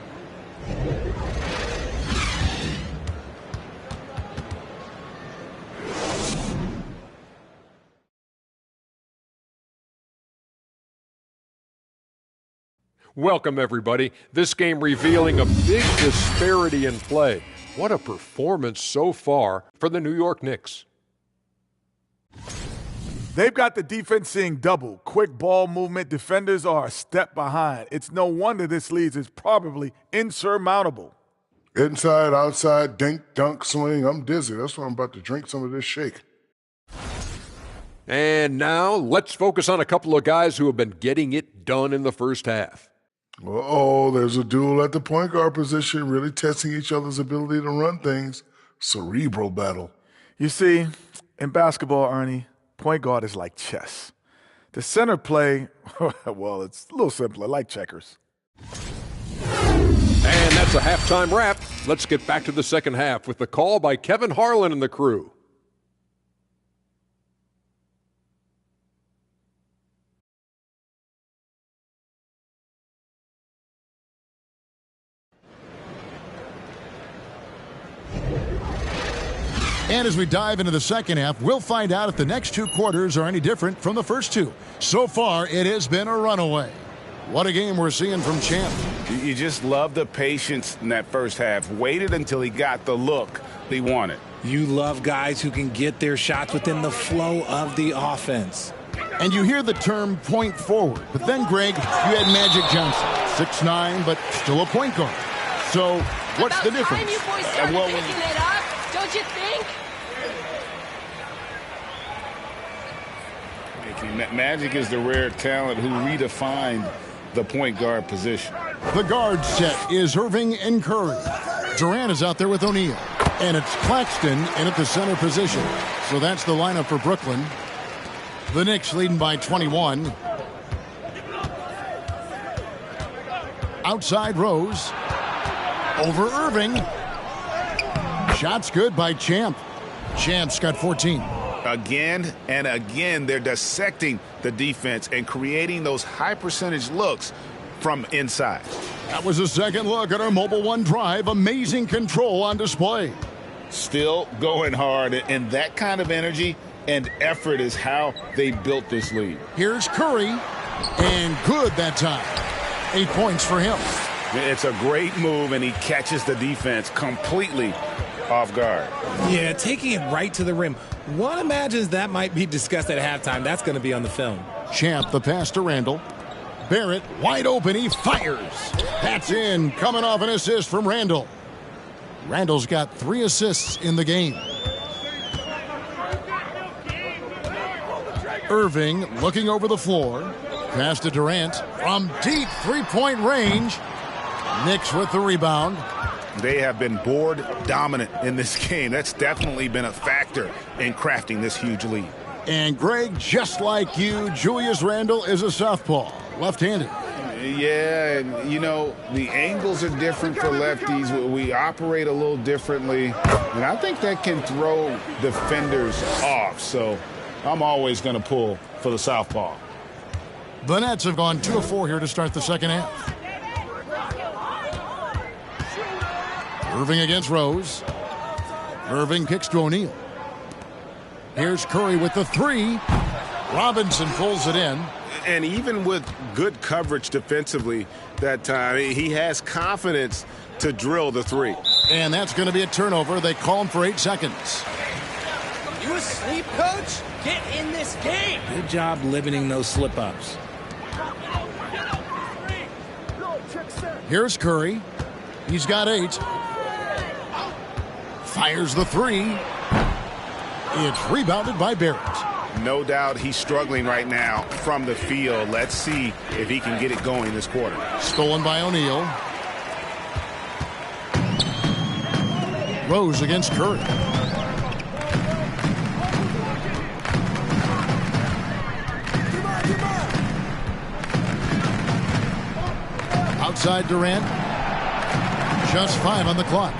Welcome, everybody. This game revealing a big disparity in play. What a performance so far for the New York Knicks. They've got the defense seeing double. Quick ball movement. Defenders are a step behind. It's no wonder this lead is probably insurmountable. Inside, outside, dink, dunk, swing. I'm dizzy. That's why I'm about to drink some of this shake. And now let's focus on a couple of guys who have been getting it done in the first half. Uh-oh, there's a duel at the point guard position, really testing each other's ability to run things. Cerebral battle. You see, in basketball, Ernie, point guard is like chess. The center play, well, it's a little simpler, like checkers. And that's a halftime wrap. Let's get back to the second half with the call by Kevin Harlan and the crew. And as we dive into the second half, we'll find out if the next two quarters are any different from the first two. So far, it has been a runaway. What a game we're seeing from Champ. You just love the patience in that first half. Waited until he got the look he wanted. You love guys who can get their shots within the flow of the offense. And you hear the term point forward. But then, Greg, you had Magic Johnson, 6'9", but still a point guard. So what's the difference? Time you boys started picking it up, don't you think? Magic is the rare talent who redefined the point guard position. The guard set is Irving and Curry. Durant is out there with O'Neal. And it's Claxton in at the center position. So that's the lineup for Brooklyn. The Knicks leading by 21. Outside Rose. Over Irving. Shots good by Champ. Champ's got 14. Again and again, they're dissecting the defense and creating those high percentage looks from inside. That was a second look at our Mobile One drive. Amazing control on display. Still going hard, and that kind of energy and effort is how they built this lead. Here's Curry, and good that time. 8 points for him. It's a great move, and he catches the defense completely off guard. Yeah, taking it right to the rim. One imagines that might be discussed at halftime. That's going to be on the film. Champ, the pass to Randall. Barrett, wide open, he fires. That's in, coming off an assist from Randall. Randall's got 3 assists in the game. Irving looking over the floor. Pass to Durant from deep three-point range. Knicks with the rebound. They have been board dominant in this game. That's definitely been a factor in crafting this huge lead. And Greg, just like you, Julius Randle is a southpaw, left-handed. Yeah, and you know, the angles are different for lefties. We operate a little differently, and I think that can throw defenders off. So I'm always going to pull for the southpaw. The Nets have gone 2 of 4 here to start the second half. Irving against Rose. Irving kicks to O'Neal. Here's Curry with the 3. Robinson pulls it in. And even with good coverage defensively that time, he has confidence to drill the 3. And that's going to be a turnover. They call him for 8 seconds. You asleep, coach? Get in this game. Good job limiting those slip-ups. Here's Curry. He's got 8. Fires the 3. It's rebounded by Barrett. No doubt he's struggling right now from the field. Let's see if he can get it going this quarter. Stolen by O'Neal. Rose against Curry. Inside Durant. Just 5 on the clock.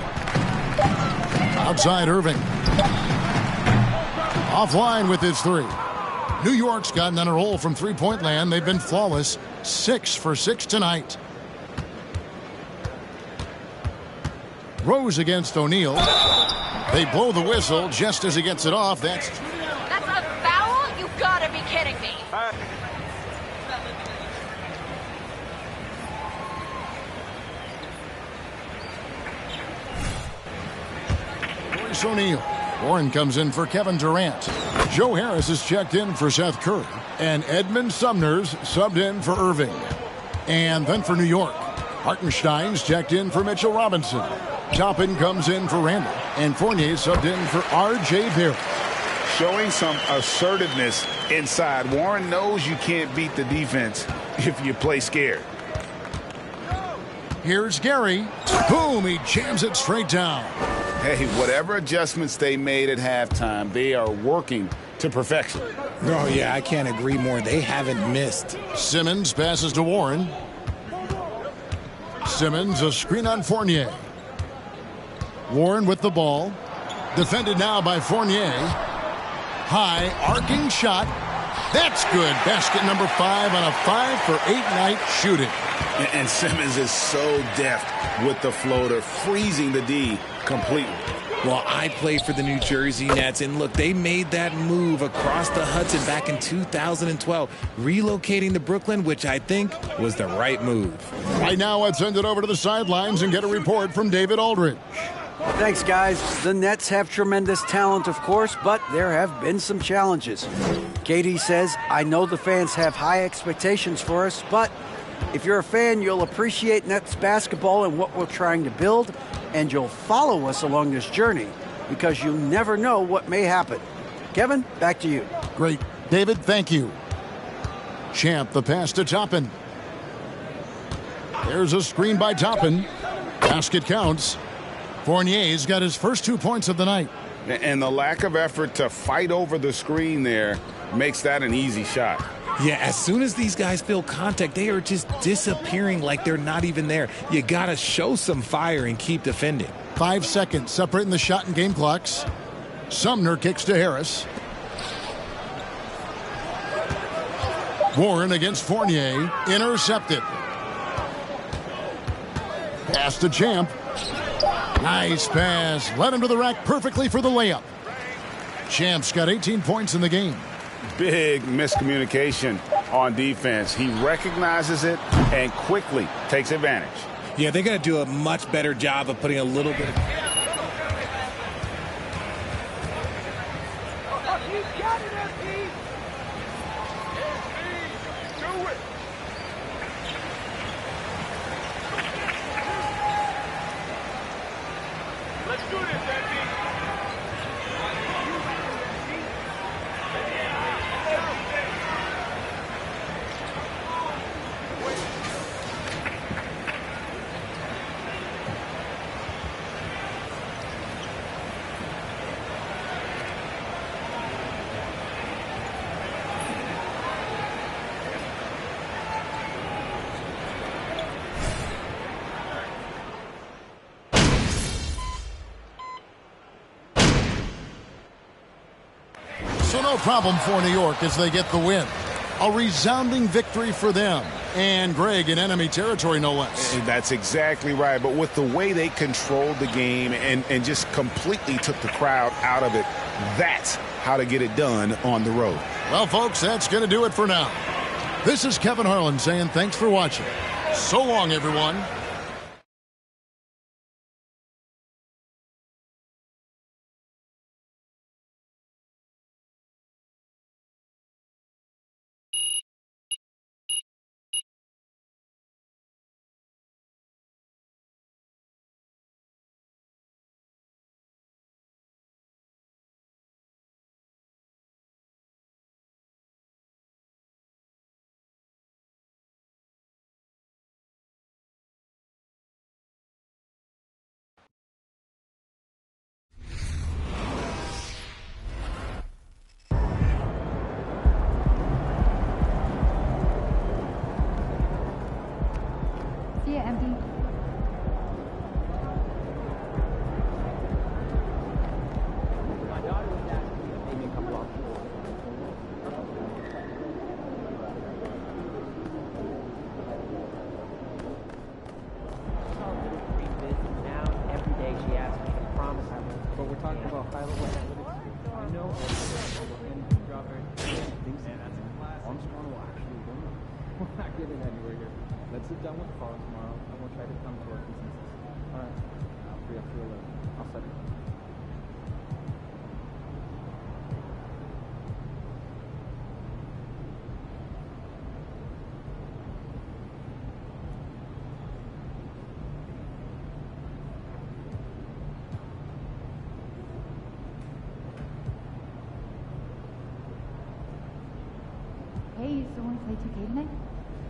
Outside Irving. Offline with his 3. New York's gotten on a roll from three-point land. They've been flawless. 6 for 6 tonight. Rose against O'Neal. They blow the whistle just as he gets it off. That's a foul? You gotta be kidding me. Royce O'Neal. Warren comes in for Kevin Durant. Joe Harris is checked in for Seth Curry. And Edmund Sumner's subbed in for Irving. And then for New York, Hartenstein's checked in for Mitchell Robinson. Toppin comes in for Randall. And Fournier subbed in for R.J. Barrett. Showing some assertiveness inside. Warren knows you can't beat the defense if you play scared. Here's Gary. Boom, he jams it straight down. Hey, whatever adjustments they made at halftime, they are working to perfection. Oh, yeah, I can't agree more. They haven't missed. Simmons passes to Warren. Simmons, a screen on Fournier. Warren with the ball. Defended now by Fournier. High, arcing shot. That's good. Basket number 5 on a 5 for 8 night shooting. And Simmons is so deft with the floater, freezing the D completely. Well, I play for the New Jersey Nets, and look, they made that move across the Hudson back in 2012, relocating to Brooklyn, which I think was the right move. Right now, let's send it over to the sidelines and get a report from David Aldridge. Thanks, guys. The Nets have tremendous talent, of course, but there have been some challenges. Katie says, I know the fans have high expectations for us, but if you're a fan, you'll appreciate Nets basketball and what we're trying to build, and you'll follow us along this journey because you never know what may happen. Kevin, back to you. Great. David, thank you. Champ, the pass to Toppin. There's a screen by Toppin. Basket counts. Fournier's got his first 2 points of the night. And the lack of effort to fight over the screen there makes that an easy shot. Yeah, as soon as these guys feel contact, they are just disappearing like they're not even there. You got to show some fire and keep defending. 5 seconds separating the shot and game clocks. Sumner kicks to Harris. Warren against Fournier. Intercepted. Pass to Champ. Nice pass. Led him to the rack perfectly for the layup. Champ's got 18 points in the game. Big miscommunication on defense. He recognizes it and quickly takes advantage. Yeah, they're going to do a much better job of putting a little bit of... So no problem for New York as they get the win. A resounding victory for them. And Greg in enemy territory, no less. That's exactly right. But with the way they controlled the game and just completely took the crowd out of it, that's how to get it done on the road. Well, folks, that's going to do it for now. This is Kevin Harlan saying thanks for watching. So long, everyone. getting that you were here. Let's sit down with Carl tomorrow, and we'll try to come to a consensus. All right. I'll free up to 11. I'll set it. Hey, you still want to play 2K tonight?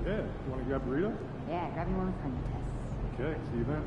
Yeah, you want to grab a burrito? Yeah, grab me one with honey tests. Okay, see you then.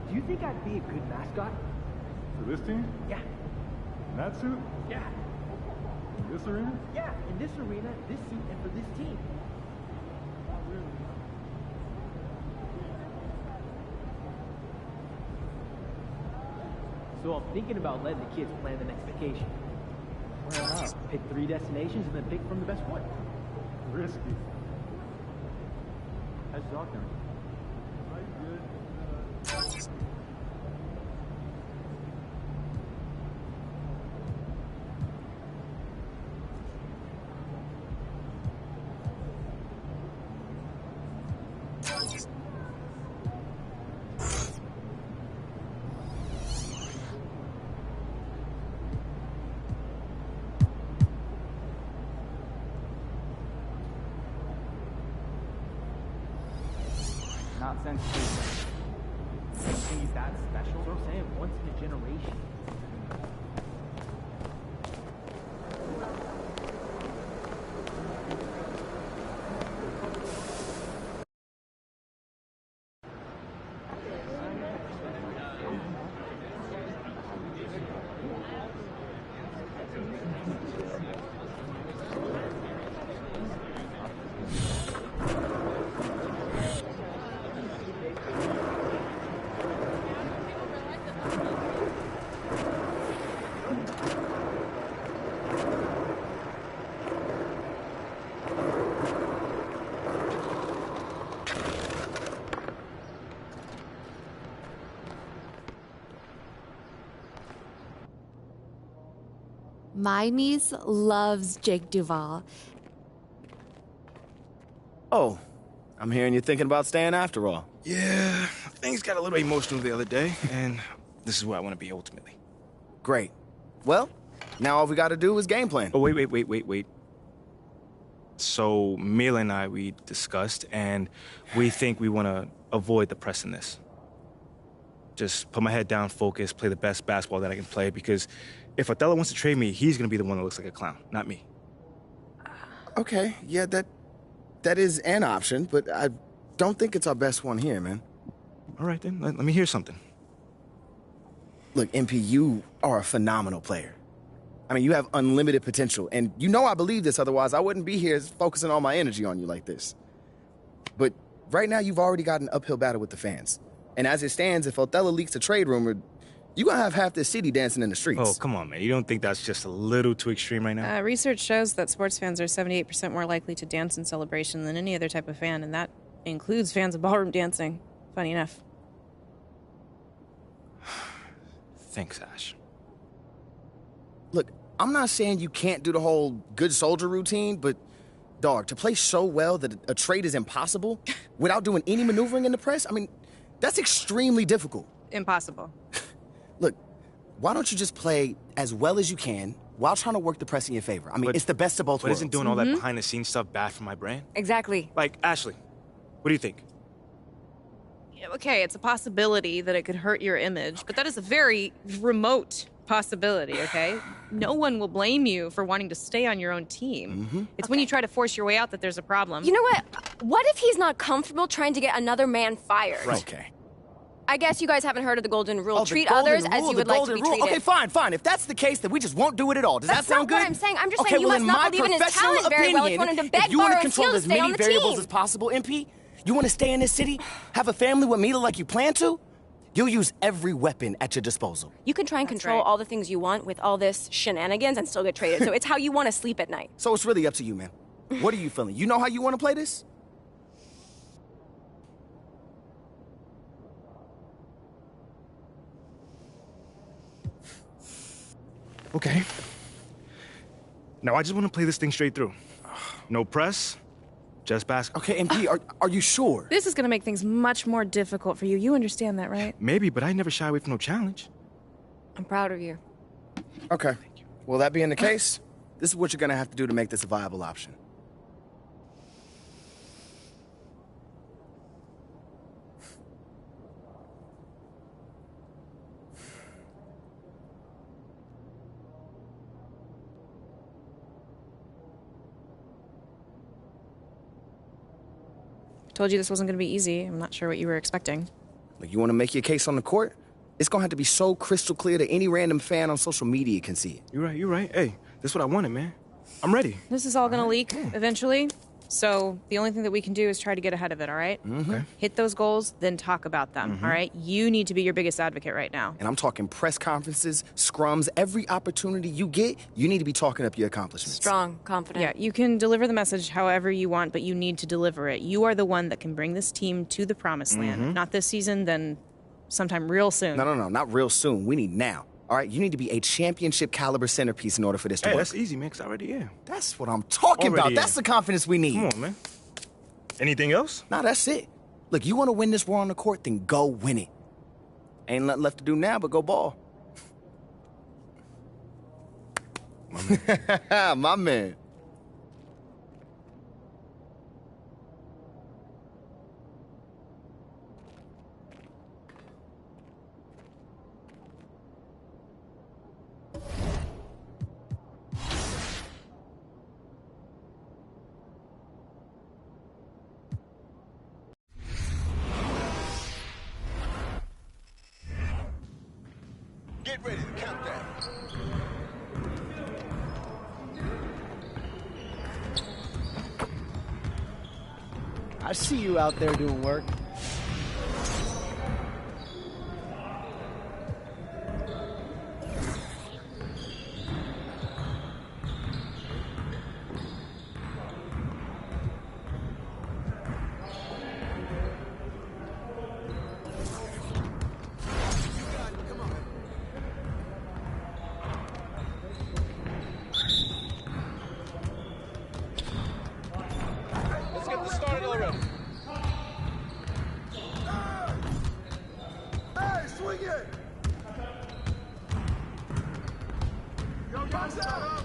Do you think I'd be a good mascot? For this team? Yeah. In that suit? Yeah. In this arena? Yeah, in this arena, this suit, and for this team. So I'm thinking about letting the kids plan the next vacation. Where not? Pick 3 destinations and then pick from the best one. Risky. How's your dog doing? Not sensitive. He's that special? That's what I'm saying, once in a generation. My niece loves Jake Duvall. Oh, I'm hearing you're thinking about staying after all. Yeah, things got a little emotional the other day, and this is where I want to be ultimately. Great. Well, now all we got to do is game plan. Oh, wait. So, Mila and I, we discussed, and we think we want to avoid the press in this. Just put my head down, focus, play the best basketball that I can play, because if Othello wants to trade me, he's going to be the one that looks like a clown, not me. Okay, yeah, that is an option, but I don't think it's our best one here, man. All right, then. Let me hear something. Look, MP, you are a phenomenal player. I mean, you have unlimited potential, and you know I believe this, otherwise I wouldn't be here focusing all my energy on you like this. But right now, you've already got an uphill battle with the fans. And as it stands, if Othello leaks a trade rumor, you're going to have half this city dancing in the streets. Oh, come on, man. You don't think that's just a little too extreme right now? Research shows that sports fans are 78% more likely to dance in celebration than any other type of fan, and that includes fans of ballroom dancing. Funny enough. Thanks, Ash. Look, I'm not saying you can't do the whole good soldier routine, but, dog, to play so well that a trade is impossible without doing any maneuvering in the press, I mean, that's extremely difficult. Impossible. Look, why don't you just play as well as you can while trying to work the press in your favor? I mean, it's the best of both worlds. But isn't doing all that behind-the-scenes stuff bad for my brand? Exactly. Like, Ashley, what do you think? Okay, it's a possibility that it could hurt your image, but that is a very remote possibility, okay? No one will blame you for wanting to stay on your own team. It's when you try to force your way out that there's a problem. You know what? What if he's not comfortable trying to get another man fired? Okay. I guess you guys haven't heard of the golden rule. Oh, the Treat golden others as rule, you the would like to golden be rule. treated. Okay, fine. If that's the case, then we just won't do it at all. Does That's that sound not good? what I'm saying. I'm just okay, saying you well, must in not my believe in his professional talent very well if you opinion, want him to beg, if you want borrow, to and steal control to as stay many on the variables team. as possible, MP, you want to stay in this city, have a family with Mila like you plan to, you'll use every weapon at your disposal. You can try and control all the things you want with all this shenanigans and still get traded. So it's how you want to sleep at night. So it's really up to you, man. What are you feeling? You know how you want to play this? Okay. Now I just want to play this thing straight through. No press, just basketball. Okay, MP, are you sure? This is going to make things much more difficult for you. You understand that, right? Maybe, but I never shy away from no challenge. I'm proud of you. Okay. Well, that being the case, this is what you're going to have to do to make this a viable option. Told you this wasn't going to be easy. I'm not sure what you were expecting. Like, you want to make your case on the court? It's going to have to be so crystal clear that any random fan on social media can see it. You're right. Hey, this is what I wanted, man. I'm ready. This is all going to leak eventually. So the only thing that we can do is try to get ahead of it, all right? Okay. Hit those goals, then talk about them, all right? You need to be your biggest advocate right now. And I'm talking press conferences, scrums, every opportunity you get, you need to be talking up your accomplishments. Strong, confident. Yeah, you can deliver the message however you want, but you need to deliver it. You are the one that can bring this team to the promised land. Not this season, then sometime real soon. No, not real soon. We need now. All right, you need to be a championship caliber centerpiece in order for this to work. That's easy, man, because I already am. That's what I'm talking about. That's the confidence we need. Come on, man. Anything else? Nah, that's it. Look, you want to win this war on the court, then go win it. Ain't nothing left to do now but go ball. My man. Get ready to count down. I see you out there doing work. Let's get this started already. Hey, swing it! Yo, watch out!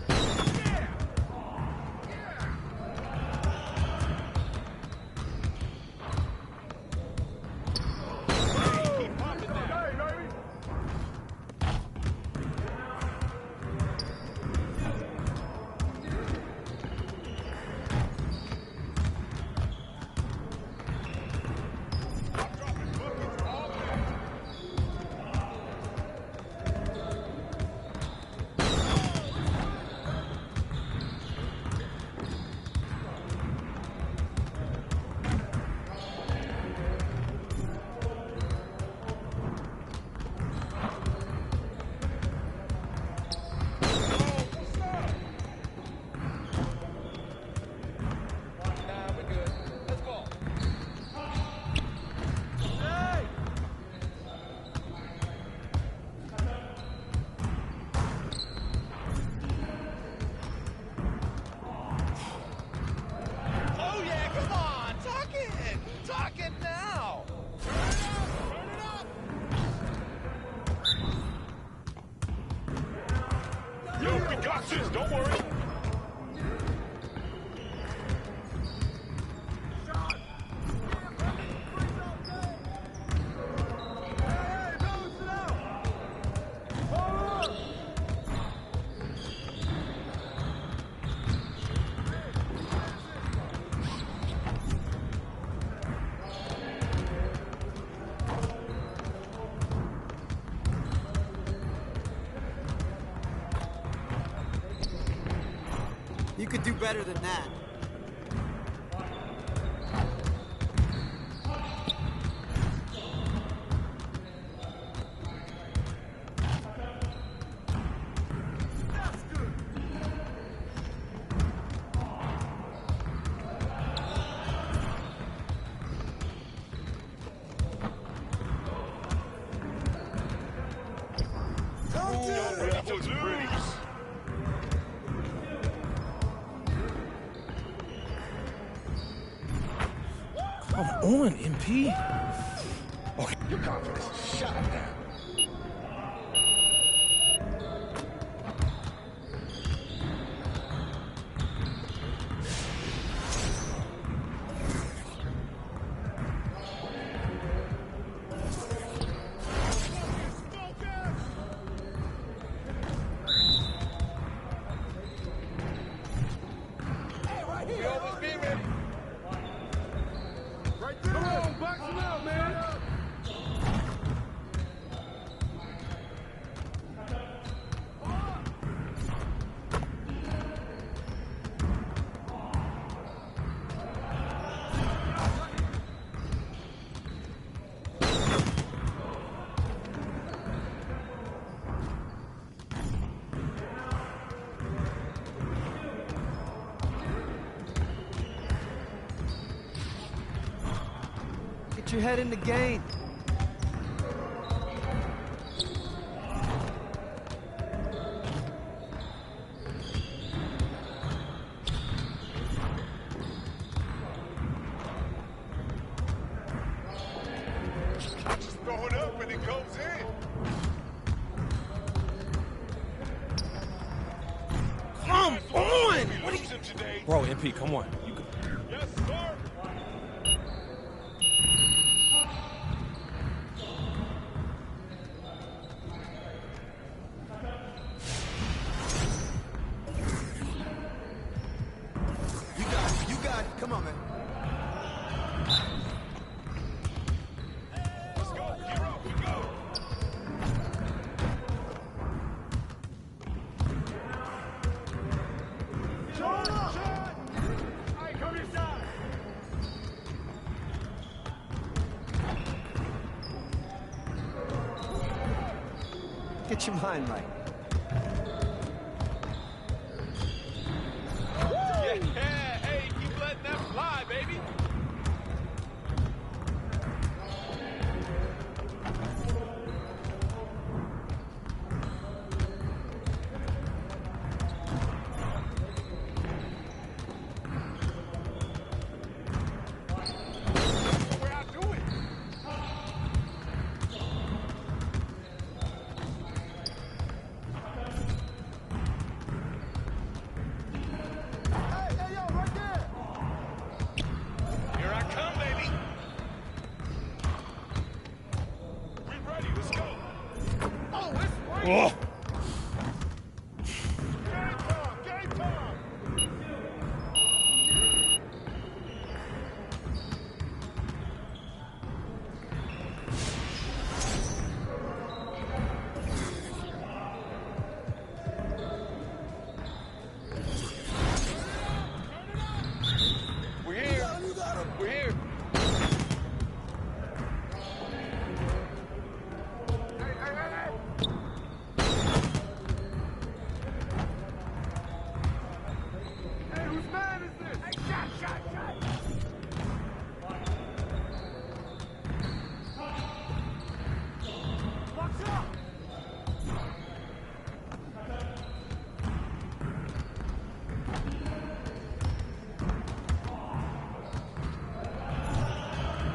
could do better than that. Come on, MP. Okay. Your confidence is shot down. Get your head in the game. Just throw it up and it goes in. Come on! What are you today? Bro, MP, come on. You can... Yes, sir. You got it. Come on, man. Let's go. Gear up. We go. Shot! Shot! All right, come inside. Get your mind right. Yeah, hey, keep letting that fly, baby. Where I do it. Hey, yo, right there. Here I come, baby. We ready, let's go. Oh, it's free. Oh. Game time, game time. We're here. We're here. Hey, whose man is this? Hey, shot. Watch out!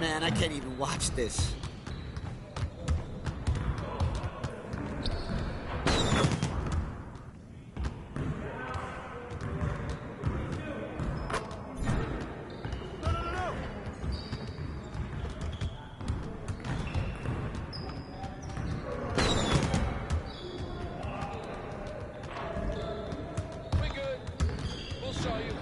Man, I can't even watch this. No. We good. We'll show you.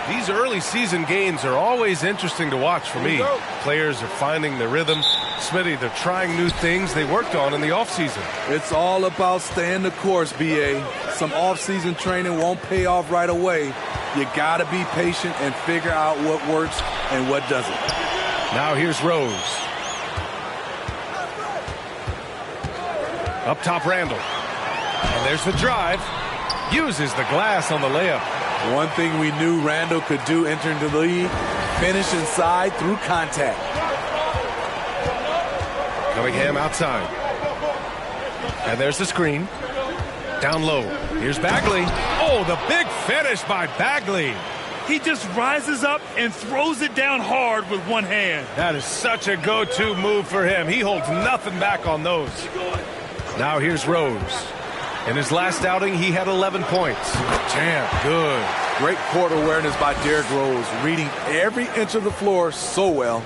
These early season games are always interesting to watch for me. Players are finding their rhythm. Smitty, they're trying new things they worked on in the offseason. It's all about staying the course, BA. Some off-season training won't pay off right away. You got to be patient and figure out what works and what doesn't. Now here's Rose. Up top, Randall. And there's the drive. Uses the glass on the layup. One thing we knew Randall could do entering the league, finish inside through contact. Cunningham outside. And there's the screen. Down low. Here's Bagley. Oh, the big finish by Bagley. He just rises up and throws it down hard with one hand. That is such a go-to move for him. He holds nothing back on those. Now here's Rose. In his last outing, he had 11 points. Jam, good. Great court awareness by Derrick Rose, reading every inch of the floor so well.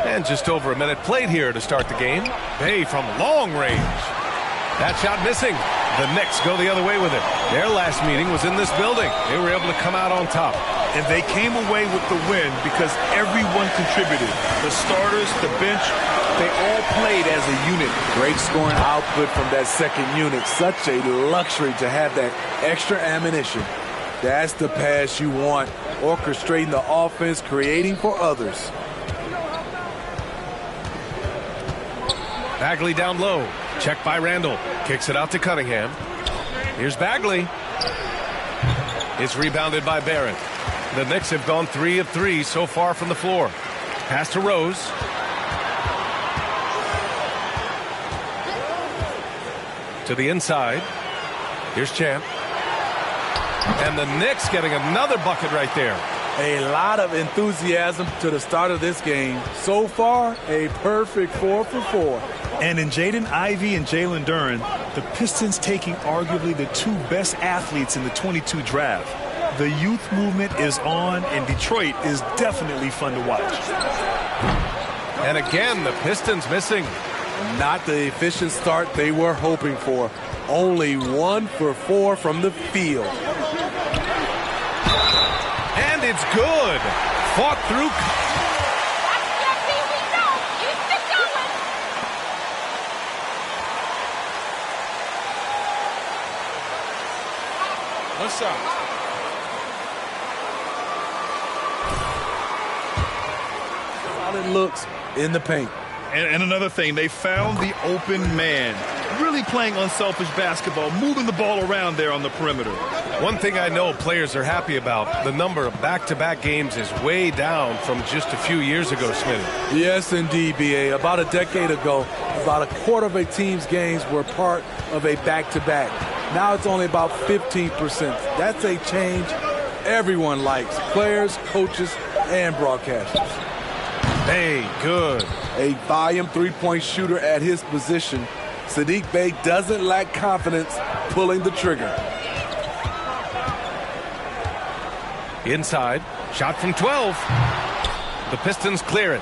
And just over a minute played here to start the game. Bay from long range. That shot missing. The Knicks go the other way with it. Their last meeting was in this building. They were able to come out on top. And they came away with the win because everyone contributed. The starters, the bench, they all played as a unit. Great scoring output from that second unit. Such a luxury to have that extra ammunition. That's the pass you want. Orchestrating the offense, creating for others. Bagley down low. Checked by Randall. Kicks it out to Cunningham. Here's Bagley. It's rebounded by Barrett. The Knicks have gone 3 of 3 so far from the floor. Pass to Rose. To the inside. Here's Champ. And the Knicks getting another bucket right there. A lot of enthusiasm to the start of this game. So far, a perfect 4 for 4. And in Jaden Ivey and Jalen Duren, the Pistons taking arguably the two best athletes in the 22 draft. The youth movement is on, and Detroit is definitely fun to watch. And again, the Pistons missing. Not the efficient start they were hoping for. Only 1 for 4 from the field. And it's good. Fought through. What's up? Solid looks in the paint. And another thing, they found the open man. really playing unselfish basketball, moving the ball around there on the perimeter. One thing I know players are happy about, the number of back-to-back games is way down from just a few years ago, Smitty. Yes, indeed, B.A. About a decade ago, about a quarter of a team's games were part of a back-to-back. Now it's only about 15%. That's a change everyone likes, players, coaches, and broadcasters. Hey, good. A volume three-point shooter at his position, Saddiq Bey doesn't lack confidence pulling the trigger. Inside, shot from 12. The Pistons clear it.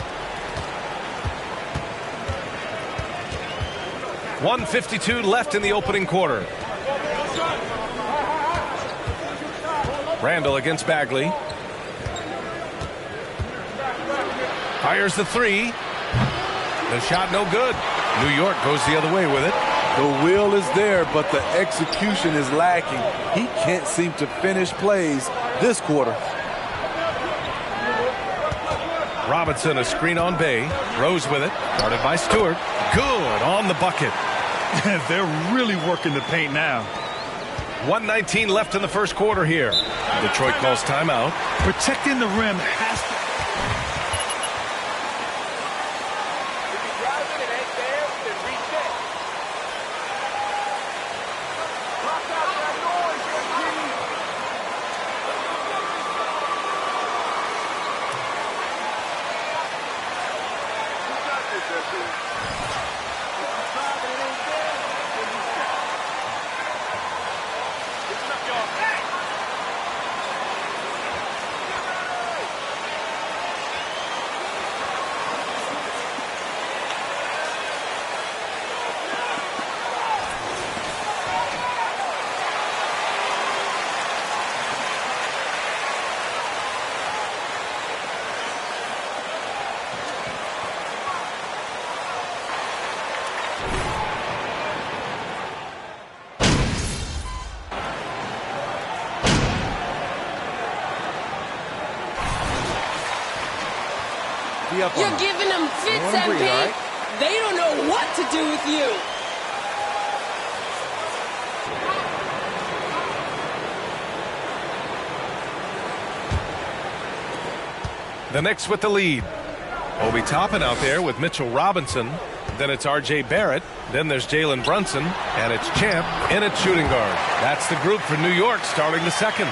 1:52 left in the opening quarter. Randall against Bagley. Fires the three. The shot no good. New York goes the other way with it. The will is there, but the execution is lacking. He can't seem to finish plays this quarter. Robinson, a screen on Bay. Rose with it. Guarded by Stewart. Good on the bucket. They're really working the paint now. 1:19 left in the first quarter here. Detroit calls timeout. Protecting the rim has to... You're giving them fits, MP. Right? They don't know what to do with you. The Knicks with the lead. Obi Toppin out there with Mitchell Robinson. Then it's R.J. Barrett. Then there's Jalen Brunson. And it's Champ in at shooting guard. That's the group for New York starting the second.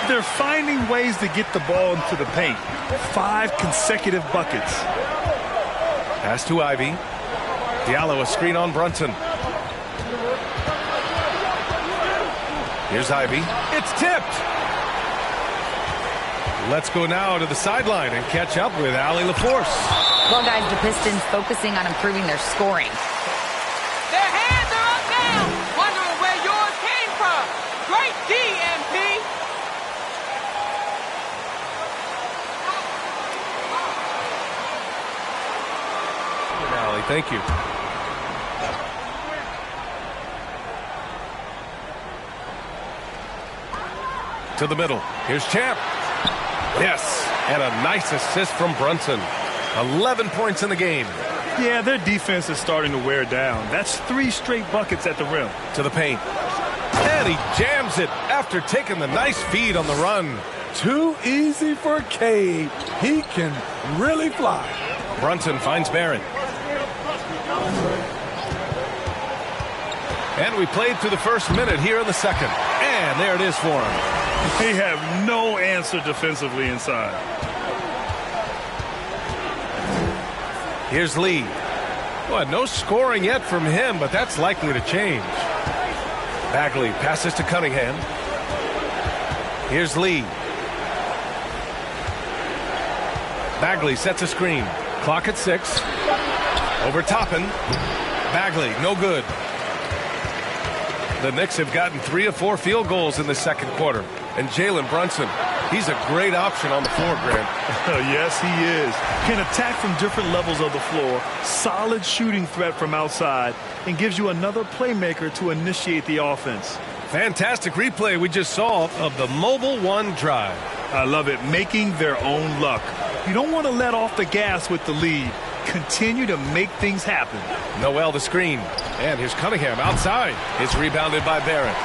They're finding ways to get the ball into the paint. 5 consecutive buckets. Pass to Ivy. Diallo a screen on Brunson. Here's Ivy. It's tipped. Let's go now to the sideline and catch up with Allie LaForce. Well, guys, the Pistons focusing on improving their scoring. Their hands are up now. Wondering where yours came from. Great D, MP. Allie, thank you. To the middle. Here's Champ. Yes, and a nice assist from Brunson. 11 points in the game. Yeah, their defense is starting to wear down. That's 3 straight buckets at the rim. To the paint. And he jams it after taking the nice feed on the run. Too easy for Cade. He can really fly. Brunson finds Barrett. And we played through the first minute here in the second. And there it is for him. They have no answer defensively inside. Here's Lee. Well, no scoring yet from him, but that's likely to change. Bagley passes to Cunningham. Here's Lee. Bagley sets a screen. Clock at 6. Over Toppin. Bagley, no good. The Knicks have gotten 3 of 4 field goals in the second quarter. And Jalen Brunson, he's a great option on the floor, Grant. Yes, he is. Can attack from different levels of the floor. Solid shooting threat from outside. And gives you another playmaker to initiate the offense. Fantastic replay we just saw of the Mobile One drive. I love it. Making their own luck. You don't want to let off the gas with the lead. continue to make things happen. Noel the screen. And here's Cunningham outside. It's rebounded by Barrett.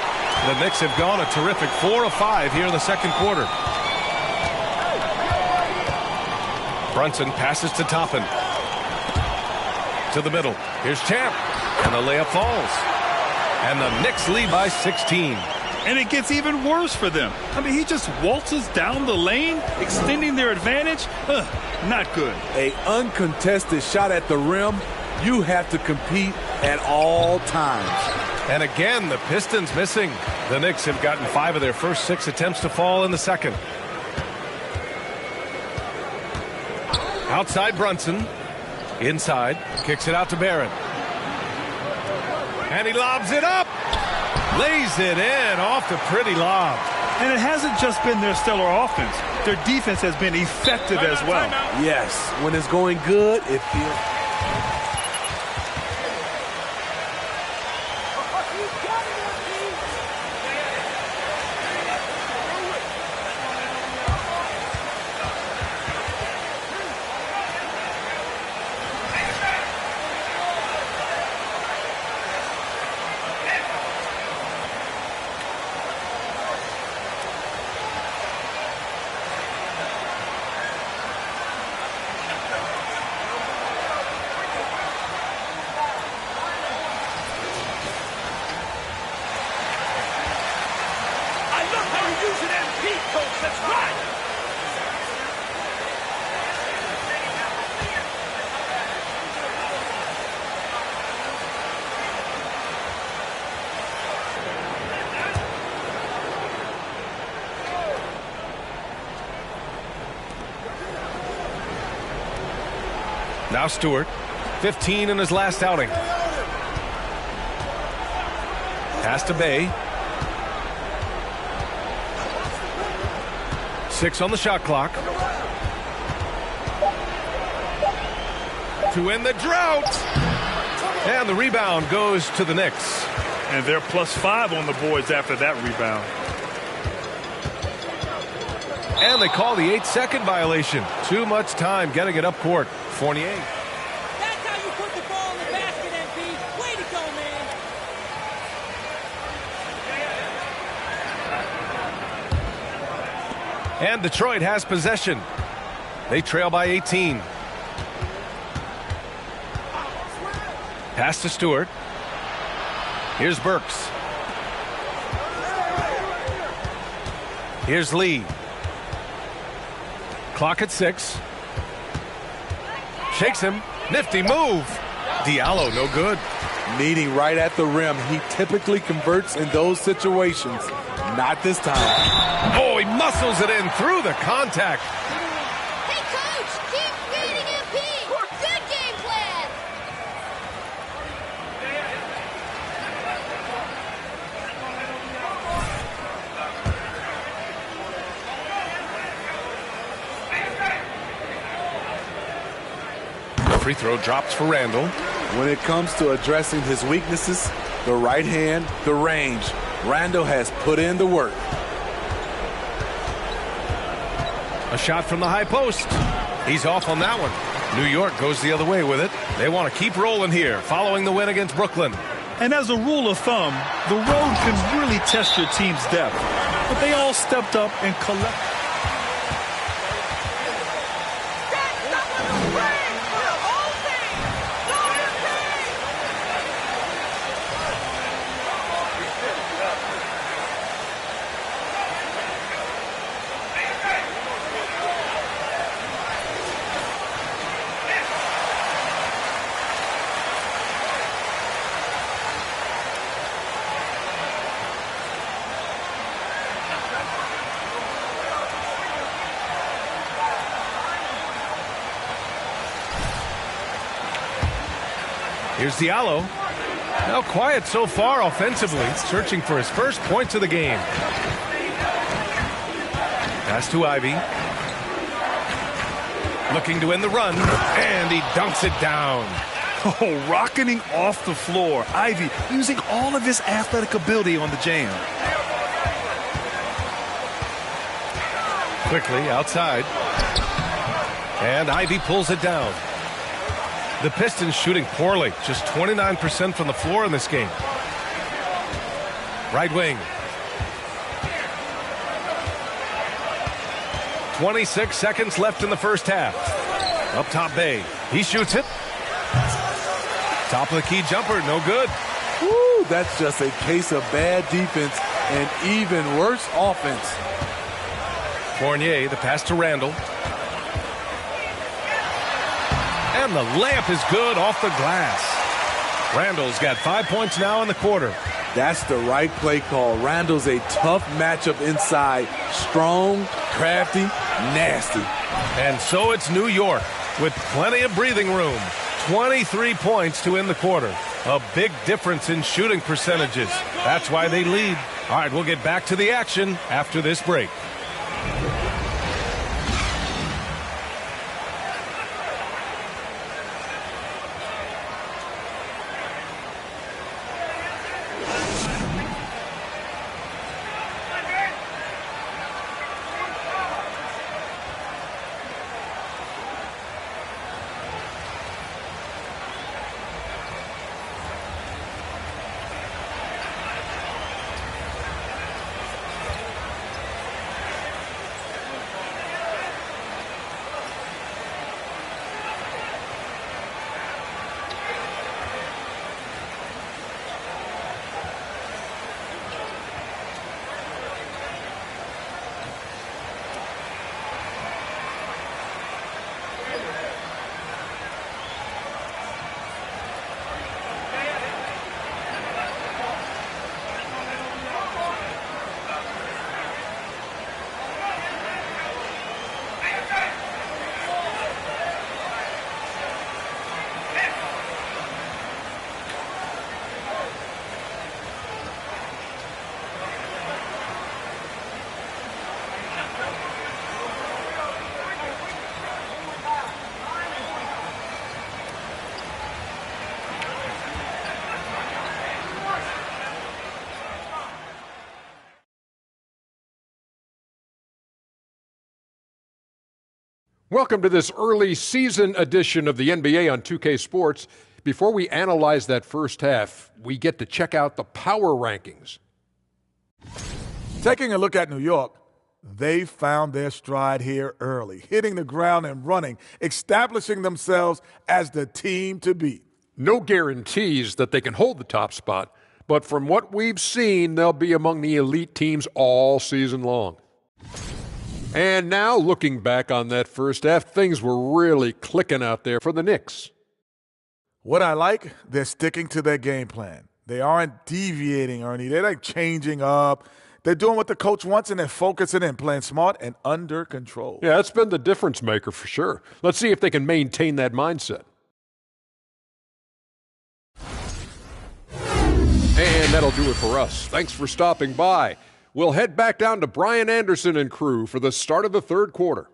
The Knicks have gone a terrific 4 of 5 here in the second quarter. Brunson passes to Toppin. To the middle. Here's Champ. And the layup falls. And the Knicks lead by 16. And it gets even worse for them. I mean, he just waltzes down the lane, extending their advantage. Not good. A uncontested shot at the rim. You have to compete at all times. And again, the Pistons missing. The Knicks have gotten 5 of their first 6 attempts to fall in the second. Outside Brunson. Inside. Kicks it out to Barrett. And he lobs it up. Lays it in off the pretty lob. And it hasn't just been their stellar offense. Their defense has been effective as well. Yes, when it's going good, it feels... Now Stewart, 15 in his last outing. Pass to Bay. 6 on the shot clock. To end the drought. And the rebound goes to the Knicks. And they're +5 on the boards after that rebound. And they call the 8-second violation. Too much time getting it up court. Fournier. That's how you put the ball in the basket, MP. Way to go, man. And Detroit has possession. They trail by 18. Pass to Stewart. Here's Burks. Here's Lee. Clock at 6. Shakes him. Nifty move. Diallo, no good. Meeting right at the rim. He typically converts in those situations. Not this time. Oh, he muscles it in through the contact. Hey, Coach! Keep feeding MP! Good game plan! Free throw drops for Randall. When it comes to addressing his weaknesses, the right hand, the range, Randall has put in the work. A shot from the high post. He's off on that one. New York goes the other way with it. They want to keep rolling here, following the win against Brooklyn. And as a rule of thumb, the road can really test your team's depth. But they all stepped up and collected. Here's Diallo. Now quiet so far offensively, searching for his first points of the game. Pass to Ivy. Looking to end the run, and he dunks it down. Oh, rocketing off the floor. Ivy using all of his athletic ability on the jam. Quickly outside. And Ivy pulls it down. The Pistons shooting poorly, just 29% from the floor in this game. Right wing. 26 seconds left in the first half. Up top, Bay. He shoots it. Top of the key jumper, no good. Woo, that's just a case of bad defense and even worse offense. Fournier, the pass to Randall. And the layup is good off the glass. Randall's got 5 points now in the quarter. That's the right play call. Randall's a tough matchup inside. Strong, crafty, nasty. And so it's New York with plenty of breathing room. 23 points to end the quarter. A big difference in shooting percentages. That's why they lead. All right, we'll get back to the action after this break. Welcome to this early season edition of the NBA on 2K Sports. Before we analyze that first half, we get to check out the power rankings. Taking a look at New York, they found their stride here early, hitting the ground and running, establishing themselves as the team to beat. No guarantees that they can hold the top spot, but from what we've seen, they'll be among the elite teams all season long. And now, looking back on that first half, things were really clicking out there for the Knicks. What I like, they're sticking to their game plan. They aren't deviating, Ernie. They're like changing up. They're doing what the coach wants, and they're focusing in, playing smart and under control. Yeah, that's been the difference maker for sure. Let's see if they can maintain that mindset. And that'll do it for us. Thanks for stopping by. We'll head back down to Brian Anderson and crew for the start of the third quarter.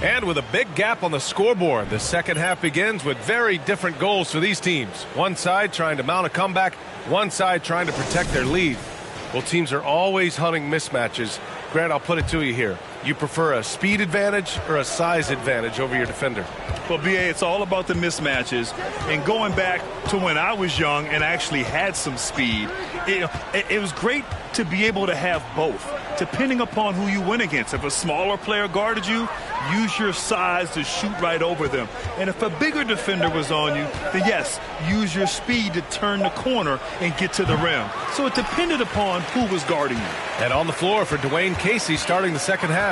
And with a big gap on the scoreboard, the second half begins with very different goals for these teams. One side trying to mount a comeback, one side trying to protect their lead. Well, teams are always hunting mismatches. Grant, I'll put it to you here. You prefer a speed advantage or a size advantage over your defender? Well, B.A., it's all about the mismatches. And going back to when I was young and actually had some speed, it was great to be able to have both, depending upon who you went against. If a smaller player guarded you, use your size to shoot right over them. And if a bigger defender was on you, then yes, use your speed to turn the corner and get to the rim. So it depended upon who was guarding you. And on the floor for Dwayne Casey starting the second half.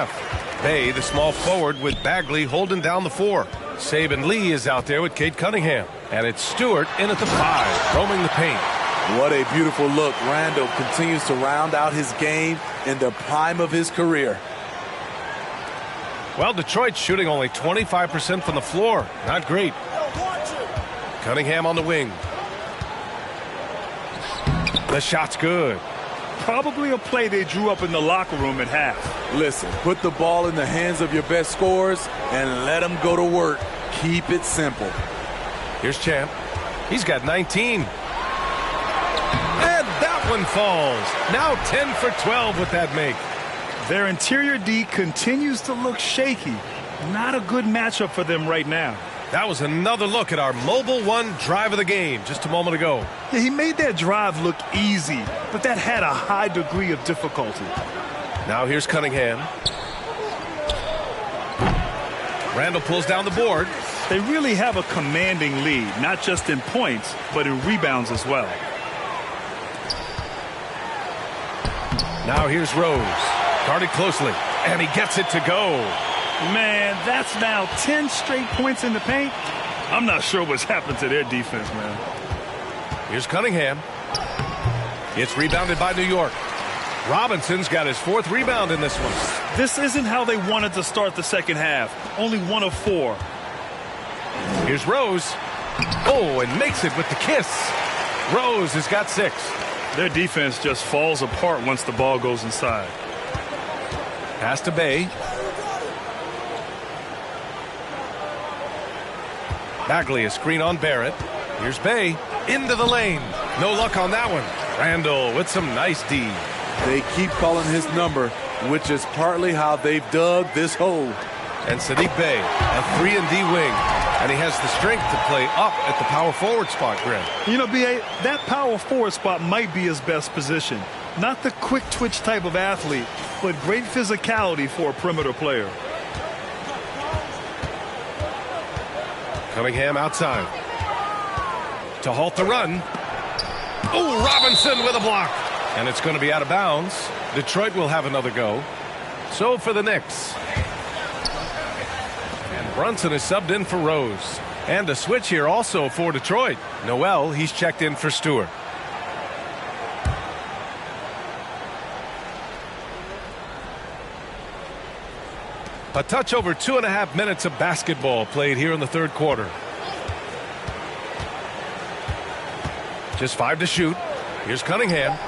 Bay, the small forward, with Bagley holding down the 4. Saban Lee is out there with Cade Cunningham. And it's Stewart in at the 5, roaming the paint. What a beautiful look. Randall continues to round out his game in the prime of his career. Well, Detroit's shooting only 25% from the floor. Not great. Cunningham on the wing. The shot's good. Probably a play they drew up in the locker room at half. Listen, put the ball in the hands of your best scorers and let them go to work. Keep it simple. Here's Champ. He's got 19. And that one falls. Now 10 for 12 with that make. Their interior D continues to look shaky. Not a good matchup for them right now. That was another look at our Mobile One drive of the game just a moment ago. Yeah, he made that drive look easy, but that had a high degree of difficulty. Now here's Cunningham. Randall pulls down the board. They really have a commanding lead, not just in points, but in rebounds as well. Now here's Rose. Guarded closely, and he gets it to go. Man, that's now 10 straight points in the paint. I'm not sure what's happened to their defense, man. Here's Cunningham. It's rebounded by New York. Robinson's got his 4th rebound in this one. This isn't how they wanted to start the second half. Only 1 of 4. Here's Rose. Oh, and makes it with the kiss. Rose has got 6. Their defense just falls apart once the ball goes inside. Pass to Bay. Bagley, a screen on Barrett. Here's Bay. Into the lane. No luck on that one. Randall with some nice D. They keep calling his number, which is partly how they've dug this hole. And Sadiq Bey, a 3-and-D wing. And he has the strength to play up at the power forward spot, Greg. You know, B.A., that power forward spot might be his best position. Not the quick twitch type of athlete, but great physicality for a perimeter player. Cunningham outside. To halt the run. Oh, Robinson with a block. And it's going to be out of bounds. Detroit will have another go. So for the Knicks. And Brunson is subbed in for Rose. And a switch here also for Detroit. Noel, he's checked in for Stewart. A touch over 2.5 minutes of basketball played here in the third quarter. Just 5 to shoot. Here's Cunningham.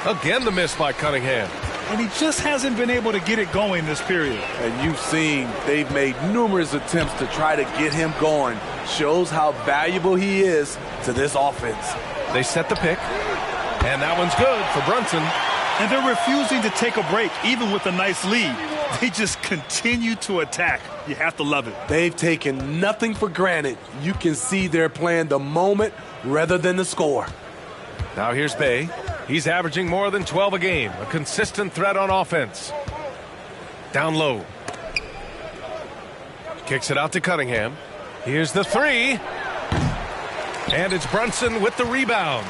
Again the miss by Cunningham. And he just hasn't been able to get it going this period. And you've seen they've made numerous attempts to try to get him going. Shows how valuable he is to this offense. They set the pick. And that one's good for Brunson. And they're refusing to take a break, even with a nice lead. They just continue to attack. You have to love it. They've taken nothing for granted. You can see they're playing the moment rather than the score. Now here's Bay. He's averaging more than 12 a game. A consistent threat on offense. Down low. Kicks it out to Cunningham. Here's the 3. And it's Brunson with the rebound.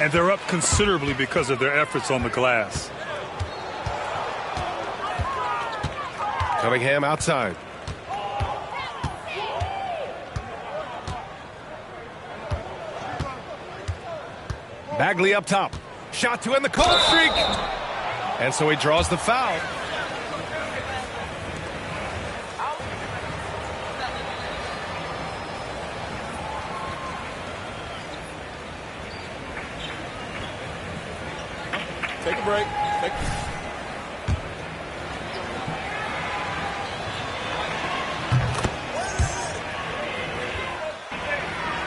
And they're up considerably because of their efforts on the glass. Cunningham outside. Bagley up top. Shot to end the cold streak. And so he draws the foul. Take a break.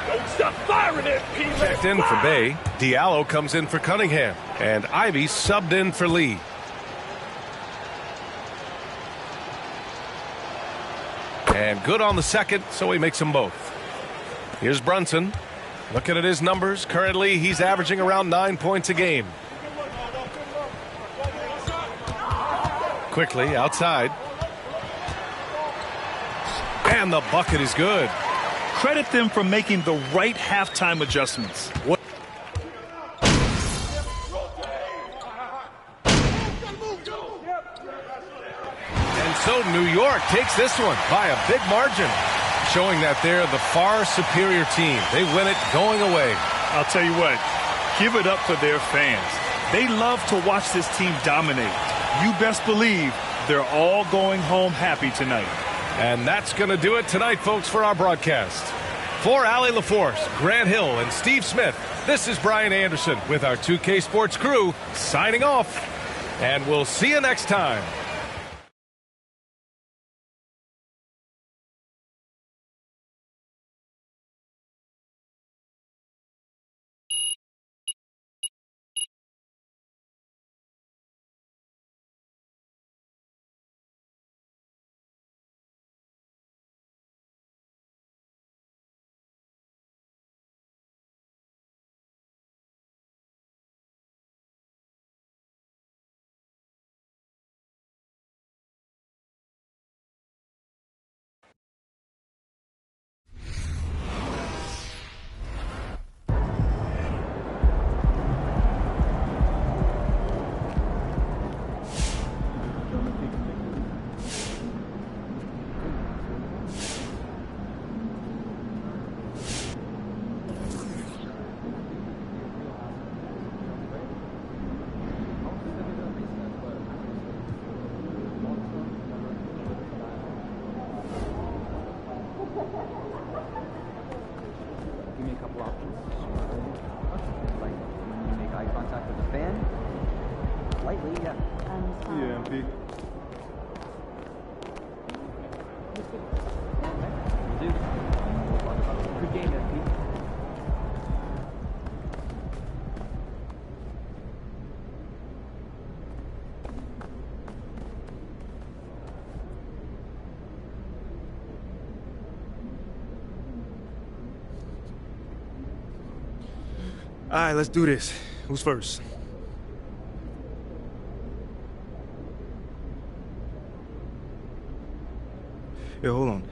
Don't stop firing it, P. Checked in for Bay. Diallo comes in for Cunningham. And Ivy subbed in for Lee. And good on the second, so he makes them both. Here's Brunson. Looking at his numbers, currently he's averaging around 9 points a game. Quickly outside. And the bucket is good. Credit them for making the right halftime adjustments. And so New York takes this one by a big margin, showing that they're the far superior team. They win it going away. I'll tell you what, give it up for their fans. They love to watch this team dominate. You best believe they're all going home happy tonight. And that's going to do it tonight, folks, for our broadcast. For Allie LaForce, Grant Hill, and Steve Smith, this is Brian Anderson with our 2K Sports crew signing off. And we'll see you next time. couple options. Like when you make eye contact with the fan. Lightly, yeah. Yeah, MP. Good game, MP. All right, let's do this. Who's first? Yo, hold on.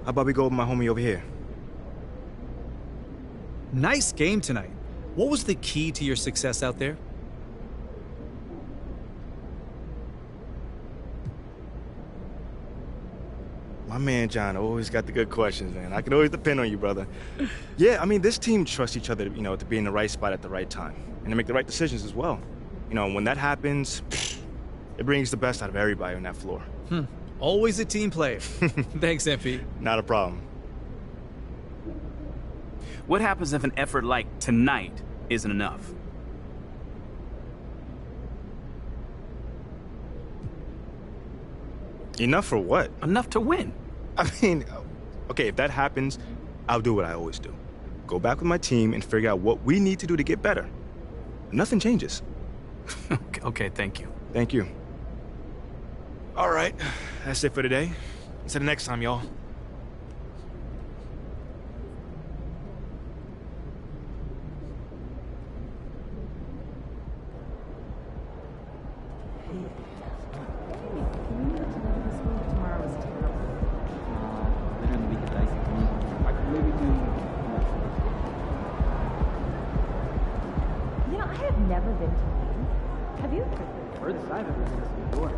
How about we go with my homie over here? Nice game tonight. What was the key to your success out there? My man John always got the good questions, man. I can always depend on you, brother. Yeah, I mean, this team trusts each other, to be in the right spot at the right time and to make the right decisions as well. When that happens, it brings the best out of everybody on that floor. Always a team player. Thanks, MP. Not a problem. What happens if an effort like tonight isn't enough? Enough for what? Enough to win. I mean, okay, if that happens, I'll do what I always do. Go back with my team and figure out what we need to do to get better. Nothing changes. Okay, thank you. Thank you. All right, that's it for today. Until the next time, y'all. I have never been to Maine. Have you? Furthest I've ever been is New York.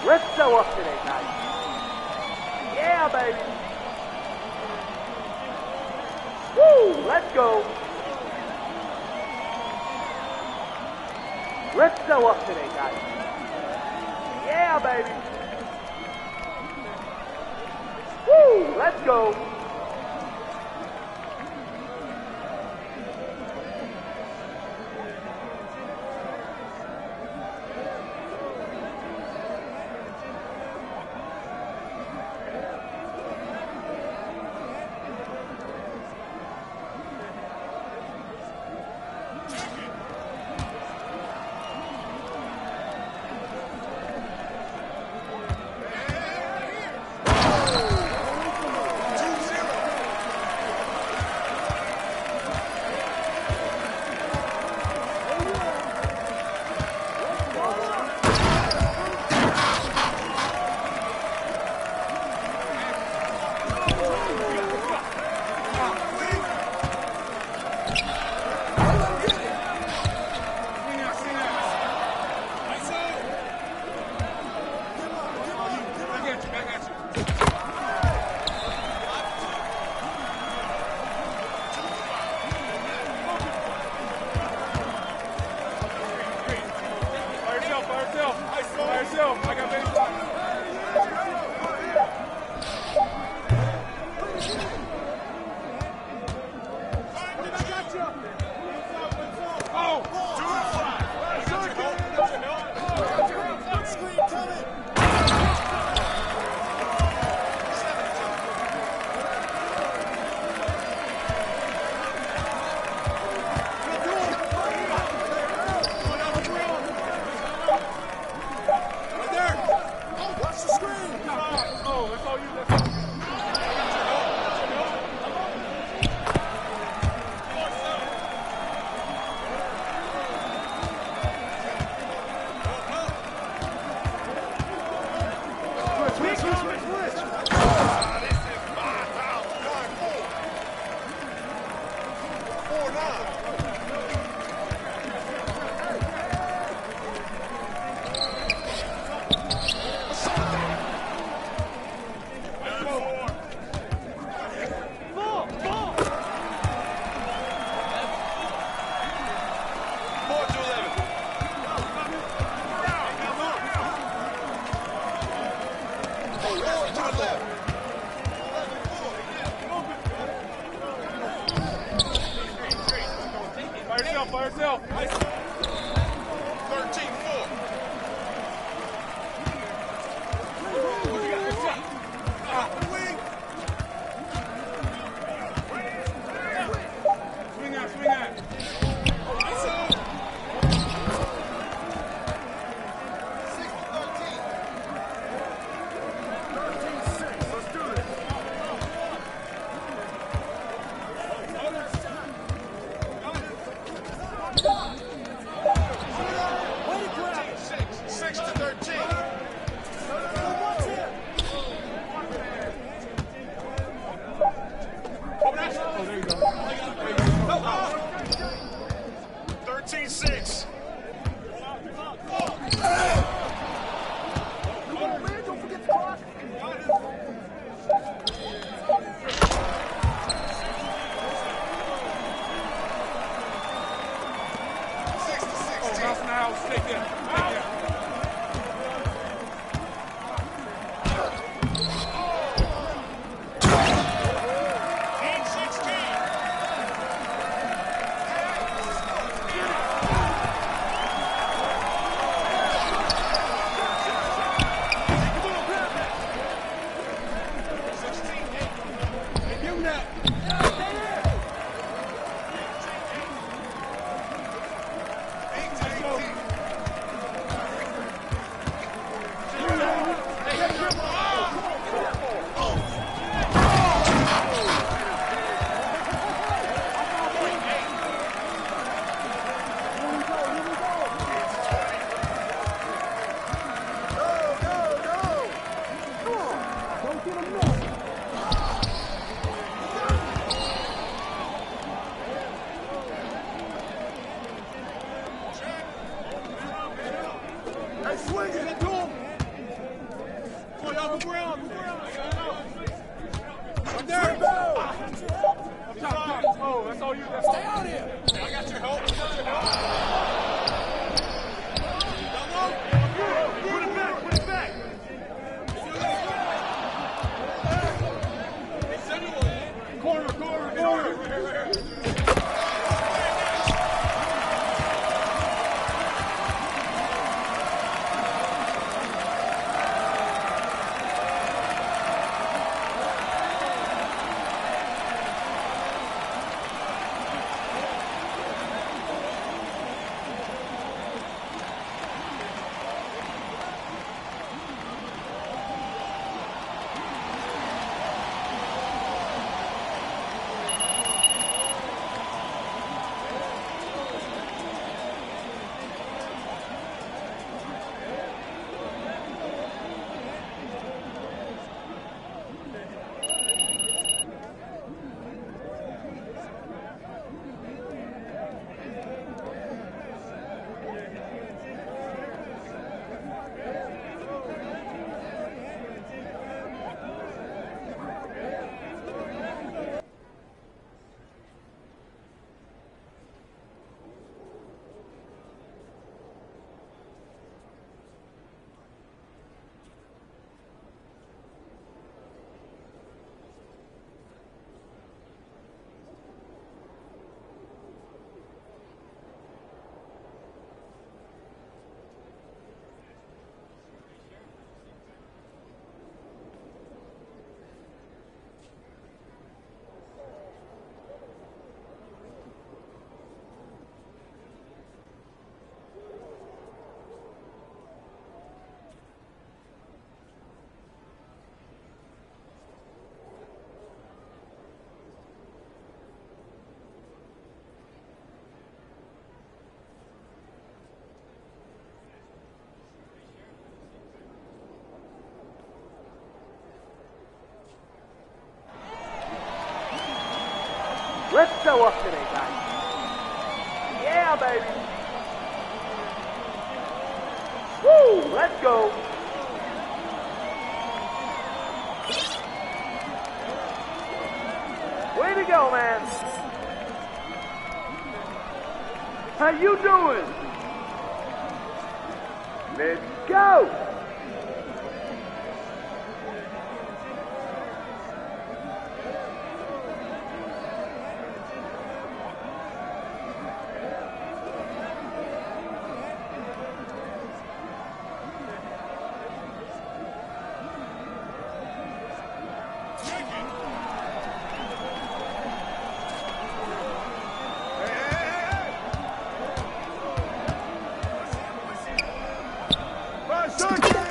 Let's show up today, guys. Yeah, baby. Woo! Let's go. Let's show up today, guys. Yeah, baby. Woo! Let's go. Stay out here. I got your help. Put it back. Put it back. Corner. Let's show up today, guys. Yeah, baby. Woo, let's go. Way to go, man. How you doing? Let's go. Start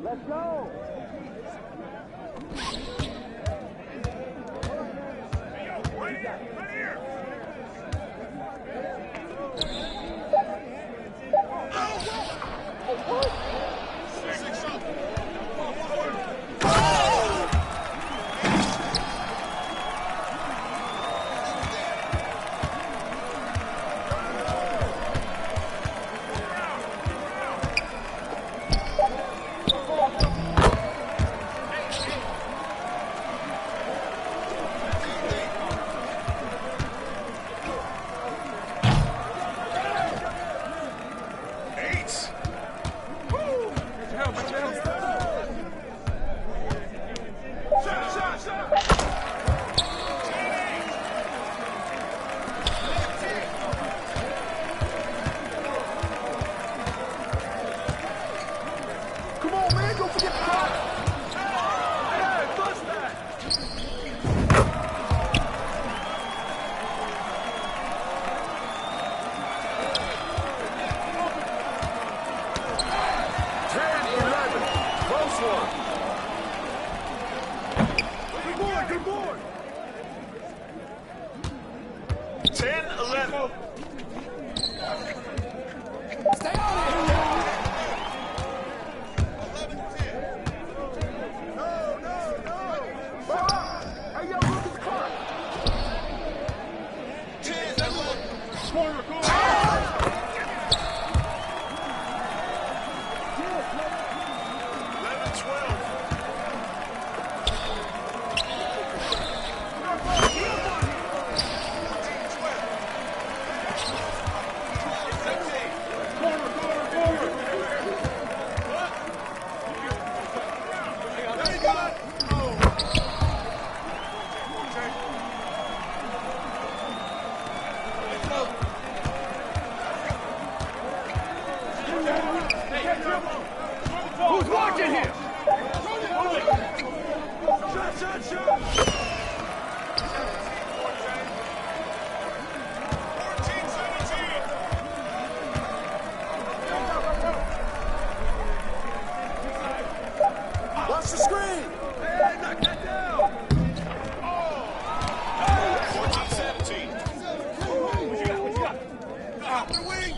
Let's go. Who's watching here? Shot. Watch the screen. Hey, knock that down. 14-17. What you got? What you got? Out the wing.